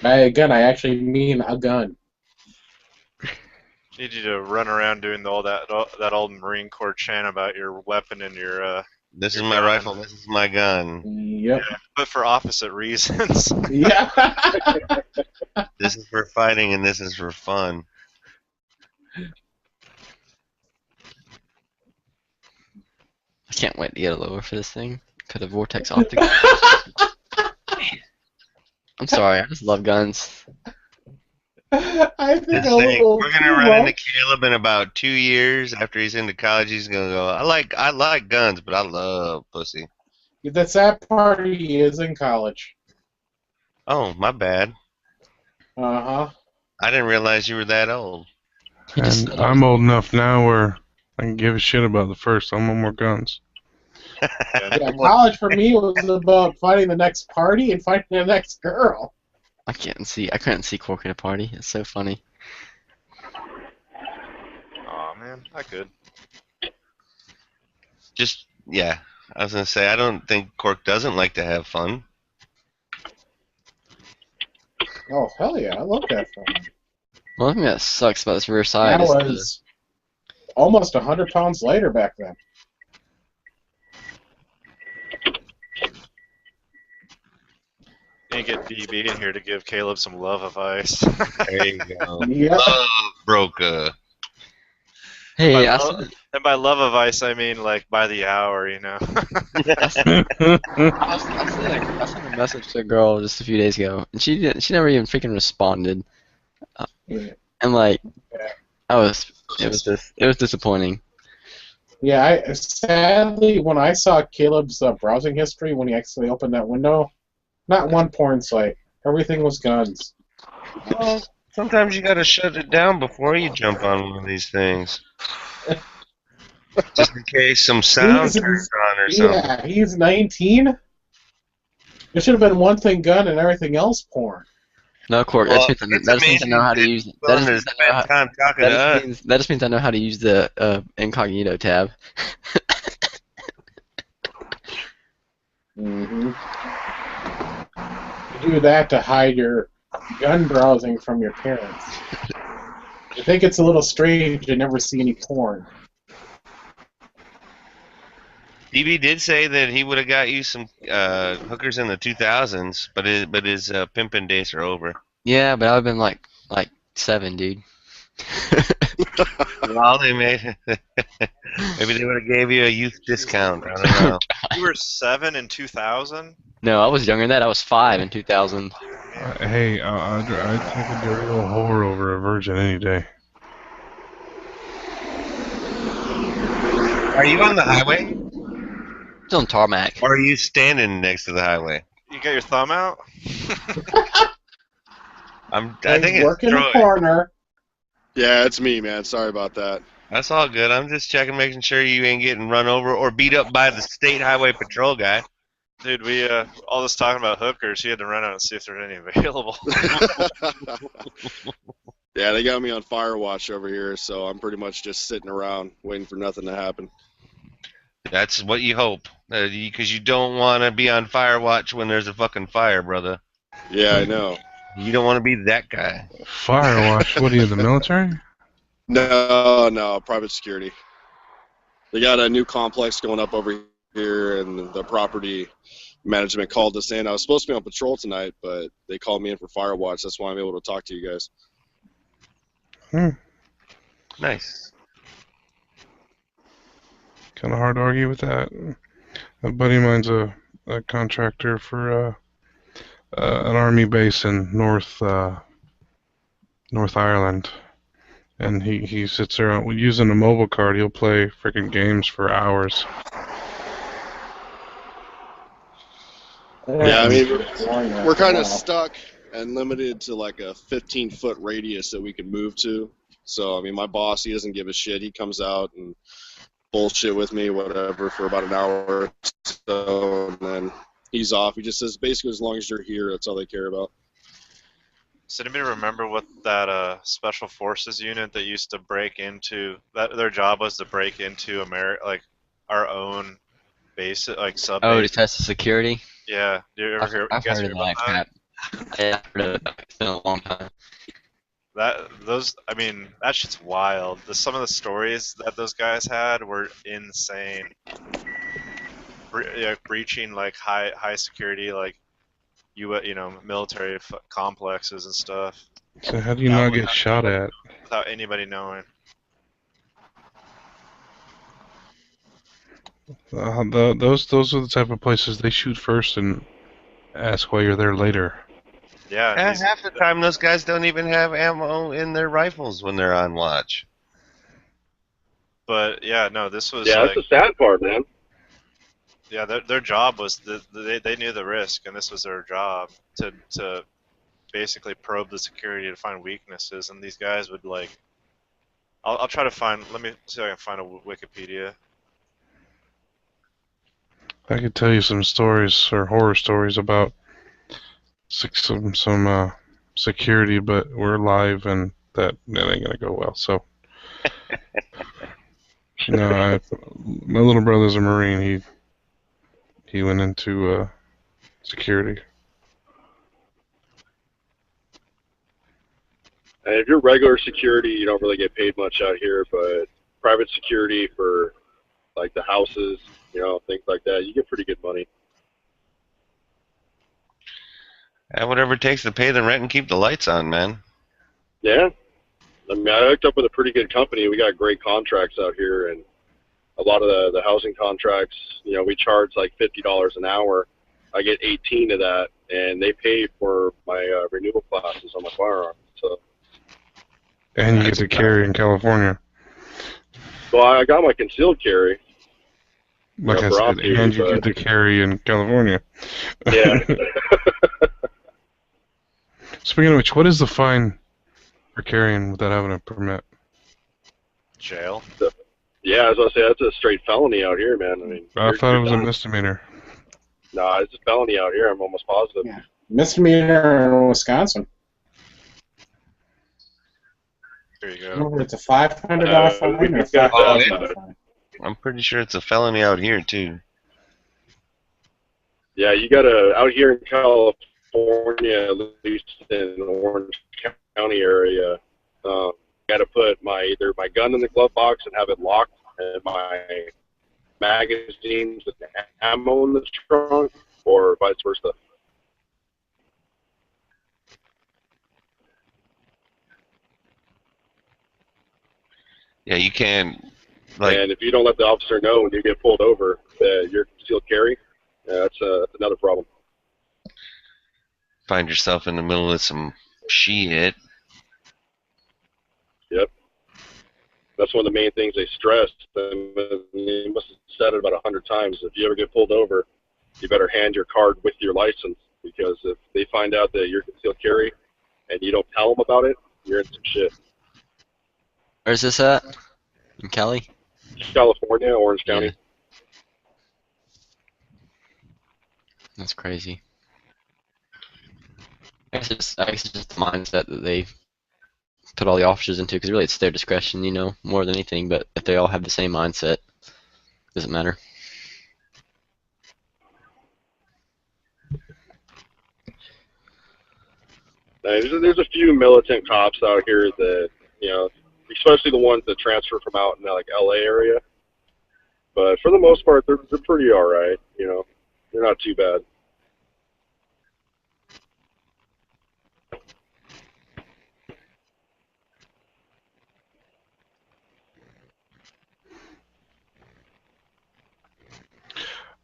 By a gun, I actually mean a gun. Need you to run around doing all that old Marine Corps chant about your weapon and your. This is my rifle. This is my gun. Yep. Yeah, but for opposite reasons. Yeah. This is for fighting, and this is for fun. I can't wait to get a lower for this thing. Put a vortex optic. I'm sorry, I just love guns. I think we're gonna run into Caleb in about 2 years after he's into college. He's gonna go, I like guns, but I love pussy. The sad part, he is in college. Oh, my bad. Uh-huh. I didn't realize you were that old. And I'm old enough now where I can give a shit about the first. I want more guns. Yeah, college for me was about finding the next party and finding the next girl. I couldn't see Cork at a party. It's so funny. Aw, man, I could. Yeah. I was gonna say, I don't think Cork doesn't like to have fun. Oh, hell yeah, I love that fun. Well, I think that sucks about this rear side. I was almost 100 pounds lighter back then. And get DB in here to give Caleb some love advice. There you go. Yep. Love broker. Hey, and by love advice, I mean like by the hour, you know. I sent a message to a girl just a few days ago, and she never even freaking responded. And like, it was disappointing. Yeah, sadly, when I saw Caleb's browsing history when he actually opened that window, not one porn site. Everything was guns. Well, sometimes you gotta shut it down before you jump on one of these things. Just in case some sound turns on or something. Yeah, he's 19. It should have been one thing gun and everything else porn. No, Cork, that just means I know how to use it. That just means I know how to use the incognito tab. Mm-hmm. You do that to hide your gun browsing from your parents. I think it's a little strange to never see any porn. DB did say that he would have got you some hookers in the 2000s, but his pimping days are over. Yeah, but I've been like 7, dude. Well, maybe they would have gave you a youth discount. I don't know. You were 7 in 2000? No, I was younger than that. I was 5 in 2000. Hey, I'd take a dirty old whore over a virgin any day. Are you on the highway? It's on tarmac. Or are you standing next to the highway? You got your thumb out? I think it's work in the Troy. corner. Yeah, it's me, man. Sorry about that. That's all good. I'm just checking, making sure you ain't getting run over or beat up by the state highway patrol guy. Dude, we all this talking about hookers. He had to run out and see if there's any available. Yeah, they got me on fire watch over here, so I'm pretty much just sitting around waiting for nothing to happen. That's what you hope, because you don't want to be on fire watch when there's a fucking fire, brother. Yeah, I know. You don't want to be that guy. Firewatch? What are you, the military? No, private security. They got a new complex going up over here, and the property management called us in. I was supposed to be on patrol tonight, but they called me in for fire watch. That's why I'm able to talk to you guys. Nice. Kind of hard to argue with that. A buddy of mine's a contractor for an army base in North Ireland, and he sits there using a mobile card. He'll play freaking games for hours. Yeah, I mean, we're kind of stuck and limited to like a 15-foot radius that we can move to. So, I mean, my boss, he doesn't give a shit. He comes out and bullshit with me, whatever, for about an hour or so, and then he's off. He just says, basically, as long as you're here, that's all they care about. Does anybody remember what that special forces unit that used to break into? That their job was to break into our own base, like sub. Oh, to test the security. Yeah, do you ever hear? I've heard of that crap. Yeah, I've heard of it. It's been a long time. I mean, that shit's wild. Some of the stories that those guys had were insane. Breaching like high security, like military complexes and stuff. So how do you not get shot at? Without anybody knowing. Those are the type of places they shoot first and ask why you're there later. Yeah. Half the time, those guys don't even have ammo in their rifles when they're on watch. But yeah, no, this was. Yeah, that's the sad part, man. Yeah, their job was they knew the risk, and this was their job to basically probe the security to find weaknesses, and these guys would like. I'll try to find. Let me see if I can find a Wikipedia. I could tell you some stories or horror stories about some security, but we're live and that ain't gonna go well. So, no, my little brother's a Marine. He went into security. And if you're regular security, you don't really get paid much out here, but private security for like the houses, things like that, you get pretty good money. And whatever it takes to pay the rent and keep the lights on, man. Yeah. I mean, I hooked up with a pretty good company. We got great contracts out here, and a lot of the housing contracts, we charge like $50 an hour. I get 18 of that, and they pay for my renewal classes on my firearm. So. And you get to carry in California. Well, I got my concealed carry. Like I said, and you get to carry in California. Yeah. Speaking of which, what is the fine for carrying without having a permit? Jail. Yeah, I was gonna say that's a straight felony out here, man. I mean, I thought it was a misdemeanor. No, it's a felony out here. I'm almost positive. Yeah. Misdemeanor in Wisconsin. There you go. Remember, it's a $500 fine or $5,000 fine. I'm pretty sure it's a felony out here too. Yeah, you gotta out here in California, at least in the Orange County area, gotta put either my gun in the glove box and have it locked, and my magazines and ammo in the trunk, or vice versa. Yeah, you can. And if you don't let the officer know when you get pulled over that you're concealed carry, that's another problem. Find yourself in the middle of some shit. Yep. That's one of the main things they stress. They must have said it about 100 times. If you ever get pulled over, you better hand your card with your license, because if they find out that you're concealed carry, and you don't tell them about it, you're in some shit. Where's this at? In Cali? California, Orange Yeah. County. That's crazy. I guess it's just the mindset that they put all the officers into, because really it's their discretion, you know, more than anything. But if they all have the same mindset, it doesn't matter. There's a few militant cops out here that, you know, especially the ones that transfer from out in the, like, LA area. But for the most part, they're pretty all right. You know, they're not too bad.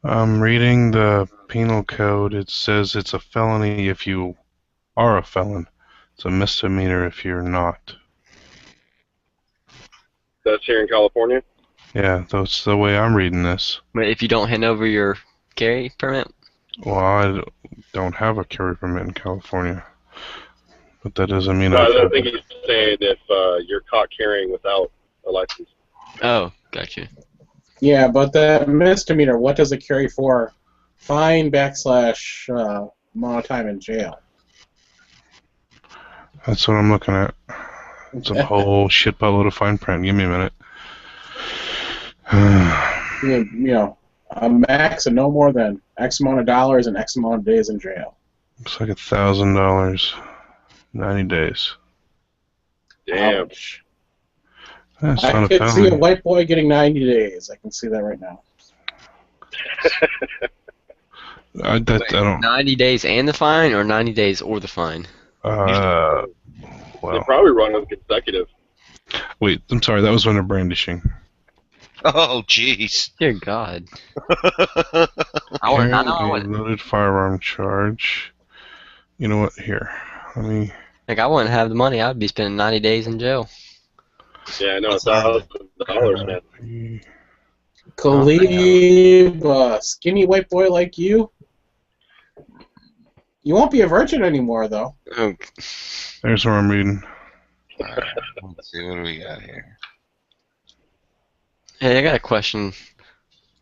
I'm reading the penal code. It says it's a felony if you are a felon. It's a misdemeanor if you're not. That's here in California. Yeah, that's the way I'm reading this. But if you don't hand over your carry permit? Well, I don't have a carry permit in California. But that doesn't mean I think he's saying if you're caught carrying without a license. Oh, gotcha. Yeah, but the misdemeanor, what does it carry for? Fine backslash amount of time in jail. That's what I'm looking at. It's a whole shit buttload of fine print. Give me a minute. You know, a max of no more than X amount of dollars and X amount of days in jail. Looks like $1,000. 90 days. Damn. Ouch. That's I not a could see a felony. white boy getting 90 days. I can see that right now. I don't. 90 days and the fine, or 90 days or the fine? They Well, probably run them consecutive. wait. I'm sorry. That was under brandishing. Oh, jeez. Dear God. Carrying I know I a wouldn't. loaded firearm charge. You know what? Here, let me. Like, I wouldn't have the money. I'd be spending 90 days in jail. Yeah, I know, What's wrong with $1,000, man. Khalib, skinny white boy like you? You won't be a virgin anymore, though. Oh, There's where I'm reading. Alright, let's see, what do we got here? hey, I got a question.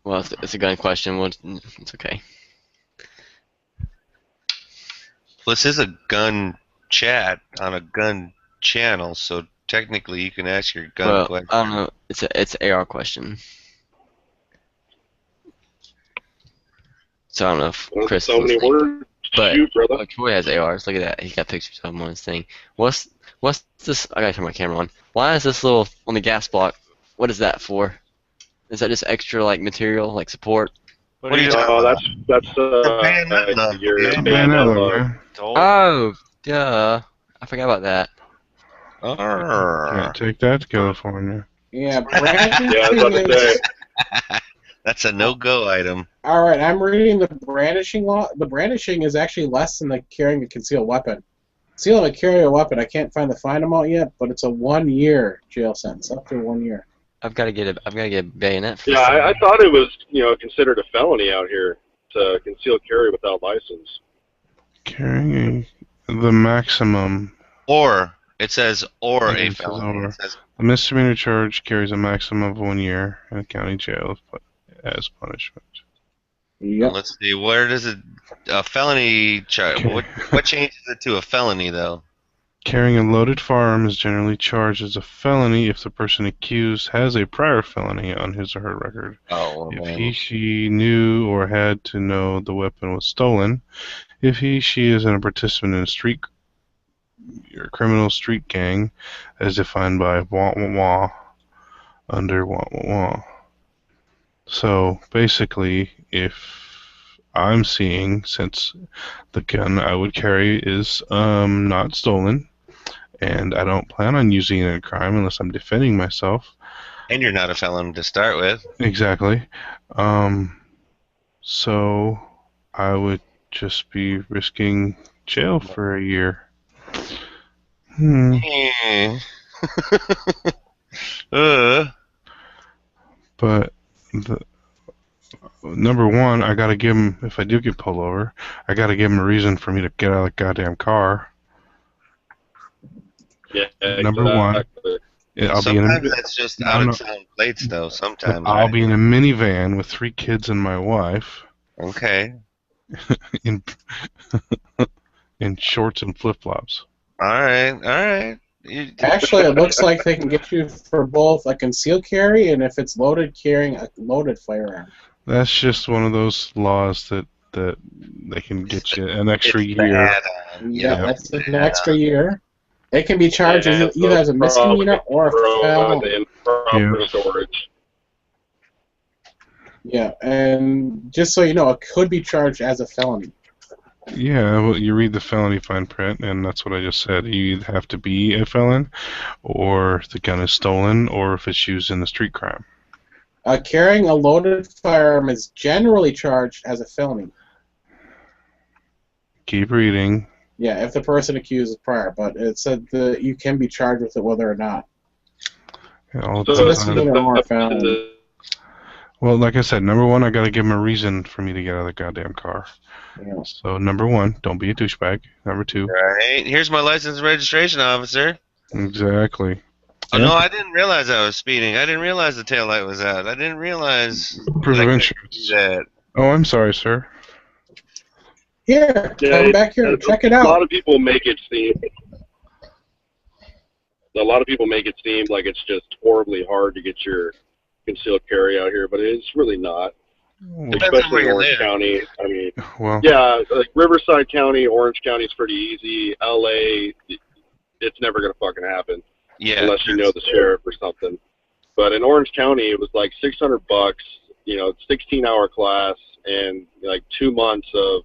Well, it's a gun question. Well, it's okay. Well, this is a gun chat on a gun channel, so technically you can ask your gun Well, question. I don't know. It's an AR question. So I don't know if Chris So is many listening. words. But Shoot, brother. Troy has ARs. Look at that. He's got pictures of them on his thing. What's this? I gotta turn my camera on. Why is this little on the gas block? What is that for? Is that just extra like material, like support? What are you talking Oh, about? that's bayonet your lug, bayonet Bayonet, lug. man. Oh, duh. I forgot about that. Can't take that to California. Yeah, brandishing Yeah, I was about to is... say. That's a no-go item. All right, I'm reading the brandishing law. The brandishing is actually less than the carrying a concealed weapon. Concealing a carry a weapon, I can't find the fine amount yet, but it's a 1-year jail sentence, up to 1 year. I've got to get a bayonet. For Yeah, this I thought it was, you know, considered a felony out here to conceal carry without license. Carrying the maximum. Or, it says, or Yeah, a it says felony. or. It says, A misdemeanor charge carries a maximum of 1 year in a county jail as punishment. Yep. let's see, where does it, a felony charge, what changes it to a felony, though? Carrying a loaded firearm is generally charged as a felony if the person accused has a prior felony on his or her record. Oh, If man. she knew or had to know the weapon was stolen, if she is a participant in a street or criminal street gang, as defined by under So basically, if I'm seeing, since the gun I would carry is not stolen, and I don't plan on using it in a crime unless I'm defending myself. And you're not a felon to start with. Exactly. So I would just be risking jail for a year. But number one, I gotta give him, if I do get pulled over, I gotta give him a reason for me to get out of the goddamn car. Yeah, Number one, exactly. I'll be in Sometimes a, that's just no, out of no, town plates, though. no, Sometimes, I'll right? be in a minivan with 3 kids and my wife Okay. in in shorts and flip flops. All right. All right. You, Actually, it looks like they can get you for both a concealed carry and if it's loaded, carrying a loaded firearm. That's just one of those laws that they can get you an extra it's the year. add-on. Yeah, Yep. that's an extra year. It can be charged Yeah, as either as a misdemeanor or a throw it felony. in proper Yeah. storage. Yeah, and just so you know, it could be charged as a felony. Yeah, well, you read the felony fine print, and that's what I just said. You either have to be a felon, or the gun is stolen, or if it's used in the street crime. Carrying a loaded firearm is generally charged as a felony. Keep reading. Yeah, if the person accused is prior, but it said that you can be charged with it whether or not. All So the it's time. misdemeanor or a felony. Well, like I said, number one, I gotta give him a reason for me to get out of the goddamn car. Yeah. So number one, don't be a douchebag. Number two, Right. Here's my license and registration, officer. exactly. Oh, no, I didn't realize I was speeding. I didn't realize the taillight was out. I didn't realize Proof I of couldn't insurance. do that. Oh, I'm sorry, sir. Here, Yeah, come back here and check it A out. lot of people make it seem. A lot of people make it seem like it's just horribly hard to get your concealed carry out here, but it's really not. Depends on Especially where in you Orange live. County. I mean, Well, yeah, like Riverside County, Orange County is pretty easy. LA, it's never gonna fucking happen Yeah. unless you know the sheriff or something. But in Orange County, it was like $600, 16-hour class, and like 2 months of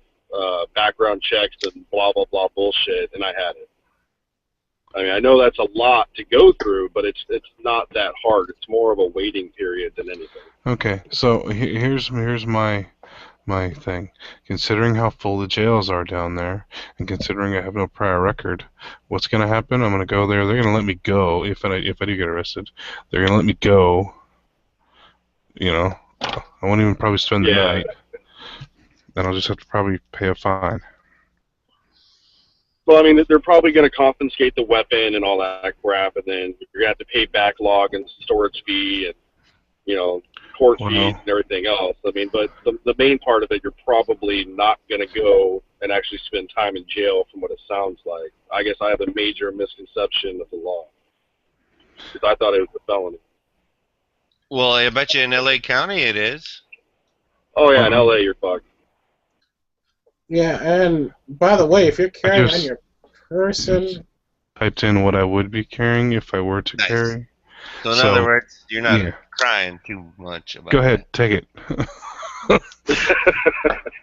background checks and blah blah blah bullshit, and I had it. I mean, I know that's a lot to go through, but it's not that hard. It's more of a waiting period than anything. okay. So here's my thing. Considering how full the jails are down there, and considering I have no prior record, what's gonna happen? I'm gonna go there. They're gonna let me go if I do get arrested. They're gonna let me go. You know, I won't even probably spend the night. Then I'll just have to probably pay a fine. Well, I mean, they're probably going to confiscate the weapon and all that crap, and then you're going to have to pay backlog and storage fee and, court fees and everything else. I mean, but the main part of it, you're probably not going to go and actually spend time in jail from what it sounds like. I guess I have a major misconception of the law, because I thought it was a felony. Well, I bet you in LA County it is. Oh, yeah, in LA, you're fucked. Yeah, and by the way, if you're carrying on your person, Typed in what I would be carrying if I were to carry. So in other words, you're not crying too much about it. Go ahead, take it.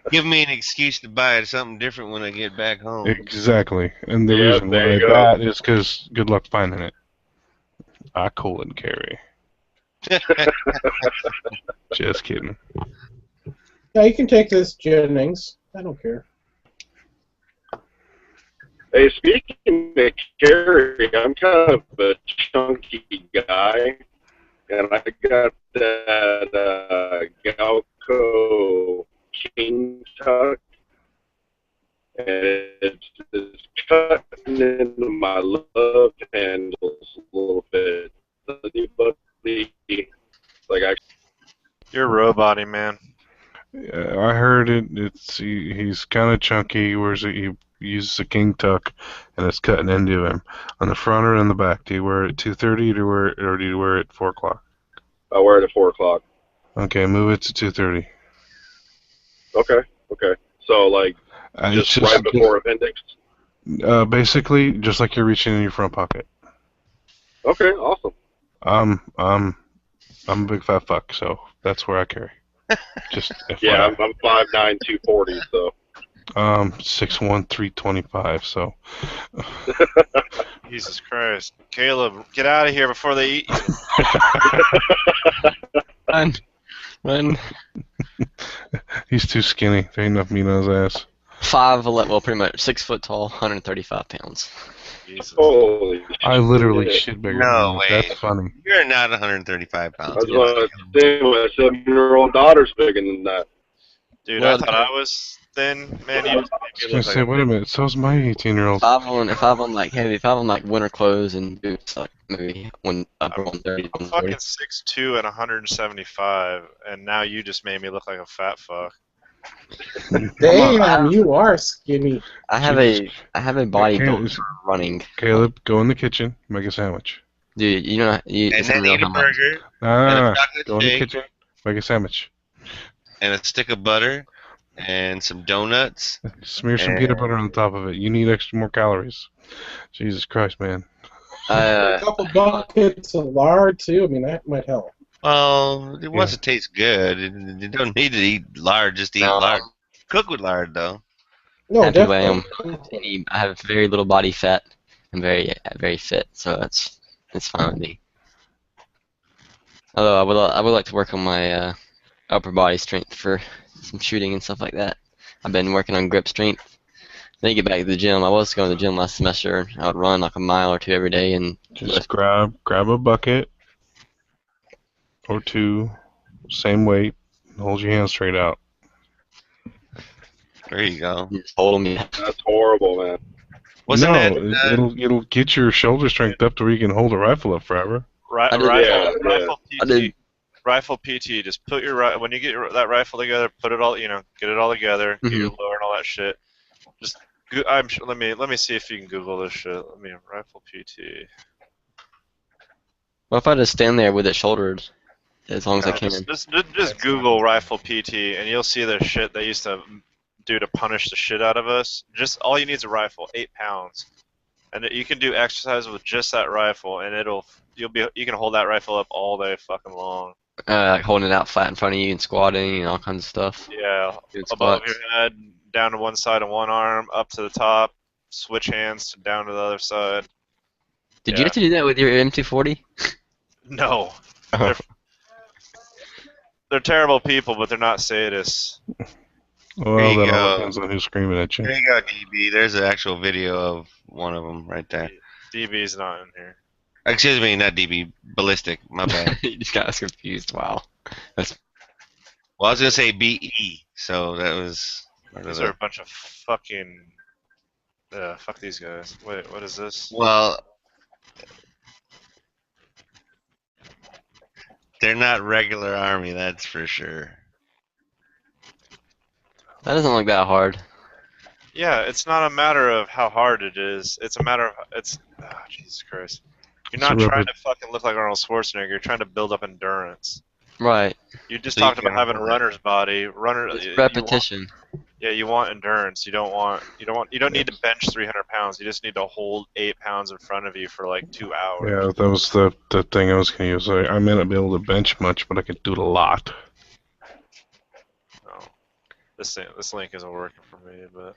Give me an excuse to buy something different when I get back home. Exactly. And the reason why that is because good luck finding it. I couldn't carry. Just kidding. yeah, you can take this Jennings. I don't care. Hey, speaking of carry, I'm kind of a chunky guy, and I got that Galco King Tuck, and it's cutting into my love handles a little bit. You're roboting, man. I heard it. He's kind of chunky. He uses a king tuck, and it's cutting into him on the front or in the back. Do you wear it at 2:30 or do you wear it at 4 o'clock? I wear it at 4 o'clock. Okay, move it to 2:30. Okay. So like just right before appendix. Basically, just like you're reaching in your front pocket. Okay, awesome. I'm a big fat fuck, so that's where I carry. Just yeah, I'm 5'9", 240, so. 6'1", 325, so. Jesus Christ. Caleb, get out of here before they eat you. Run. He's too skinny. There ain't enough meat on his ass. 5'11", well, pretty much 6 foot tall, 135 pounds. Jesus. Holy I literally shit bigger than No you. way. That's funny. You're not 135 pounds. I was going to say, my 7-year-old daughter's bigger than that. Dude, Well, I thought I was thin, man, you just I make was me gonna look say, like wait a minute. So's my 18-year-old. If I have on like winter clothes and boots, like maybe upper 130, I'm fucking 140. 6'2" and 175, and now you just made me look like a fat fuck. Damn, you are skinny. I have Jesus. a body built Caleb, for running. Caleb, go in the kitchen, make a sandwich. Dude, And it's then unreal eat a how much. burger Nah, and nah, a nah. chocolate Go in the shake kitchen, make a sandwich. and a stick of butter and some donuts. Smear some peanut butter on the top of it. You need more calories. Jesus Christ, man. A couple buckets of lard too. I mean, that might help. Well, it wants Yeah. to taste good. You don't need to eat lard just to eat No, lard. Cook with lard, though. No, happy who I am. definitely. I have very little body fat. I'm very fit, so it's fine with me. Although I would like to work on my upper body strength for some shooting and stuff like that. I've been working on grip strength. Then you get back to the gym. I was going to the gym last semester. I would run like a mile or two every day and Just lift. grab a bucket or two, same weight, and hold your hands straight out. There you go. Just hold them. That's horrible, man. Wasn't no, that it'll get your shoulder strength up to where you can hold a rifle up forever. Rifle PT. Just put your when you get that rifle together, put it all, get it all together, get your lower and all that shit. Just let me see if you can Google this shit. Let me rifle PT. Well, if I just stand there with it shouldered as long as I can. Just Google rifle PT, and you'll see the shit they used to do to punish the shit out of us. Just all you need is a rifle, 8 pounds, and you can do exercise with just that rifle, and you can hold that rifle up all day fucking long. Like holding it out flat in front of you and squatting and all kinds of stuff. Yeah, Good above squats. your head, down to one side of one arm, up to the top, switch hands to down to the other side. Did you have to do that with your M240? No. They're terrible people, but they're not sadists. Well, that all depends on who's screaming at you. There you go, DB. There's an actual video of one of them right there. DB's not in here. Excuse me, not DB. Ballistic. My bad. You just got us confused. Wow. Well, I was gonna say BE, so that was. These are a bunch of fucking. Fuck these guys. Wait, what is this? Well, they're not regular army, that's for sure. That doesn't look that hard. Yeah, it's not a matter of how hard it is. It's a matter of Jesus Christ. You're not trying to fucking look like Arnold Schwarzenegger. You're trying to build up endurance. Right. You just talked about having a runner's body. Repetition. You want endurance. You don't need to bench 300 pounds. You just need to hold 8 pounds in front of you for like 2 hours. Yeah, that was the thing I was going to use. I may not be able to bench much, but I could do it a lot. No, this link isn't working for me, but.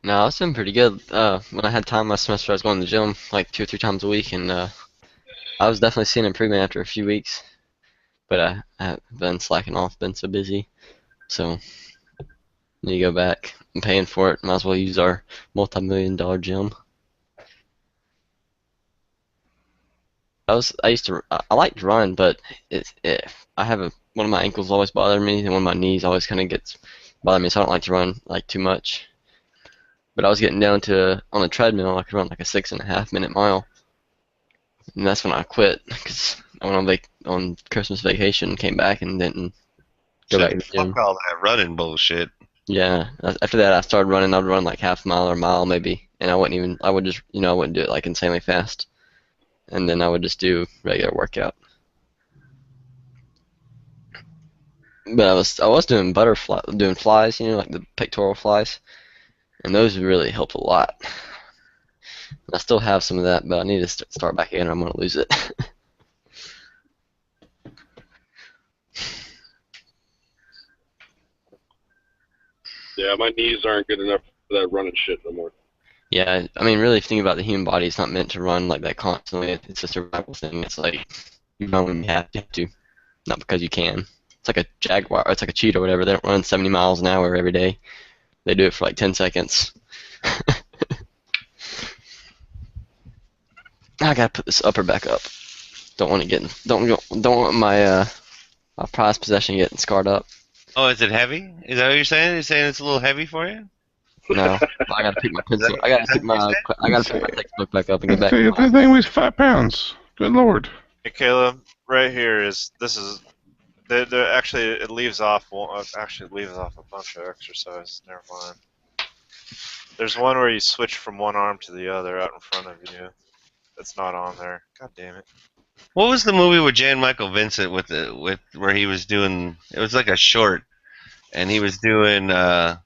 No, it's been pretty good. When I had time last semester, I was going to the gym like 2 or 3 times a week, and I was definitely seeing improvement after a few weeks. But I've been slacking off, been so busy. So, need to go back. I'm paying for it. Might as well use our multi-million-dollar gym. I like to run, but one of my ankles always bother me, and one of my knees always kind of gets bother me, so I don't like to run like too much. But I was getting down to on a treadmill, I could run like a 6.5 minute mile, and that's when I quit because I went on Christmas vacation, came back and didn't go back to the gym. Fuck all that running bullshit. Yeah, after that I started running. I'd run like half a mile or a mile maybe, and I wouldn't do it like insanely fast, and then I would just do regular workout. But I was doing doing flies, like the pectoral flies, and those really help a lot. I still have some of that, but I need to start back again or I'm going to lose it. Yeah, my knees aren't good enough for that running shit no more. Yeah, I mean, really, if you think about the human body, it's not meant to run like that constantly. It's a survival thing. It's like you run when you have to, not because you can. It's like a jaguar, or it's like a cheetah or whatever. They don't run 70 miles an hour every day. They do it for like 10 seconds. I gotta put this upper back up. Don't want my prized possession getting scarred up. Oh, is it heavy? Is that what you're saying? You're saying it's a little heavy for you? No, I gotta pick my Is that, pencil. I gotta is that pick what you my. said? I gotta pick Say, my textbook back up and get back to say my. that thing weighs 5 pounds. Good lord. Hey, Caleb, right here is this is. Actually, it leaves off. Well, actually, it leaves off a bunch of exercises. Never mind. There's one where you switch from one arm to the other out in front of you. It's not on there. God damn it. What was the movie with Jan Michael Vincent with where he was doing? It was like a short, and he was doing the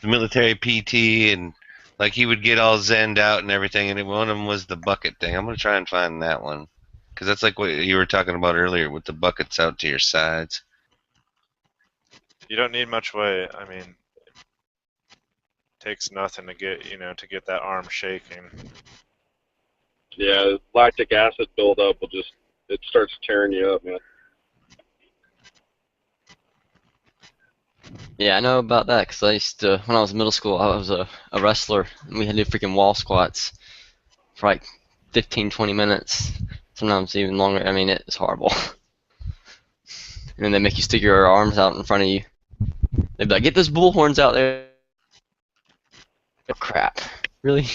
military PT, and like he would get all zenned out and everything. And one of them was the bucket thing. I'm gonna try and find that one because that's like what you were talking about earlier with the buckets out to your sides. You don't need much weight. I mean, it takes nothing to get that arm shaking. Yeah, lactic acid buildup will just, it starts tearing you up, man. Yeah, I know about that because I used to, when I was in middle school, I was a wrestler and we had to do freaking wall squats for like 15, 20 minutes, sometimes even longer. I mean, it's horrible. And then they make you stick your arms out in front of you. They'd be like, get those bull horns out there. Oh, crap. Really?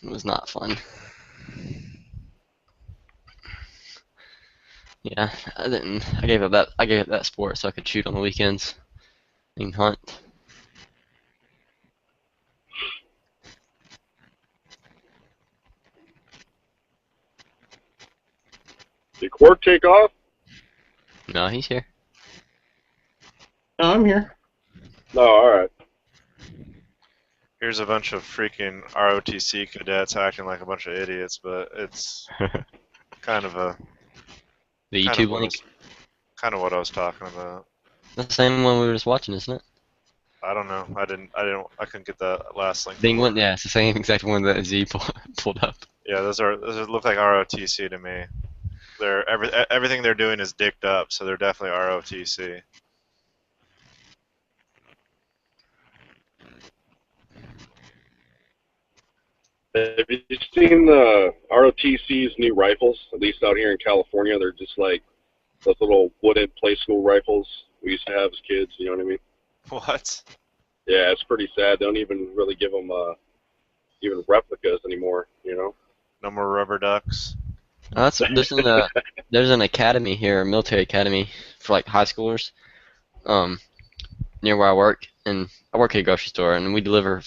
It was not fun. Yeah, I didn't. I gave up that. I gave up that sport so I could shoot on the weekends and hunt. Did Quark take off? No, he's here. No, I'm here. No, alright. Here's a bunch of freaking ROTC cadets acting like a bunch of idiots, but it's kind of a The kind of YouTube what I link. was, kind of what I was talking about. That's the same one we were just watching, isn't it? I don't know. I couldn't get that last link. Bing to one. work. Yeah, it's the same exact one that Z pulled up. Yeah, those look like ROTC to me. Everything they're doing is dicked up, so they're definitely ROTC. Have you seen the ROTC's new rifles? At least out here in California, they're just like those little wooden play school rifles we used to have as kids, you know what I mean? What? Yeah, it's pretty sad. They don't even really give them even replicas anymore, you know? No more rubber ducks. There's an academy here, a military academy for like high schoolers, um, near where I work, and I work at a grocery store, and we deliver.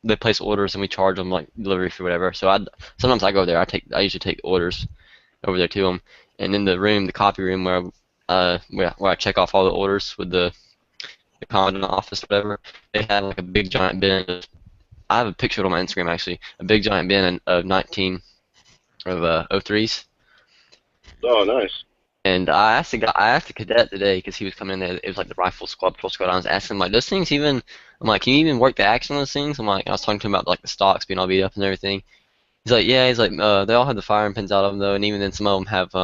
They place orders, and we charge them like delivery fee, whatever. So sometimes I go there. I usually take orders over there to them, and in the room, the copy room where I check off all the orders with the commandant office, whatever. They have like a big giant bin. I have a picture on my Instagram actually. A big giant bin of 19 of O3s. Oh, nice. And I asked the cadet today because he was coming in there. It was like the rifle squad, patrol squad. I was asking him like, those things even. I'm like, can you even work the action on those things? I was talking to him about like the stocks being all beat up and everything. He's like, yeah. He's like, they all have the firing pins out of them though, and even then some of them have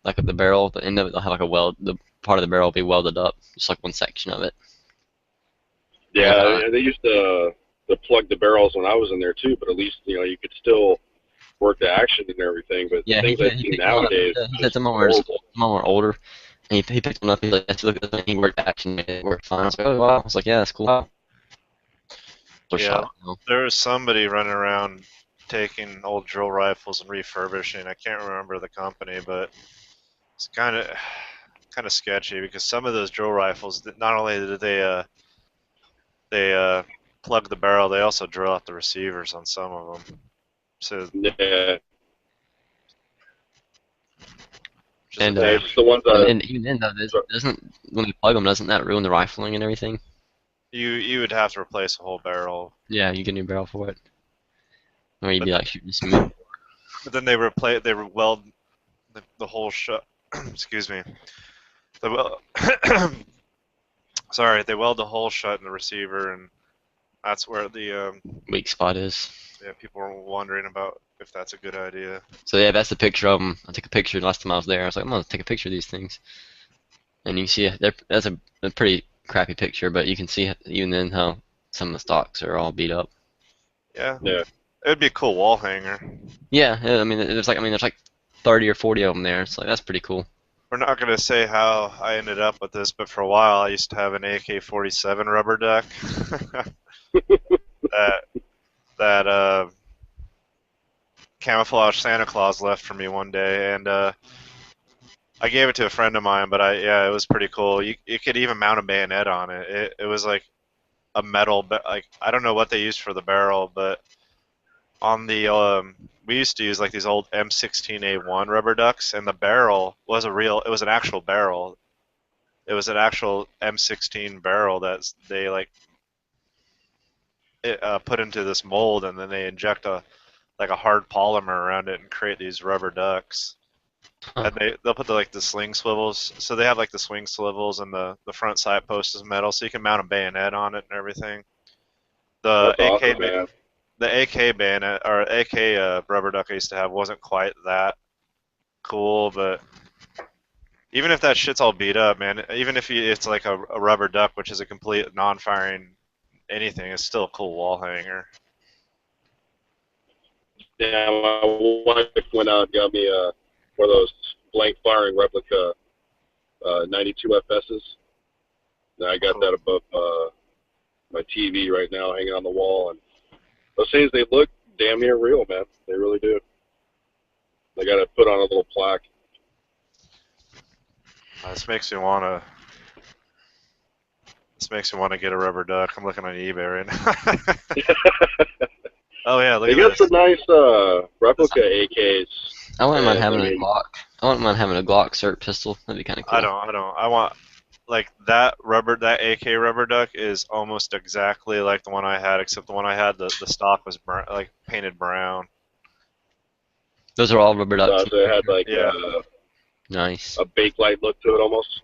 like the barrel, the end of it, they'll have like a weld. The part of the barrel will be welded up, just like one section of it. Yeah, they used to plug the barrels when I was in there too, but at least you could still work the action and everything. But Yeah, the things I see nowadays, he said some of them were older, and he picked one up. He's like, let's look at this. He worked action, and it worked fine. I was like, oh wow. I was like, yeah, that's cool. Yeah, there was somebody running around taking old drill rifles and refurbishing. I can't remember the company, but it's kind of sketchy because some of those drill rifles, not only did they plug the barrel, they also drill out the receivers on some of them. So yeah. And the ones that even then though, when you plug them, doesn't that ruin the rifling and everything? you would have to replace a whole barrel. Yeah, you get a new barrel for it, or you'd be like shooting smooth. But then they weld the whole shut. Excuse me. Sorry, they weld the hole shut in the receiver, and that's where the weak spot is. Yeah, people were wondering about if that's a good idea. So yeah, that's the picture of them. I took a picture last time I was there. I was like, I'm gonna take a picture of these things, and you can see that's a pretty crappy picture, but you can see even then how some of the stocks are all beat up. Yeah. Yeah. It'd be a cool wall hanger. Yeah, I mean there's like 30 or 40 of them there. It's like that's pretty cool. we're not gonna say how I ended up with this, but for a while I used to have an AK-47 rubber duck that camouflage Santa Claus left for me one day, and I gave it to a friend of mine. But it was pretty cool. You could even mount a bayonet on it. It was like a metal, but like I don't know what they used for the barrel, but on the we used to use like these old M16A1 rubber ducks, and the barrel was it was an actual barrel. It was an actual M16 barrel that they put into this mold, and then they inject a hard polymer around it and create these rubber ducks. And they'll put the sling swivels. So they have like the swing swivels, and the front side post is metal, so you can mount a bayonet on it and everything. The That's AK awesome, man. the AK bayonet or AK rubber duck I used to have wasn't quite that cool, but even if that shit's all beat up, man, even if it's like a rubber duck, which is a complete non-firing anything, it's still a cool wall hanger. Yeah, my wife went out and got me one of those blank firing replica 92 FSs. And I got that above my TV right now, hanging on the wall. And those things, they look damn near real, man. They really do. They got to put on a little plaque. This makes me wanna get a rubber duck. I'm looking on eBay right now. Oh yeah, look They at got this. some nice replica AKs. I wouldn't mind And, having I a mean, Glock. I wouldn't mind having a Glock SIRT pistol. That'd be kind of cool. I don't. I want like that AK rubber duck is almost exactly like the one I had, except the one I had the stock was painted brown. Those are all rubber ducks. so it had like Yeah. Nice. a bakelite look to it almost.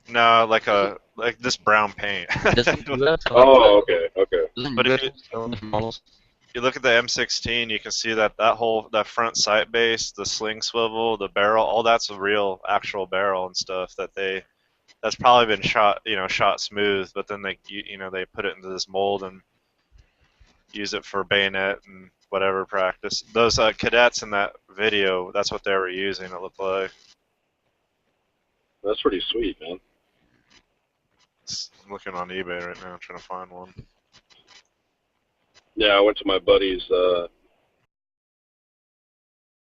No, like this brown paint. Oh, okay. But if you look at the M16, you can see that front sight base, the sling swivel, the barrel, all that's a real actual barrel and stuff that's probably been shot smooth, but then they put it into this mold and use it for bayonet and whatever practice. Those cadets in that video, that's what they were using, it looked like. That's pretty sweet, man. I'm looking on eBay right now, trying to find one. Yeah, I went to my buddy's